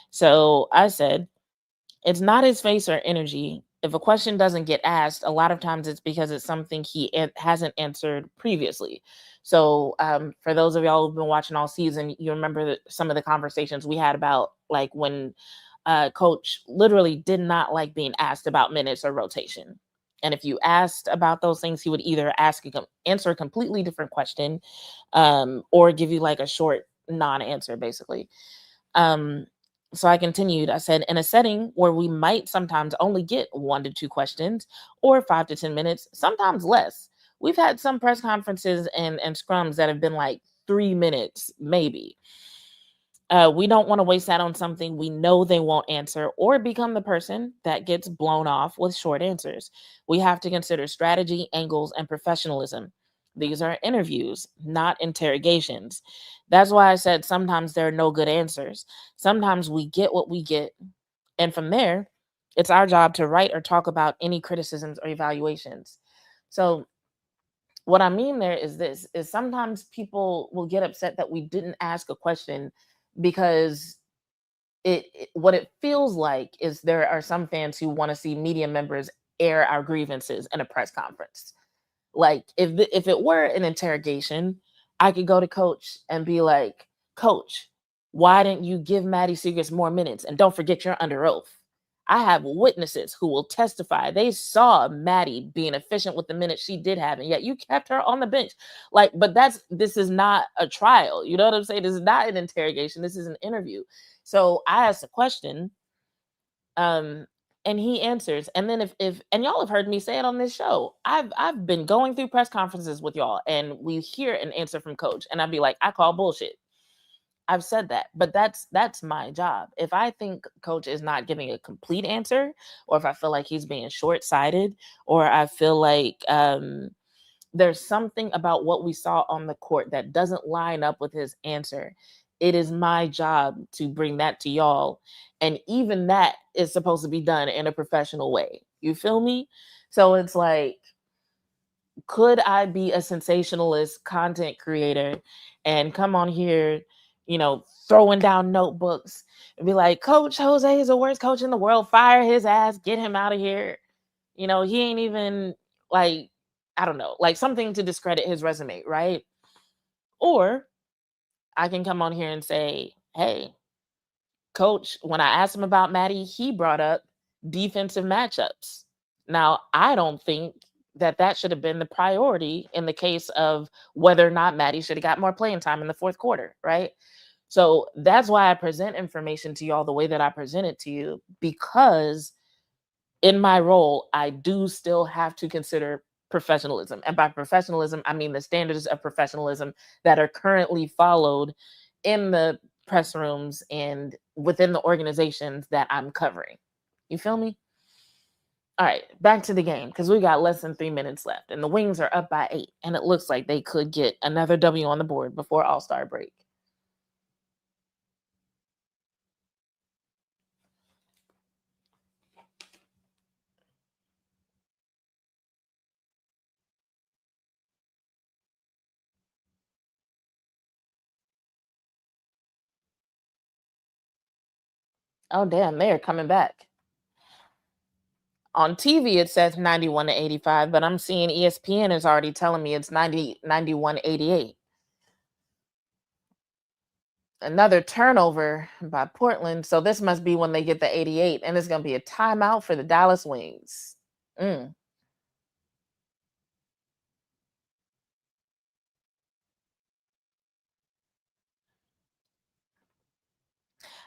So I said, it's not his face or energy. If a question doesn't get asked, a lot of times it's because it's something he hasn't answered previously. So for those of y'all who've been watching all season, you remember some of the conversations we had about like when coach literally did not like being asked about minutes or rotation. And if you asked about those things, he would either answer a completely different question or give you like a short non-answer, basically. So I continued. I said, in a setting where we might sometimes only get 1 to 2 questions or 5 to 10 minutes, sometimes less. We've had some press conferences and scrums that have been like 3 minutes, maybe. We don't want to waste that on something we know they won't answer or become the person that gets blown off with short answers. We have to consider strategy, angles, and professionalism. These are interviews, not interrogations. That's why I said sometimes there are no good answers. Sometimes we get what we get. And from there, it's our job to write or talk about any criticisms or evaluations. So, what I mean there is this is sometimes people will get upset that we didn't ask a question because what it feels like is there are some fans who want to see media members air our grievances in a press conference. Like if it were an interrogation, I could go to coach and be like, "Coach, why didn't you give Maddie Seegers more minutes? And don't forget you're under oath." I have witnesses who will testify. They saw Maddie being efficient with the minutes she did have, and yet you kept her on the bench. Like, but this is not a trial. You know what I'm saying? This is not an interrogation. This is an interview. So I asked a question, um, and he answers. And then if and y'all have heard me say it on this show, I've been going through press conferences with y'all, and we hear an answer from coach, and I'd be like, I call bullshit. I've said that, but that's my job. If I think coach is not giving a complete answer, or if I feel like he's being short-sighted, or I feel like there's something about what we saw on the court that doesn't line up with his answer, it is my job to bring that to y'all. And even that is supposed to be done in a professional way. You feel me? So it's like, could I be a sensationalist content creator and come on here, throwing down notebooks and be like, Coach Jose is the worst coach in the world. Fire his ass. Get him out of here. He ain't even like, I don't know, like something to discredit his resume, right? Or I can come on here and say, hey, coach, when I asked him about Maddie, he brought up defensive matchups. Now, I don't think that should have been the priority in the case of whether or not Maddie should have got more playing time in the fourth quarter, right? So that's why I present information to y'all the way that I present it to you, because in my role, I do still have to consider professionalism. And by professionalism, I mean the standards of professionalism that are currently followed in the press rooms and within the organizations that I'm covering. You feel me? All right, back to the game, because we got less than 3 minutes left, and the Wings are up by 8, and it looks like they could get another W on the board before All-Star break. Oh, damn, they're coming back. On TV, it says 91-85, but I'm seeing ESPN is already telling me it's 91-88. Another turnover by Portland. So this must be when they get the 88, and it's going to be a timeout for the Dallas Wings.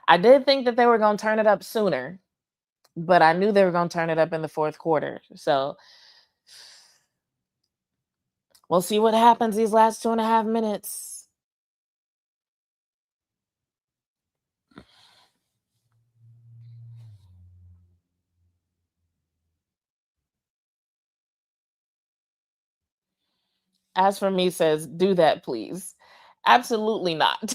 I did think that they were going to turn it up sooner, but I knew they were going to turn it up in the fourth quarter. So we'll see what happens these last 2.5 minutes. As for me, says, do that, please. Absolutely not.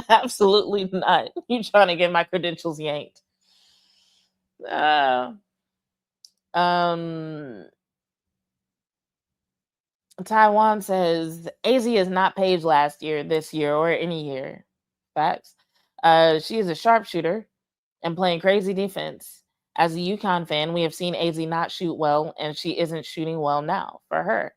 Absolutely not. You trying to get my credentials yanked. Taiwan says AZ is not Paige last year, this year, or any year. Facts. She is a sharpshooter and playing crazy defense. As a UConn fan, we have seen AZ not shoot well, and she isn't shooting well now for her.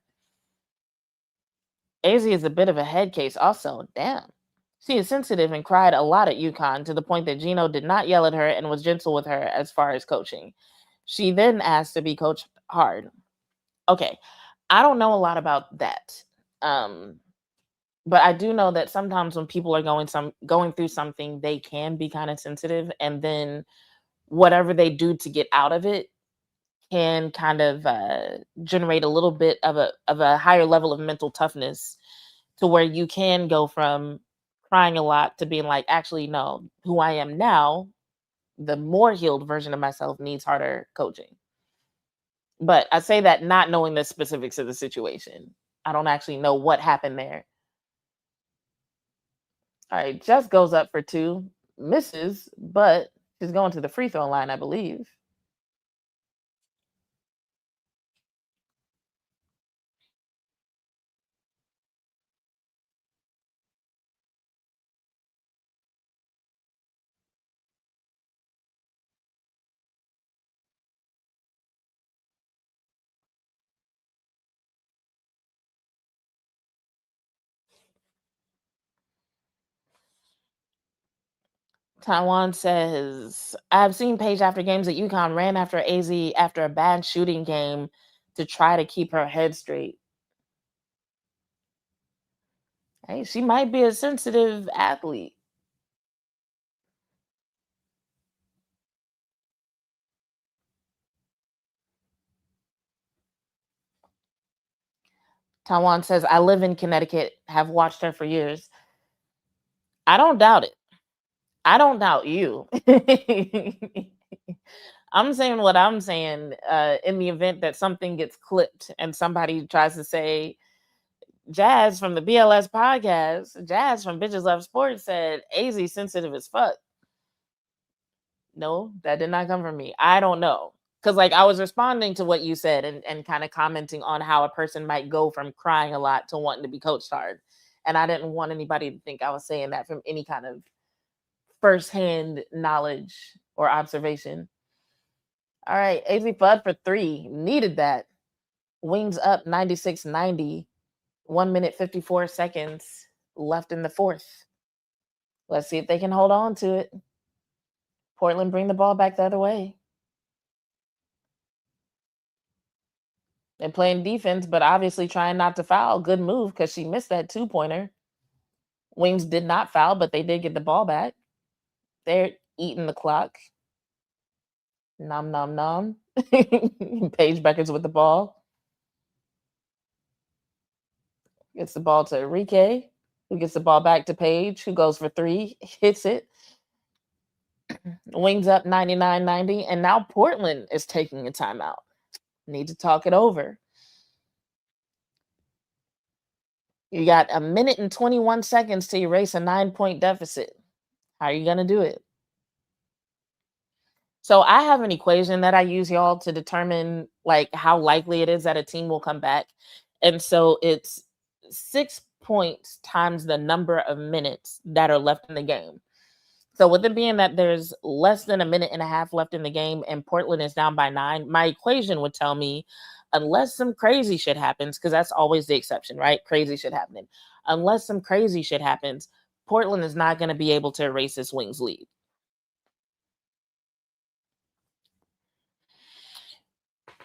AZ is a bit of a head case also. Damn. She is sensitive and cried a lot at UConn, to the point that Gino did not yell at her and was gentle with her as far as coaching. She then asked to be coached hard. Okay, I don't know a lot about that. But I do know that sometimes when people are going through something, they can be kind of sensitive, and then whatever they do to get out of it can kind of generate a little bit of a higher level of mental toughness to where you can go from crying a lot to being like, actually, no, who I am now, the more healed version of myself needs harder coaching. But I say that not knowing the specifics of the situation. I don't actually know what happened there. All right, Jess goes up for 2, misses, but she's going to the free throw line, I believe. Taiwan says, I've seen Paige after games at UConn ran after AZ after a bad shooting game to try to keep her head straight. Hey, she might be a sensitive athlete. Taiwan says, I live in Connecticut, have watched her for years. I don't doubt it. I don't doubt you. I'm saying what I'm saying in the event that something gets clipped and somebody tries to say, Jazz from the BLS podcast, Jazz from Bitches Love Sports said, AZ sensitive as fuck. No, that did not come from me. I don't know. Because like I was responding to what you said and kind of commenting on how a person might go from crying a lot to wanting to be coached hard. And I didn't want anybody to think I was saying that from any kind of firsthand knowledge or observation. All right, Azzi Fudd for 3. Needed that. Wings up 96-90. 1 minute 54 seconds left in the fourth. Let's see if they can hold on to it. Portland bring the ball back the other way. They're playing defense, but obviously trying not to foul. Good move because she missed that 2-pointer. Wings did not foul, but they did get the ball back. They're eating the clock. Nom, nom, nom. Paige Beckers with the ball. Gets the ball to Enrique, who gets the ball back to Paige, who goes for 3, hits it. Wings up 99-90, and now Portland is taking a timeout. Need to talk it over. You got 1 minute and 21 seconds to erase a 9-point deficit. How are you going to do it? So I have an equation that I use, y'all, to determine like how likely it is that a team will come back. And so it's 6 points times the number of minutes that are left in the game. So with it being that there's less than 1.5 minutes left in the game and Portland is down by 9, my equation would tell me, unless some crazy shit happens, because that's always the exception, right? Crazy shit happening. Unless some crazy shit happens, Portland is not going to be able to erase this Wings lead.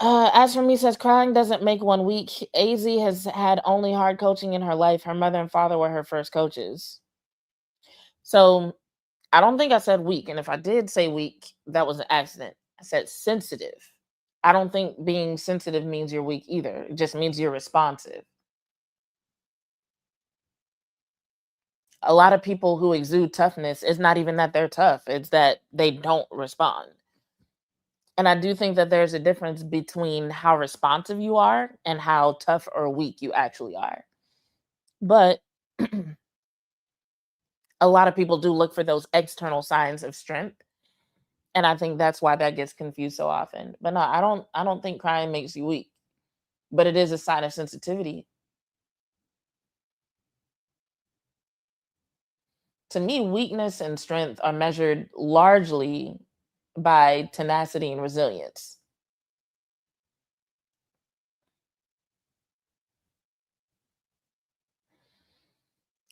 As for me, says crying doesn't make one weak. AZ has had only hard coaching in her life. Her mother and father were her first coaches. So I don't think I said weak. And if I did say weak, that was an accident. I said sensitive. I don't think being sensitive means you're weak either. It just means you're responsive. A lot of people who exude toughness, it's not even that they're tough. It's that they don't respond. And I do think that there's a difference between how responsive you are and how tough or weak you actually are. But a lot of people do look for those external signs of strength. And I think that's why that gets confused so often. But no, I don't think crying makes you weak. But it is a sign of sensitivity. To me, weakness and strength are measured largely by tenacity and resilience.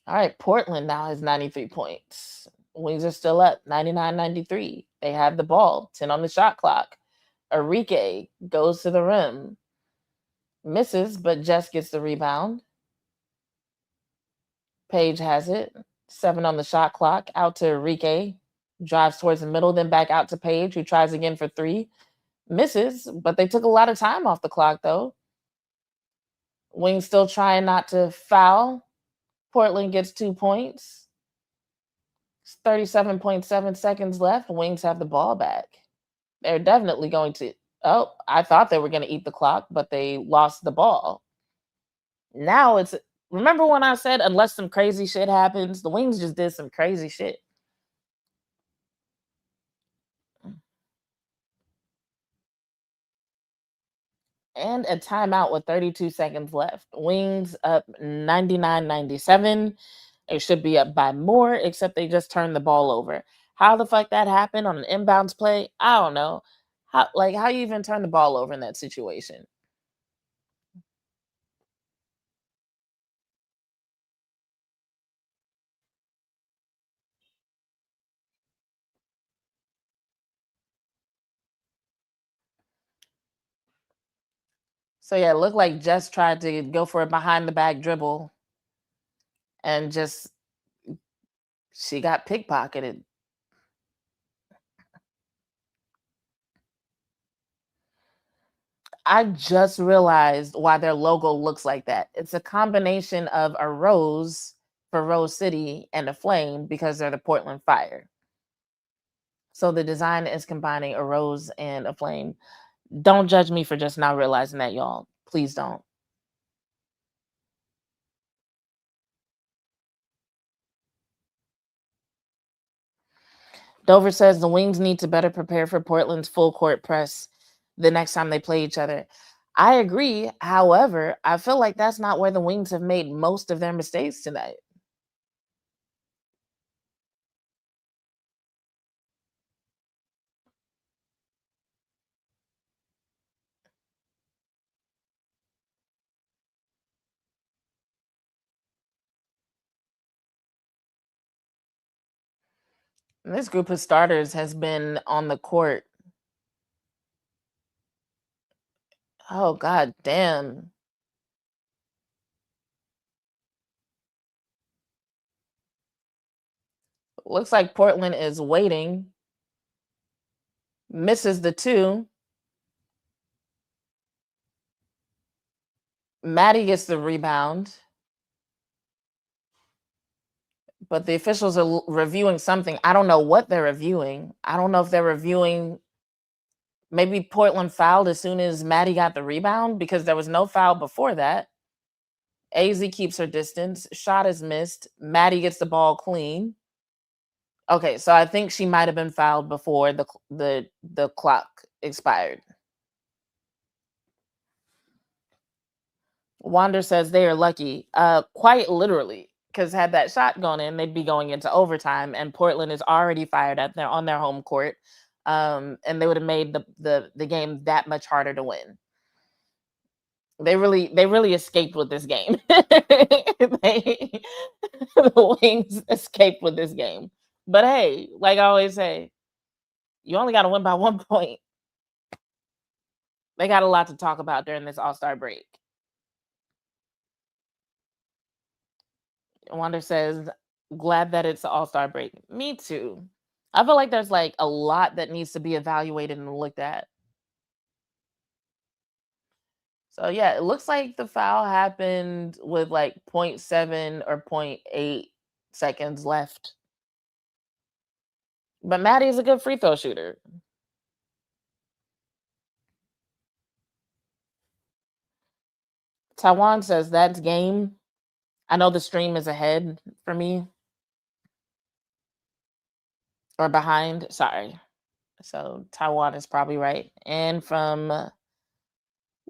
All right, Portland now has 93 points. Wings are still up 99-93. They have the ball, 10 on the shot clock. Enrique goes to the rim, misses, but Jess gets the rebound. Paige has it, 7 on the shot clock, out to Enrique, drives towards the middle, then back out to Paige, who tries again for 3, misses, but they took a lot of time off the clock though. Wings still trying not to foul. Portland gets 2 points. 37.7 seconds left. Wings have the ball back. They're definitely going to. Oh, I thought they were going to eat the clock, but they lost the ball. Now it's. Remember when I said unless some crazy shit happens? The Wings just did some crazy shit. And a timeout with 32 seconds left. Wings up 99-97. It should be up by more, except they just turned the ball over. How the fuck that happened on an inbounds play? I don't know. How you even turn the ball over in that situation? So yeah, it looked like Jess tried to go for a behind the back dribble and just she got pickpocketed. I just realized why their logo looks like that. It's a combination of a rose for Rose City and a flame because they're the Portland Fire. So the design is combining a rose and a flame. Don't judge me for just not realizing that, y'all. Please don't. Dover says the Wings need to better prepare for Portland's full court press the next time they play each other. I agree. However, I feel like that's not where the Wings have made most of their mistakes tonight. This group of starters has been on the court. Oh, god damn. Looks like Portland is waiting. Misses the 2. Maddy gets the rebound. But the officials are reviewing something. I don't know what they're reviewing. I don't know if they're reviewing. Maybe Portland fouled as soon as Maddy got the rebound because there was no foul before that. Azzi keeps her distance. Shot is missed. Maddy gets the ball clean. Okay, so I think she might have been fouled before the clock expired. Wander says they are lucky. Quite literally, because had that shot gone in, they'd be going into overtime, and Portland is already fired up. They're on their home court, and they would have made the game that much harder to win. They really escaped with this game. The Wings escaped with this game. But hey, like I always say, you only got to win by 1 point. They got a lot to talk about during this All-Star break. Wanda says, glad that it's the All-Star break. Me too. I feel like there's like a lot that needs to be evaluated and looked at. So yeah, it looks like the foul happened with like 0.7 or 0.8 seconds left. But Maddy is a good free throw shooter. Taiwan says that's game. I know the stream is ahead for me. Or behind, sorry. So Taiwan is probably right. And from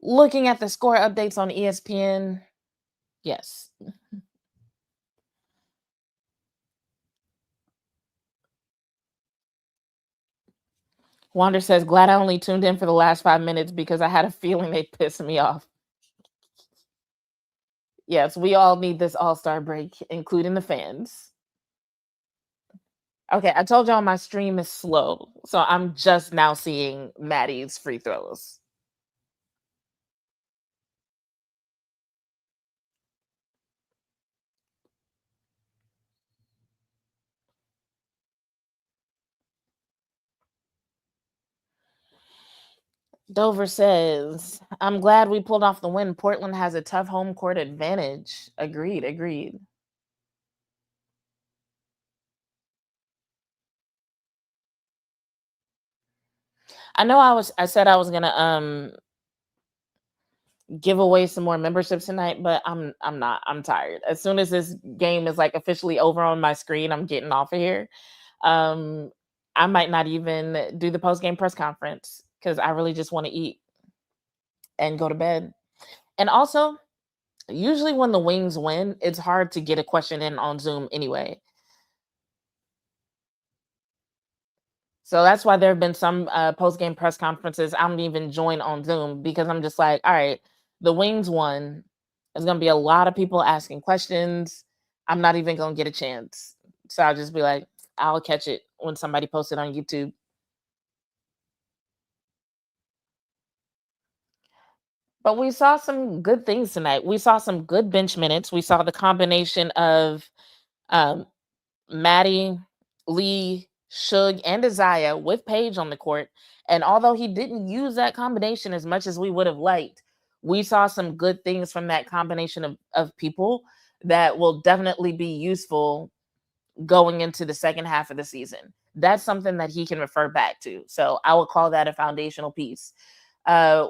looking at the score updates on ESPN, yes. Wander says, glad I only tuned in for the last 5 minutes because I had a feeling they pissed me off. Yes, we all need this All-Star break, including the fans. Okay, I told y'all my stream is slow, so I'm just now seeing Maddy's free throws. Dover says, I'm glad we pulled off the win. Portland has a tough home court advantage. Agreed. I know I said I was gonna give away some more memberships tonight, but I'm not. I'm tired. As soon as this game is like officially over on my screen, I'm getting off of here. Um, I might not even do the post game press conference because I really just want to eat and go to bed. And also, usually when the Wings win, it's hard to get a question in on Zoom anyway. So that's why there have been some post game press conferences I don't even join on Zoom because I'm just like, all right, the Wings won. There's gonna be a lot of people asking questions. I'm not even gonna get a chance. So I'll just be like, I'll catch it when somebody posts it on YouTube. But we saw some good things tonight. We saw some good bench minutes. We saw the combination of um, Maddy, Lee, Suge, and Isaiah with Paige on the court. And although he didn't use that combination as much as we would have liked, we saw some good things from that combination of people that will definitely be useful going into the second half of the season. That's something that he can refer back to. So I would call that a foundational piece.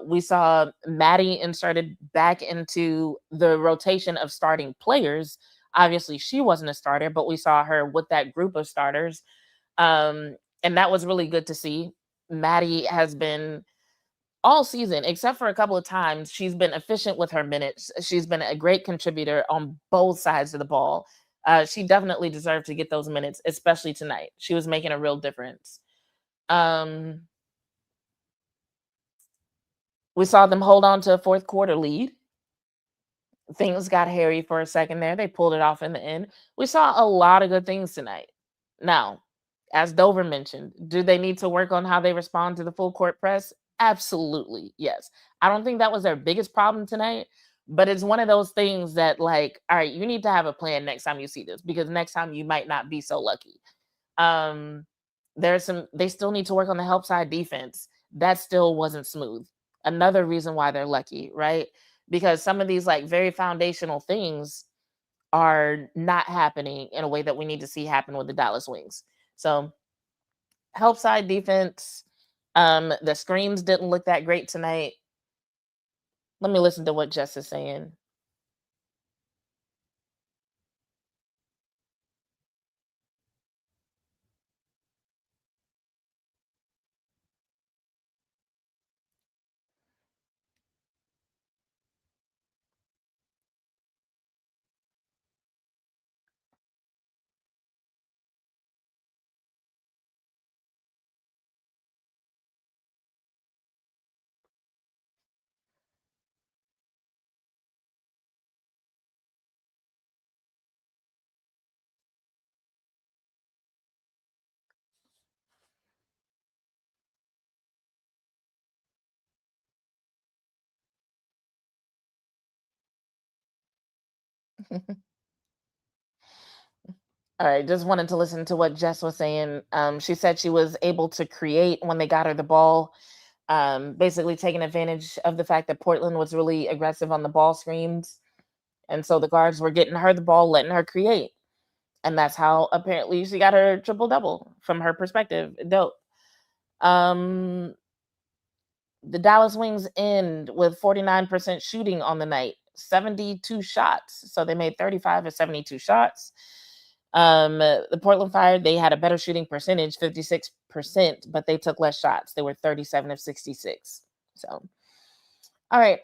We saw Maddy inserted back into the rotation of starting players. Obviously, she wasn't a starter, but we saw her with that group of starters. And that was really good to see. Maddy has been all season, except for a couple of times, she's been efficient with her minutes. She's been a great contributor on both sides of the ball. She definitely deserved to get those minutes, especially tonight. She was making a real difference. Um, we saw them hold on to a fourth quarter lead. Things got hairy for a second there. They pulled it off in the end. We saw a lot of good things tonight. Now, as Dover mentioned, do they need to work on how they respond to the full court press? Absolutely, yes. I don't think that was their biggest problem tonight, but it's one of those things that, like, all right, you need to have a plan next time you see this because next time you might not be so lucky. Um, they still need to work on the help side defense. That still wasn't smooth. Another reason why they're lucky, right? Because some of these like very foundational things are not happening in a way that we need to see happen with the Dallas Wings. So help side defense. The screens didn't look that great tonight. Let me listen to what Jess is saying. All right, just wanted to listen to what Jess was saying. She said she was able to create when they got her the ball, basically taking advantage of the fact that Portland was really aggressive on the ball screens. And so the guards were getting her the ball, letting her create. And that's how apparently she got her triple double from her perspective. Dope. Um, the Dallas Wings end with 49% shooting on the night, 72 shots. So they made 35 of 72 shots. The Portland Fire, they had a better shooting percentage, 56%, but they took less shots. They were 37 of 66. So, all right.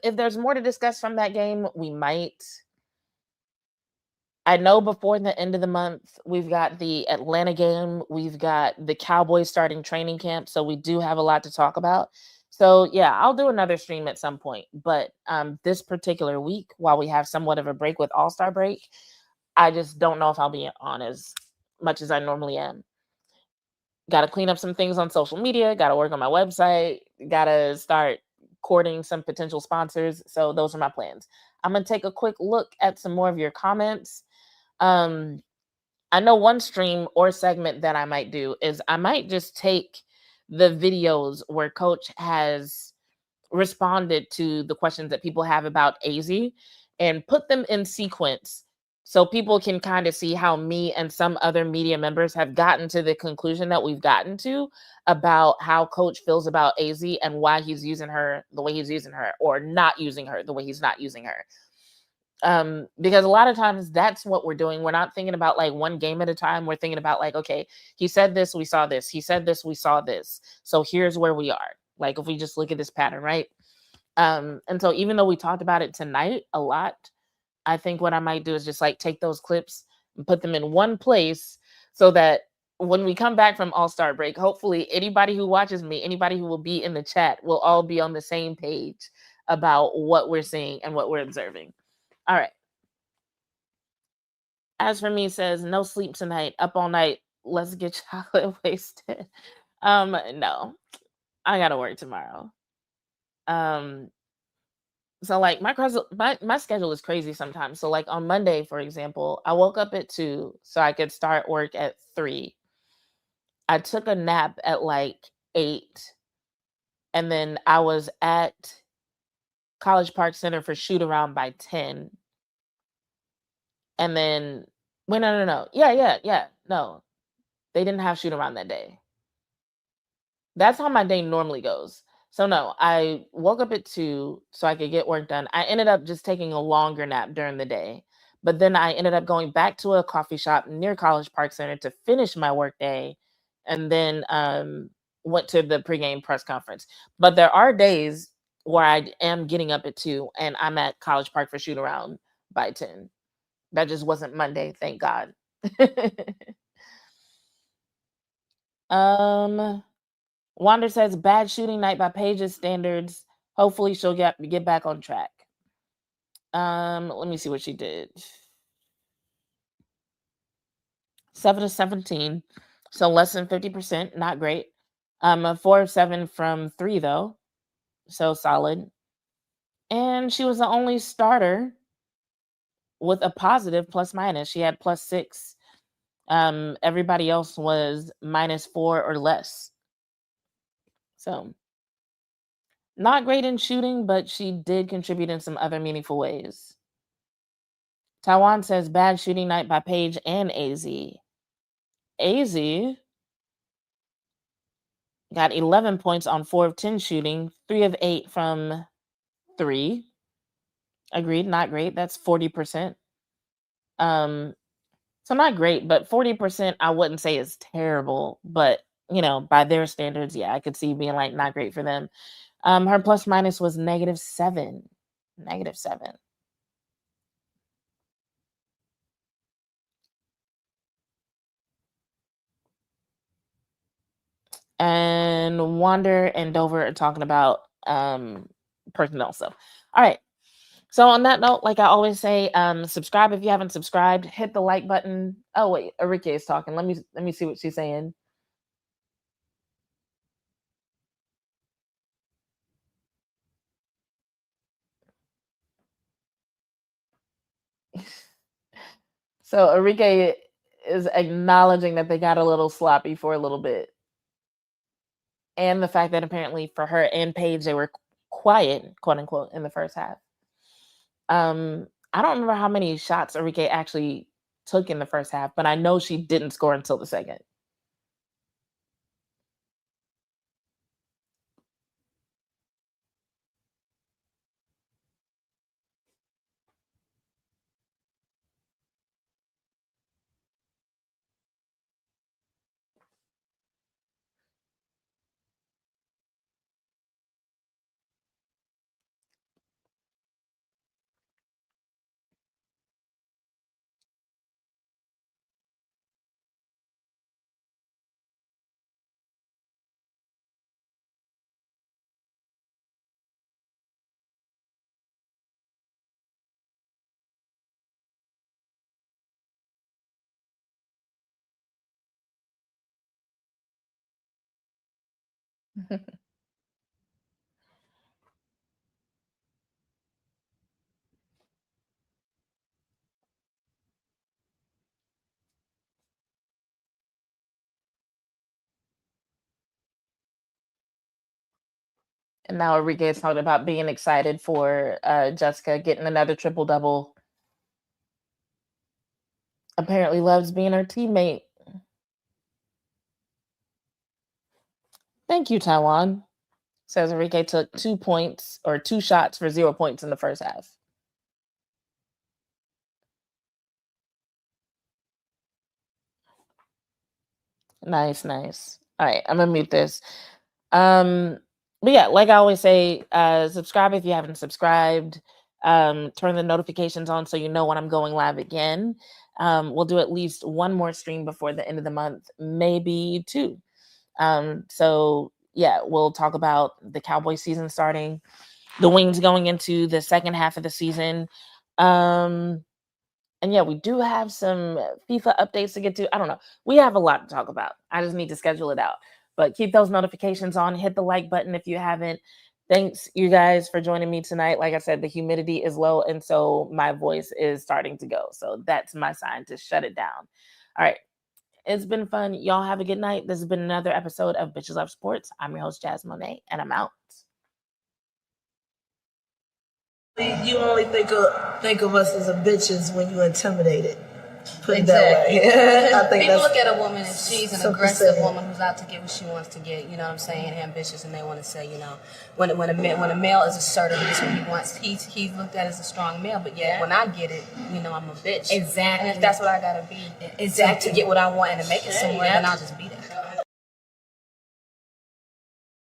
If there's more to discuss from that game, we might. I know before the end of the month, we've got the Atlanta game, we've got the Cowboys starting training camp, so we do have a lot to talk about. So yeah, I'll do another stream at some point. But this particular week, while we have somewhat of a break with All-Star break, I just don't know if I'll be on as much as I normally am. Got to clean up some things on social media, got to work on my website, got to start courting some potential sponsors. So those are my plans. I'm going to take a quick look at some more of your comments. I know one stream or segment that I might do is I might just take the videos where Coach has responded to the questions that people have about AZ and put them in sequence so people can kind of see how me and some other media members have gotten to the conclusion that we've gotten to about how coach feels about AZ and why he's using her the way he's using her, or not using her the way he's not using her. Because a lot of times that's what we're doing. We're not thinking about like one game at a time. We're thinking about like, okay, he said this, we saw this. He said this, we saw this. So here's where we are. Like if we just look at this pattern, right? And so even though we talked about it tonight a lot, I think what I might do is just like take those clips and put them in one place so that when we come back from All-Star break, hopefully anybody who watches me, anybody who will be in the chat will all be on the same page about what we're seeing and what we're observing. All right. As for me, says no sleep tonight, up all night. Let's get chocolate wasted. No, I gotta work tomorrow. So like my schedule is crazy sometimes. So like on Monday, for example, I woke up at 2 so I could start work at 3. I took a nap at like 8, and then I was at College Park Center for shoot around by 10. And then wait, no. Yeah. No. They didn't have shoot around that day. That's how my day normally goes. So no, I woke up at 2 so I could get work done. I ended up just taking a longer nap during the day. But then I ended up going back to a coffee shop near College Park Center to finish my work day, and then went to the pregame press conference. But there are days where I am getting up at 2 and I'm at College Park for shoot around by 10. That just wasn't Monday, thank God. Wander says bad shooting night by Paige's standards. Hopefully she'll get back on track. Let me see what she did. 7 of 17, so less than 50%, not great. 4 of 7 from 3 though, so solid. And she was the only starter with a positive plus minus. She had +6. Everybody else was -4 or less. So not great in shooting, but she did contribute in some other meaningful ways. Taiwan says bad shooting night by Paige and AZ. AZ got 11 points on 4 of 10 shooting, 3 of 8 from 3. Agreed, not great. That's 40%. So not great, but 40% I wouldn't say is terrible, but you know, by their standards, yeah, I could see being like not great for them. Her plus minus was -7. -7. And Wander and Dover are talking about personnel stuff. All right. So on that note, like I always say, subscribe if you haven't subscribed. Hit the like button. Oh wait, Arike is talking. Let me see what she's saying. So Arike is acknowledging that they got a little sloppy for a little bit, and the fact that apparently for her and Paige they were quiet, quote unquote, in the first half. I don't remember how many shots Arike actually took in the first half, but I know she didn't score until the second. And now Enrique is talking about being excited for Jessica getting another triple double. apparently loves being her teammate. Thank you, Taiwan. Says Enrique took 2 points or 2 shots for 0 points in the first half. Nice, nice. All right, I'm gonna mute this. But yeah, like I always say, subscribe if you haven't subscribed. Turn the notifications on so you know when I'm going live again. We'll do at least one more stream before the end of the month, maybe 2. So yeah, we'll talk about the Cowboy season starting, the Wings going into the second half of the season. And yeah, we do have some FIFA updates to get to. I don't know. We have a lot to talk about. I just need to schedule it out. But keep those notifications on. Hit the like button if you haven't. Thanks, you guys, for joining me tonight. Like I said, the humidity is low, and so my voice is starting to go. So that's my sign to shut it down. All right. It's been fun. Y'all have a good night. This has been another episode of Bitches Love Sports. I'm your host, Jazz Monet, and I'm out. You only think of us as a bitches when you intimidated. Put it that way. I think People that's look at a woman and she's an simple aggressive saying. woman who's out to get what she wants to get. You know what I'm saying? Ambitious, and they want to say, you know, when a male is assertive, this is what he wants. He's looked at as a strong male, but yet when I get it, you know, I'm a bitch. Exactly. And if that's what I gotta be, Exactly. to get what I want and to make it somewhere, then I'll just be that.